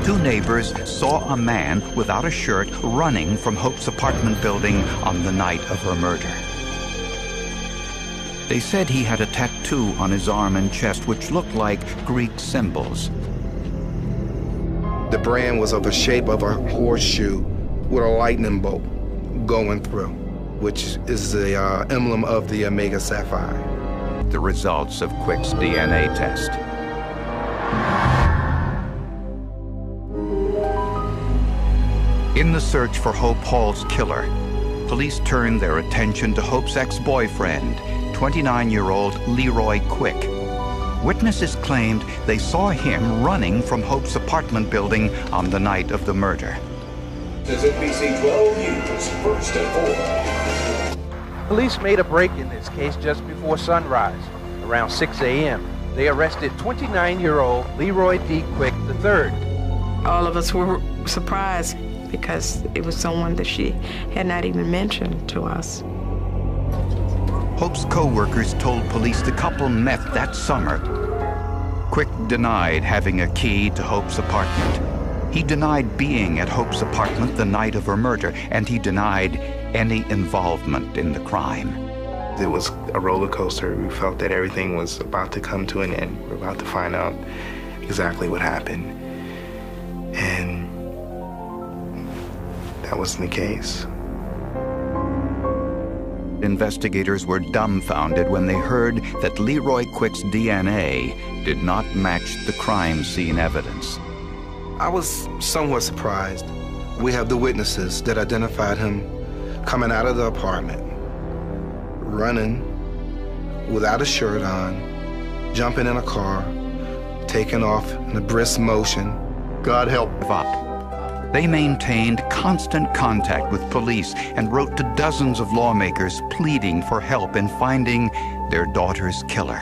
2 neighbors saw a man without a shirt running from Hope's apartment building on the night of her murder. They said he had a tattoo on his arm and chest which looked like Greek symbols. The brand was of the shape of a horseshoe with a lightning bolt going through, which is the emblem of the Omega Sapphire. The results of Quick's DNA test. In the search for Hope Hall's killer, police turned their attention to Hope's ex-boyfriend, 29-year-old Leroy Quick. Witnesses claimed they saw him running from Hope's apartment building on the night of the murder. This is NBC 12 News, First and 4. Police made a break in this case just before sunrise. Around 6 a.m., they arrested 29-year-old Leroy D. Quick III. All of us were surprised because it was someone that she had not even mentioned to us. Hope's co-workers told police the couple met that summer. Quick denied having a key to Hope's apartment. He denied being at Hope's apartment the night of her murder, and he denied any involvement in the crime. It was a roller coaster. We felt that everything was about to come to an end. We were about to find out exactly what happened. And that wasn't the case. Investigators were dumbfounded when they heard that Leroy Quick's DNA did not match the crime scene evidence. I was somewhat surprised. We have the witnesses that identified him coming out of the apartment, running without a shirt on, jumping in a car, taking off in a brisk motion. God help. They maintained constant contact with police and wrote to dozens of lawmakers pleading for help in finding their daughter's killer.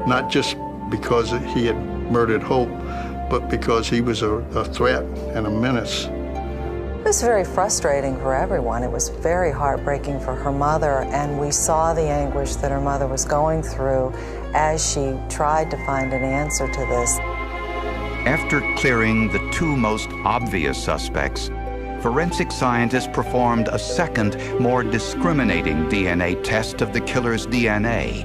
Not just because he had murdered Hope, but because he was a threat and a menace. It was very frustrating for everyone. It was very heartbreaking for her mother, and we saw the anguish that her mother was going through as she tried to find an answer to this. After clearing the 2 most obvious suspects, forensic scientists performed a second, more discriminating DNA test of the killer's DNA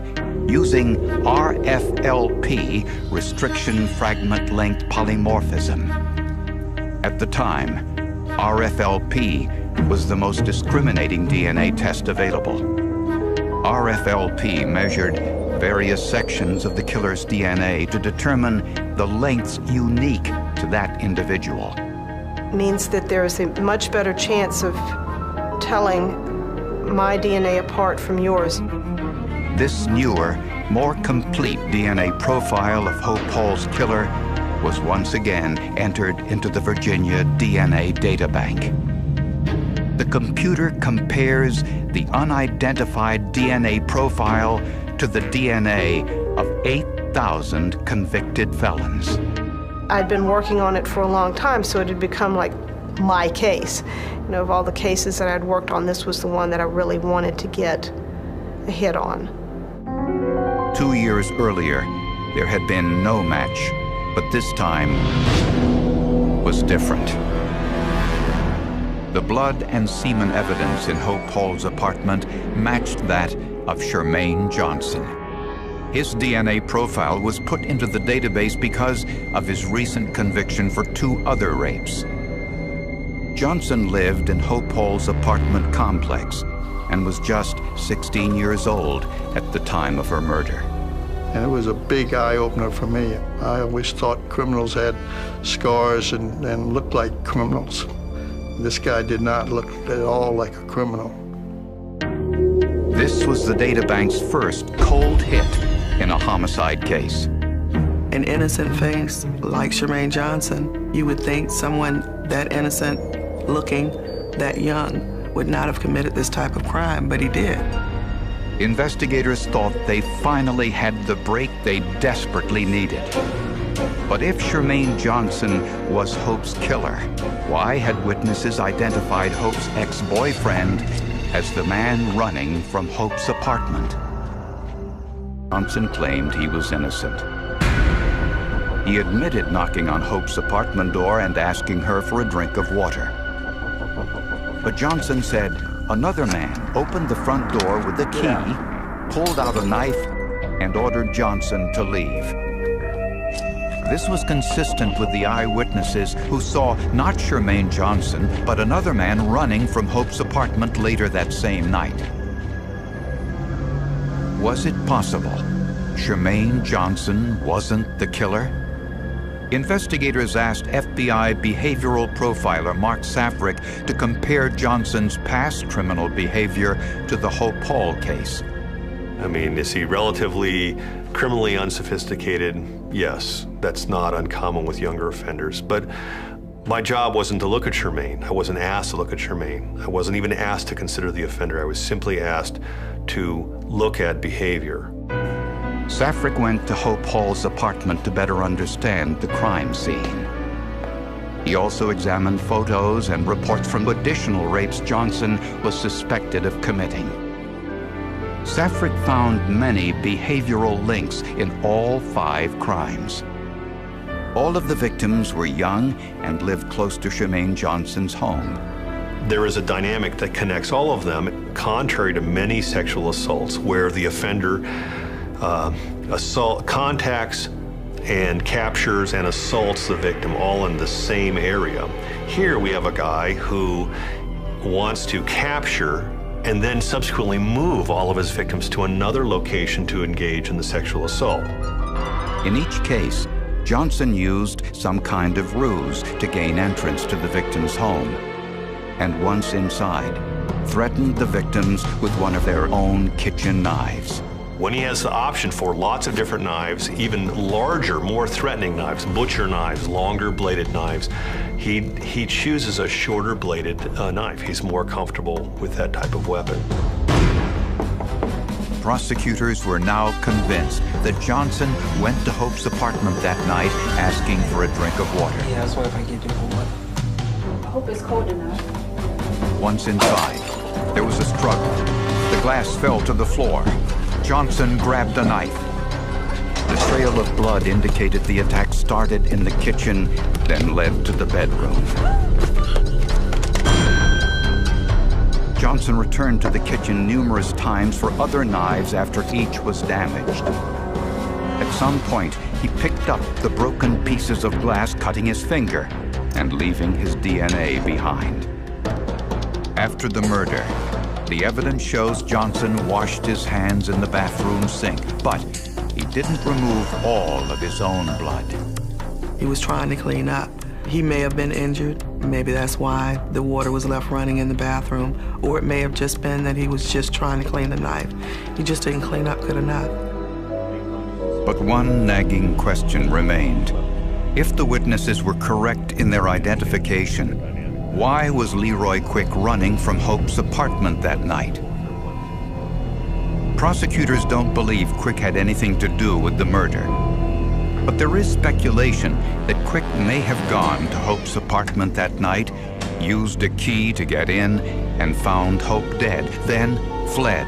using RFLP, restriction fragment length polymorphism. At the time, RFLP was the most discriminating DNA test available. RFLP measured various sections of the killer's DNA to determine the lengths unique to that individual. Means that there is a much better chance of telling my DNA apart from yours. This newer, more complete DNA profile of Hope Hall's killer was once again entered into the Virginia DNA databank. The computer compares the unidentified DNA profile to the DNA of 8,000 convicted felons. I'd been working on it for a long time, so it had become like my case. You know, of all the cases that I'd worked on, this was the one that I really wanted to get a hit on. 2 years earlier, there had been no match, but this time was different. The blood and semen evidence in Hope Hall's apartment matched that of Shermaine Johnson. His DNA profile was put into the database because of his recent conviction for 2 other rapes. Johnson lived in Hope Hall's apartment complex and was just 16 years old at the time of her murder. And it was a big eye-opener for me. I always thought criminals had scars and looked like criminals. This guy did not look at all like a criminal. This was the databank's first cold hit in a homicide case. An innocent face like Shermaine Johnson, you would think someone that innocent looking, that young, would not have committed this type of crime, but he did. Investigators thought they finally had the break they desperately needed. But if Shermaine Johnson was Hope's killer, why had witnesses identified Hope's ex-boyfriend as the man running from Hope's apartment? Johnson claimed he was innocent. He admitted knocking on Hope's apartment door and asking her for a drink of water. But Johnson said another man opened the front door with a key, pulled out a knife, and ordered Johnson to leave. This was consistent with the eyewitnesses who saw not Shermaine Johnson, but another man running from Hope's apartment later that same night. Was it possible Shermaine Johnson wasn't the killer? Investigators asked FBI behavioral profiler Mark Safrick to compare Johnson's past criminal behavior to the Hope Hall case. I mean, is he relatively criminally unsophisticated? Yes, that's not uncommon with younger offenders. But my job wasn't to look at Shermaine. I wasn't asked to look at Shermaine. I wasn't even asked to consider the offender. I was simply asked to look at behavior. Safrick went to Hope Hall's apartment to better understand the crime scene. He also examined photos and reports from additional rapes Johnson was suspected of committing. Safrick found many behavioral links in all 5 crimes. All of the victims were young and lived close to Shermaine Johnson's home. There is a dynamic that connects all of them, contrary to many sexual assaults, where the offender contacts and captures and assaults the victim all in the same area. Here we have a guy who wants to capture and then subsequently move all of his victims to another location to engage in the sexual assault. In each case, Johnson used some kind of ruse to gain entrance to the victim's home, and once inside, threatened the victims with one of their own kitchen knives. When he has the option for lots of different knives, even larger, more threatening knives, butcher knives, longer bladed knives, he chooses a shorter bladed knife. He's more comfortable with that type of weapon. Prosecutors were now convinced that Johnson went to Hope's apartment that night asking for a drink of water. Yeah, that's what if I get you water. I hope it's cold enough. Once inside, there was a struggle. The glass fell to the floor. Johnson grabbed a knife. The trail of blood indicated the attack started in the kitchen, then led to the bedroom. Johnson returned to the kitchen numerous times for other knives after each was damaged. At some point, he picked up the broken pieces of glass, cutting his finger and leaving his DNA behind. After the murder, the evidence shows Johnson washed his hands in the bathroom sink, but he didn't remove all of his own blood. He was trying to clean up, He may have been injured. Maybe that's why the water was left running in the bathroom. Or it may have just been that he was just trying to clean the knife. He just didn't clean up good enough. But one nagging question remained. If the witnesses were correct in their identification, why was Leroy Quick running from Hope's apartment that night? Prosecutors don't believe Quick had anything to do with the murder. But there is speculation that Quick may have gone to Hope's apartment that night, used a key to get in, and found Hope dead, then fled,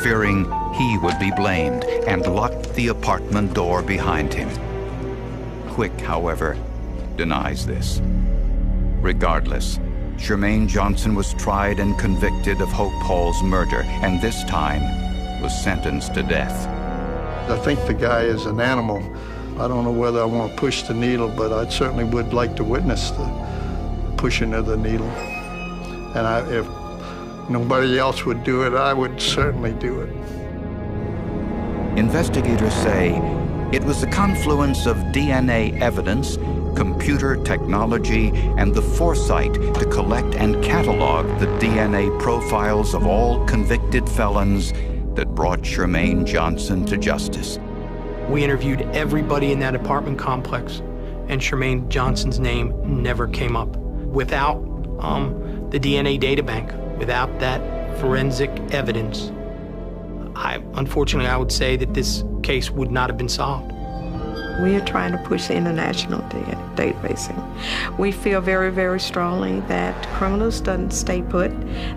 fearing he would be blamed, and locked the apartment door behind him. Quick, however, denies this. Regardless, Shermaine Johnson was tried and convicted of Hope Hall's murder, and this time was sentenced to death. I think the guy is an animal. I don't know whether I want to push the needle, but I certainly would like to witness the pushing of the needle. And if nobody else would do it, I would certainly do it. Investigators say it was the confluence of DNA evidence, computer technology, and the foresight to collect and catalog the DNA profiles of all convicted felons that brought Shermaine Johnson to justice. We interviewed everybody in that apartment complex, and Shermaine Johnson's name never came up. Without the DNA data bank, without that forensic evidence, unfortunately, I would say that this case would not have been solved. We are trying to push international databasing. We feel very, very strongly that criminals don't stay put.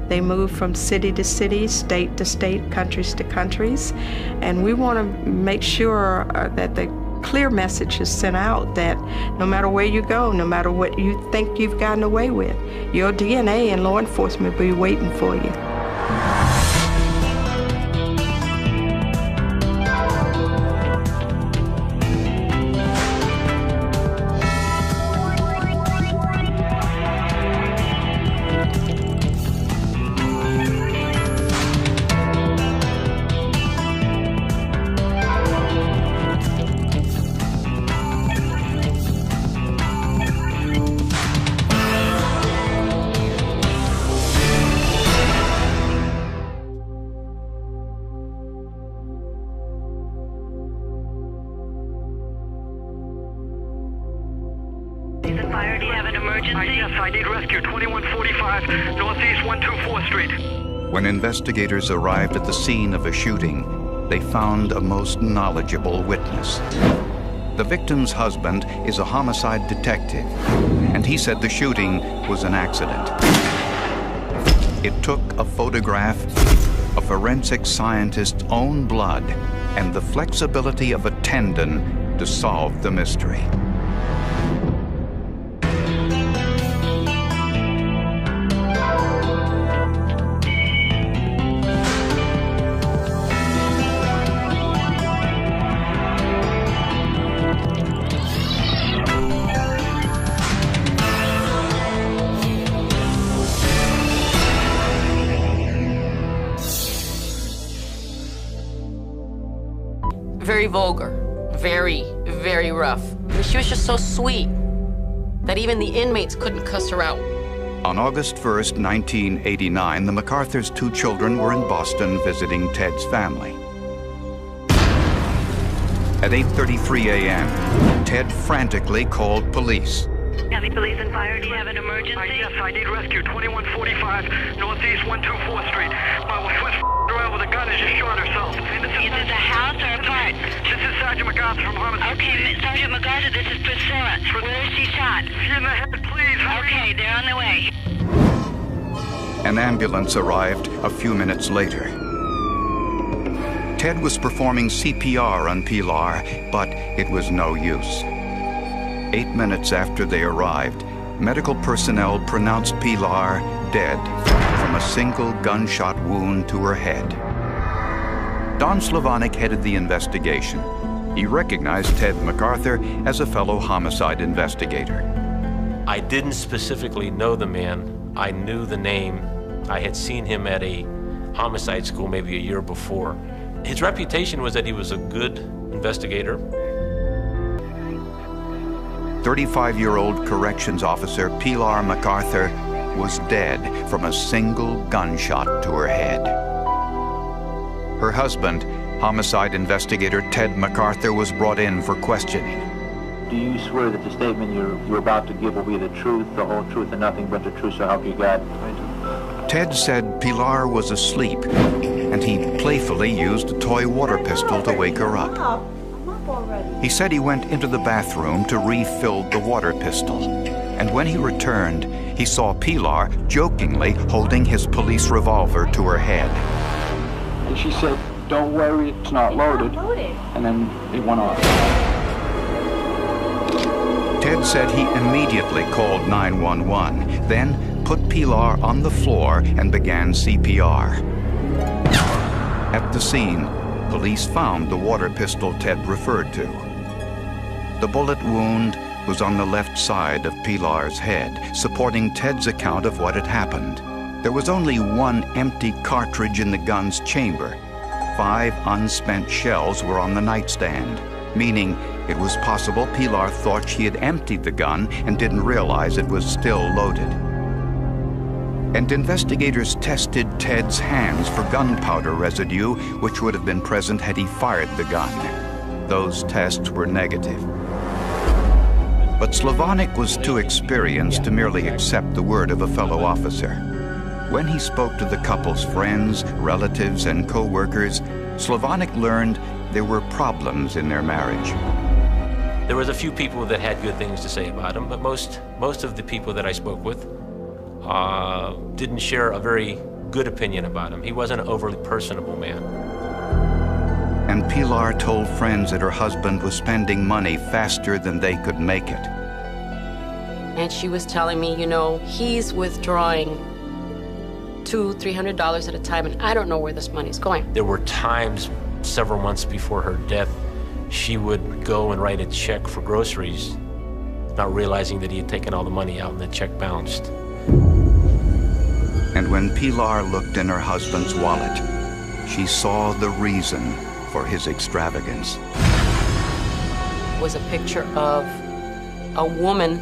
They move from city to city, state to state, countries to countries. And we want to make sure that the clear message is sent out that no matter where you go, no matter what you think you've gotten away with, your DNA and law enforcement will be waiting for you. Fire, do you have an emergency? Yes, I need rescue. 2145 Northeast 124th Street. When investigators arrived at the scene of a shooting, they found a most knowledgeable witness. The victim's husband is a homicide detective, and he said the shooting was an accident. It took a photograph, a forensic scientist's own blood, and the flexibility of a tendon to solve the mystery. Very vulgar, very, very rough. I mean, she was just so sweet that even the inmates couldn't cuss her out. On August 1st, 1989, the MacArthur's two children were in Boston visiting Ted's family. At 8:33 a.m., Ted frantically called police. County Police and Fire, do you have an emergency? Yes, I need rescue. 2145 Northeast 124th Street. My wife was around with a gun and just shot herself. Is this a house or a park? This is Sergeant MacArthur from Homicide. Okay, Sergeant MacArthur, this is Priscilla. Where is she shot? In the head, please. Okay, they're on the way. An ambulance arrived a few minutes later. Ted was performing CPR on Pilar, but it was no use. 8 minutes after they arrived, medical personnel pronounced Pilar dead from a single gunshot wound to her head. Don Slavonic headed the investigation. He recognized Ted MacArthur as a fellow homicide investigator. I didn't specifically know the man. I knew the name. I had seen him at a homicide school maybe a year before. His reputation was that he was a good investigator. 35-year-old corrections officer Pilar MacArthur was dead from a single gunshot to her head. Her husband, homicide investigator Ted MacArthur, was brought in for questioning. Do you swear that the statement you're about to give will be the truth, the whole truth, and nothing but the truth, so help you God? Ted said Pilar was asleep, and he playfully used a toy water pistol to wake her up. I'm up already. He said he went into the bathroom to refill the water pistol, and when he returned, he saw Pilar jokingly holding his police revolver to her head. And she said, "Don't worry, it's not loaded." And then it went off. Ted said he immediately called 911, then put Pilar on the floor and began CPR. At the scene, police found the water pistol Ted referred to. The bullet wound was on the left side of Pilar's head, supporting Ted's account of what had happened. There was only one empty cartridge in the gun's chamber. 5 unspent shells were on the nightstand, meaning it was possible Pilar thought she had emptied the gun and didn't realize it was still loaded. And investigators tested Ted's hands for gunpowder residue, which would have been present had he fired the gun. Those tests were negative. But Slavonic was too experienced to merely accept the word of a fellow officer. When he spoke to the couple's friends, relatives, and co-workers, Slavonic learned there were problems in their marriage. There was a few people that had good things to say about him, but most of the people that I spoke with didn't share a very good opinion about him. He wasn't an overly personable man. And Pilar told friends that her husband was spending money faster than they could make it. And she was telling me, you know, he's withdrawing $200-300 at a time, and I don't know where this money's going. There were times, several months before her death, she would go and write a check for groceries, not realizing that he had taken all the money out and the check bounced. And when Pilar looked in her husband's wallet, she saw the reason for his extravagance. It was a picture of a woman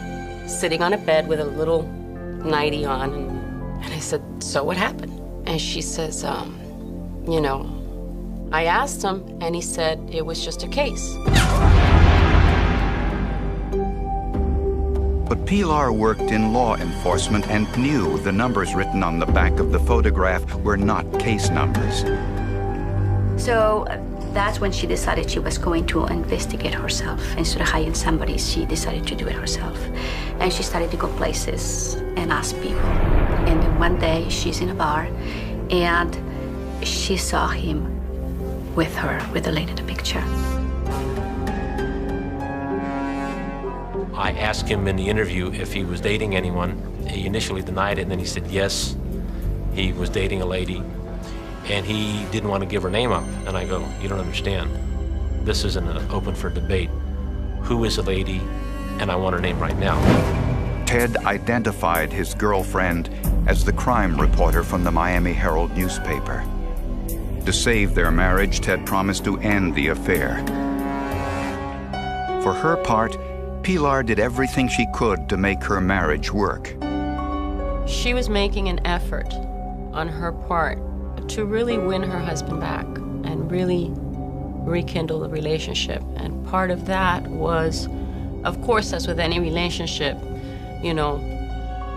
sitting on a bed with a little nightie on, and I said, "So what happened?" And she says, you know, I asked him, and he said it was just a case. But Pilar worked in law enforcement and knew the numbers written on the back of the photograph were not case numbers. So that's when she decided she was going to investigate herself. Instead of hiring somebody, she decided to do it herself. And she started to go places and ask people. And then one day, she's in a bar, and she saw him with her, with the lady in the picture. I asked him in the interview if he was dating anyone. He initially denied it, and then he said yes, he was dating a lady, and he didn't want to give her name up. And I go, you don't understand. This isn't open for debate. Who is a lady? And I want her name right now. Ted identified his girlfriend as the crime reporter from the Miami Herald newspaper. To save their marriage, Ted promised to end the affair. For her part, Pilar did everything she could to make her marriage work. She was making an effort on her part to really win her husband back and really rekindle the relationship. And part of that was, of course, as with any relationship, you know,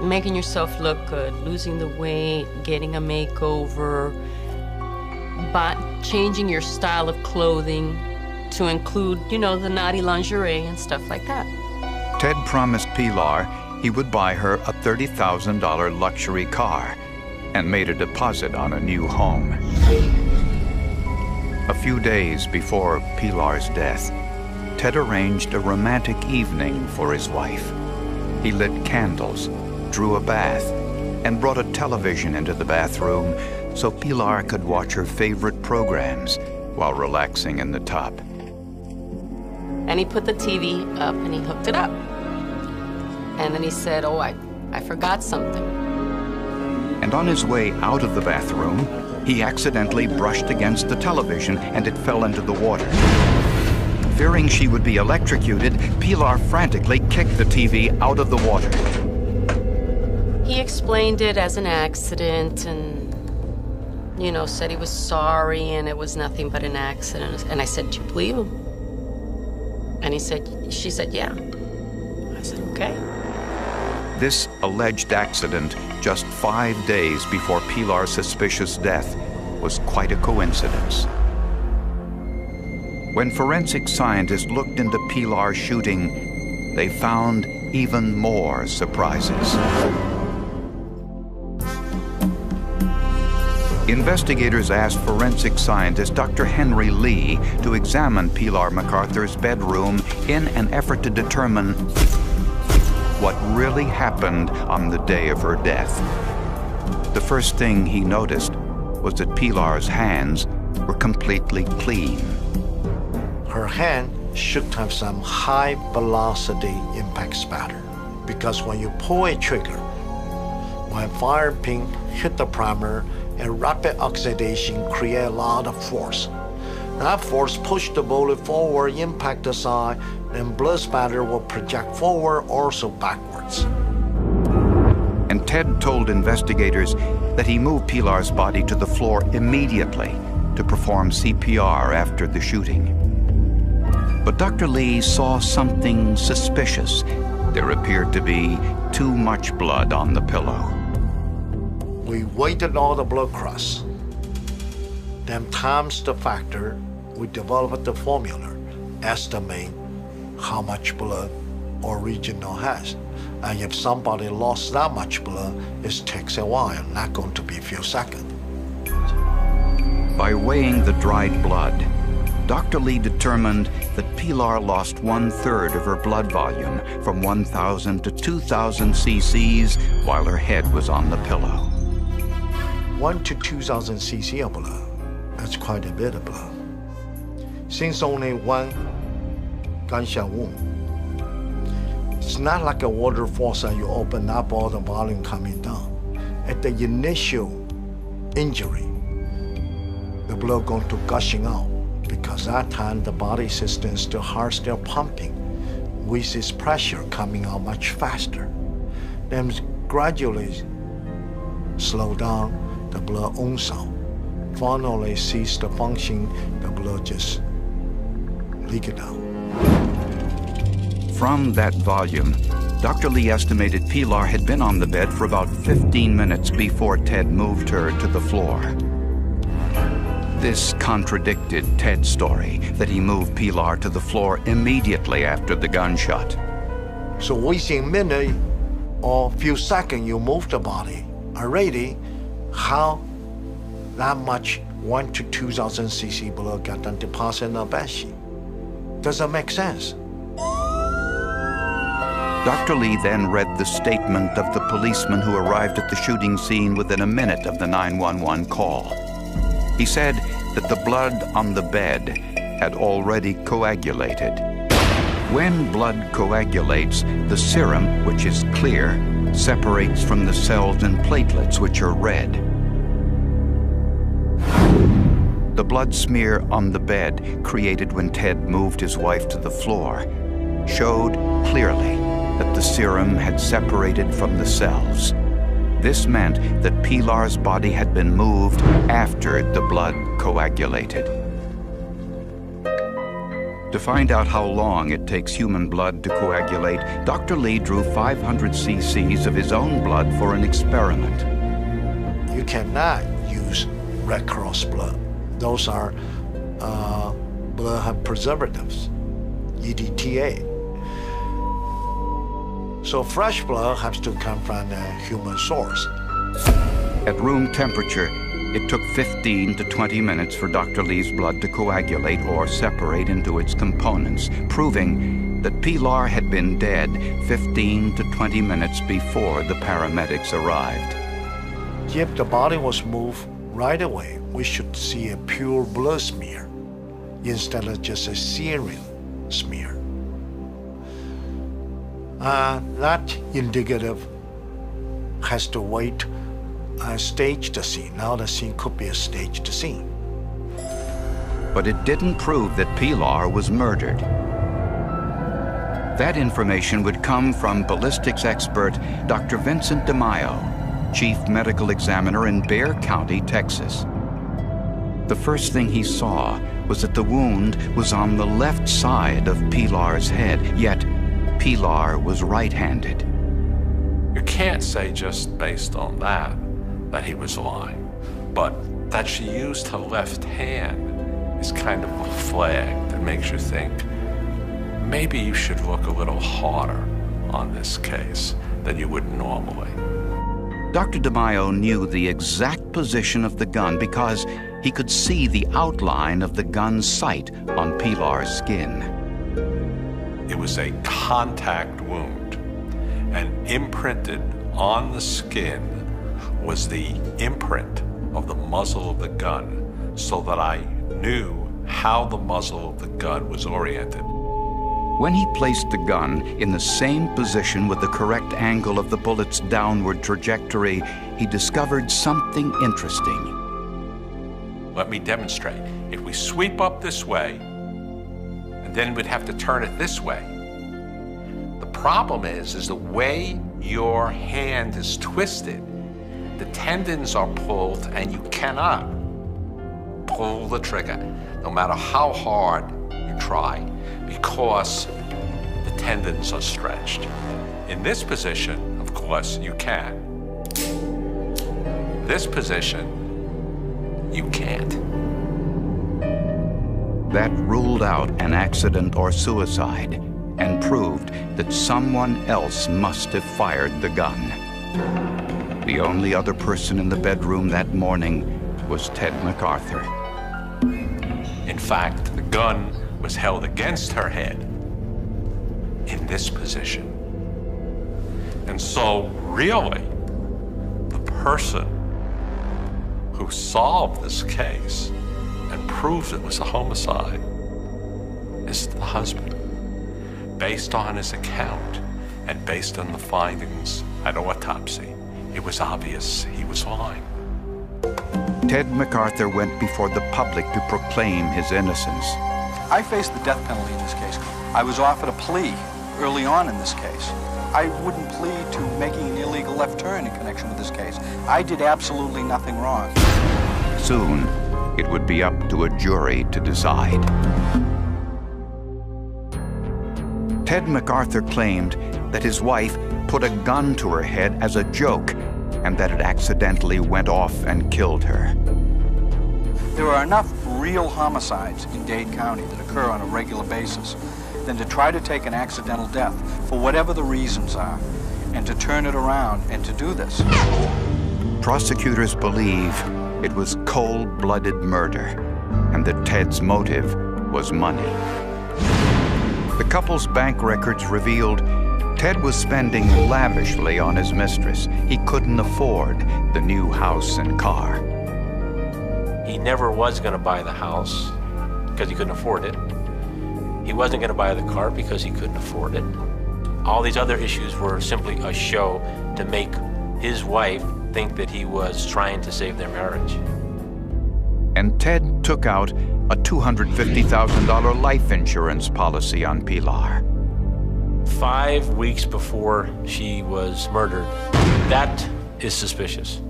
making yourself look good, losing the weight, getting a makeover, but changing your style of clothing to include, you know, the naughty lingerie and stuff like that. Ted promised Pilar he would buy her a $30,000 luxury car and made a deposit on a new home. A few days before Pilar's death, Ted arranged a romantic evening for his wife. He lit candles, drew a bath, and brought a television into the bathroom so Pilar could watch her favorite programs while relaxing in the tub. And he put the TV up and he hooked it up. And then he said, oh, I forgot something. And on his way out of the bathroom, he accidentally brushed against the television and it fell into the water. Fearing she would be electrocuted, Pilar frantically kicked the TV out of the water. He explained it as an accident and, you know, said he was sorry and it was nothing but an accident. And I said, do you believe him? And she said, yeah. I said, okay. This alleged accident, just 5 days before Pilar's suspicious death, was quite a coincidence. When forensic scientists looked into Pilar's shooting, they found even more surprises. Investigators asked forensic scientist Dr. Henry Lee to examine Pilar MacArthur's bedroom in an effort to determine what really happened on the day of her death. The first thing he noticed was that Pilar's hands were completely clean. Her hand should have some high-velocity impact spatter, because when you pull a trigger, when fire pin hit the primer, a rapid oxidation creates a lot of force. That force pushed the bullet forward, impact the side, and blood spatter will project forward, also backwards. And Ted told investigators that he moved Pilar's body to the floor immediately to perform CPR after the shooting. But Dr. Lee saw something suspicious. There appeared to be too much blood on the pillow. We weighted all the blood cross, then times the factor, we developed the formula, estimate how much blood original has. And if somebody lost that much blood, it takes a while, not going to be a few seconds. By weighing the dried blood, Dr. Lee determined that Pilar lost 1/3 of her blood volume, from 1,000 to 2,000 cc's, while her head was on the pillow. 1 to 2,000 cc of blood, that's quite a bit of blood. Since only one gunshot wound, it's not like a water faucet you open up, all the volume coming down. At the initial injury, the blood going to gushing out, because that time the body system is still hard, still pumping, with its pressure coming out much faster. Then gradually slow down, the blood owns out. Finally cease the function, the blood just leak it out. From that volume, Dr. Lee estimated Pilar had been on the bed for about 15 minutes before Ted moved her to the floor. This contradicted Ted's story that he moved Pilar to the floor immediately after the gunshot. So within a minute or few seconds you move the body already, how that much 1 to 2,000 cc blood got deposited in the bed sheet? Doesn't make sense. Dr. Lee then read the statement of the policeman who arrived at the shooting scene within a minute of the 911 call. He said that the blood on the bed had already coagulated. When blood coagulates, the serum, which is clear, separates from the cells and platelets, which are red. The blood smear on the bed, created when Ted moved his wife to the floor, showed clearly that the serum had separated from the cells. This meant that Pilar's body had been moved after the blood coagulated. To find out how long it takes human blood to coagulate, Dr. Lee drew 500 cc's of his own blood for an experiment. You cannot use Red Cross blood. Those are blood have preservatives, EDTA. So fresh blood has to come from a human source. At room temperature, it took 15 to 20 minutes for Dr. Lee's blood to coagulate or separate into its components, proving that Pilar had been dead 15 to 20 minutes before the paramedics arrived. If the body was moved right away, we should see a pure blood smear instead of just a serum smear. That indicative has to wait and stage the scene. Now the scene could be a staged scene. but it didn't prove that Pilar was murdered. That information would come from ballistics expert Dr. Vincent DeMaio, chief medical examiner in Bexar County, Texas. The first thing he saw was that the wound was on the left side of Pilar's head, yet Pilar was right-handed. You can't say just based on that he was lying, but that she used her left hand is kind of a flag that makes you think maybe you should look a little harder on this case than you would normally. Dr. DeMaio knew the exact position of the gun because he could see the outline of the gun's sight on Pilar's skin. It was a contact wound, and imprinted on the skin was the imprint of the muzzle of the gun, so that I knew how the muzzle of the gun was oriented. When he placed the gun in the same position with the correct angle of the bullet's downward trajectory, he discovered something interesting. Let me demonstrate. If we sweep up this way, and then we'd have to turn it this way. The problem is the way your hand is twisted, the tendons are pulled, and you cannot pull the trigger, no matter how hard you try, because the tendons are stretched. In this position, of course, you can. This position, you can't. That ruled out an accident or suicide and proved that someone else must have fired the gun. The only other person in the bedroom that morning was Ted MacArthur. In fact, the gun was held against her head in this position. And so, really, the person who solved this case and proved it was a homicide is the husband. Based on his account and based on the findings at autopsy, it was obvious he was lying. Ted MacArthur went before the public to proclaim his innocence. I faced the death penalty in this case. I was offered a plea early on in this case. I wouldn't plead to making an illegal left turn in connection with this case. I did absolutely nothing wrong. Soon, it would be up to a jury to decide. Ted MacArthur claimed that his wife put a gun to her head as a joke and that it accidentally went off and killed her. There are enough real homicides in Dade County that occur on a regular basis than to try to take an accidental death, for whatever the reasons are, and to turn it around and to do this. Prosecutors believe it was cold-blooded murder and that Ted's motive was money. The couple's bank records revealed Ted was spending lavishly on his mistress. He couldn't afford the new house and car. He never was going to buy the house because he couldn't afford it. He wasn't going to buy the car because he couldn't afford it. All these other issues were simply a show to make his wife think that he was trying to save their marriage. And Ted took out a $250,000 life insurance policy on Pilar. 5 weeks before she was murdered. That is suspicious.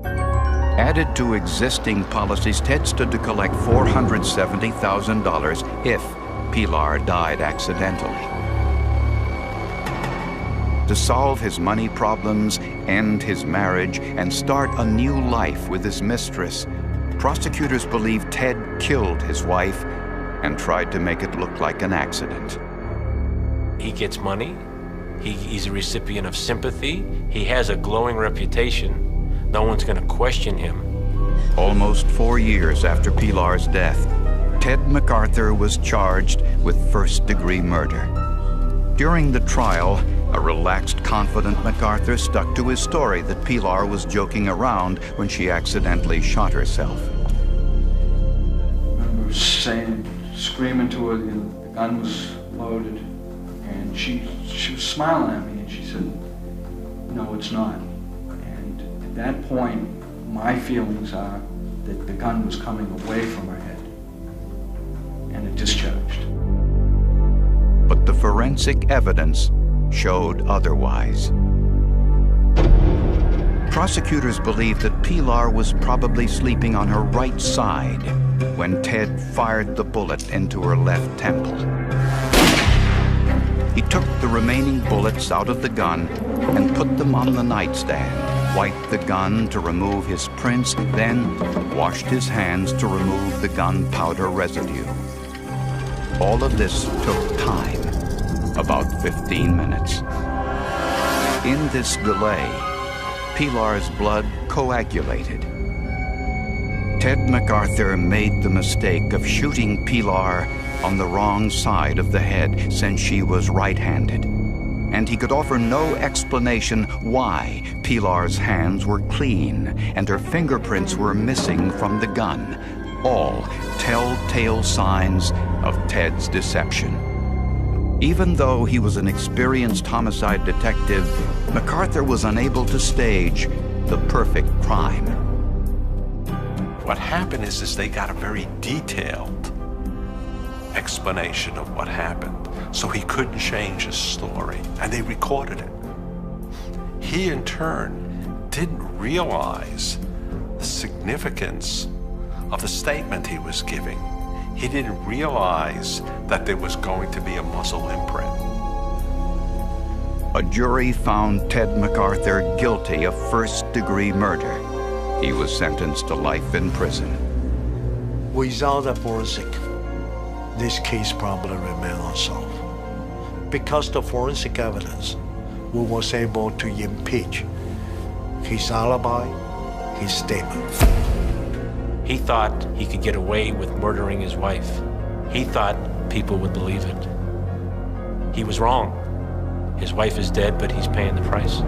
Added to existing policies, Ted stood to collect $470,000 if Pilar died accidentally. To solve his money problems, end his marriage, and start a new life with his mistress, prosecutors believe Ted killed his wife and tried to make it look like an accident. He gets money. He's a recipient of sympathy. He has a glowing reputation. No one's going to question him. Almost 4 years after Pilar's death, Ted MacArthur was charged with first-degree murder. During the trial, a relaxed, confident MacArthur stuck to his story that Pilar was joking around when she accidentally shot herself. I remember screaming to her, the gun was loaded, and she was smiling at me, and she said, "No, it's not." And at that point, my feelings are that the gun was coming away from her head. discharged. But the forensic evidence showed otherwise. Prosecutors believe that Pilar was probably sleeping on her right side when Ted fired the bullet into her left temple. He took the remaining bullets out of the gun and put them on the nightstand, wiped the gun to remove his prints, then washed his hands to remove the gunpowder residue. All of this took time, about 15 minutes. In this delay, Pilar's blood coagulated. Ted MacArthur made the mistake of shooting Pilar on the wrong side of the head since she was right-handed, and he could offer no explanation why Pilar's hands were clean and her fingerprints were missing from the gun, all telltale signs of Ted's deception. Even though he was an experienced homicide detective, MacArthur was unable to stage the perfect crime. What happened is they got a very detailed explanation of what happened, so he couldn't change his story, and they recorded it. He, in turn, didn't realize the significance of the statement he was giving. He didn't realize that there was going to be a muzzle imprint. A jury found Ted MacArthur guilty of first-degree murder. He was sentenced to life in prison. Without the forensic, this case probably remains unsolved. Because the forensic evidence, we was able to impeach his alibi, his statement. He thought he could get away with murdering his wife. He thought people would believe it. He was wrong. His wife is dead, but he's paying the price.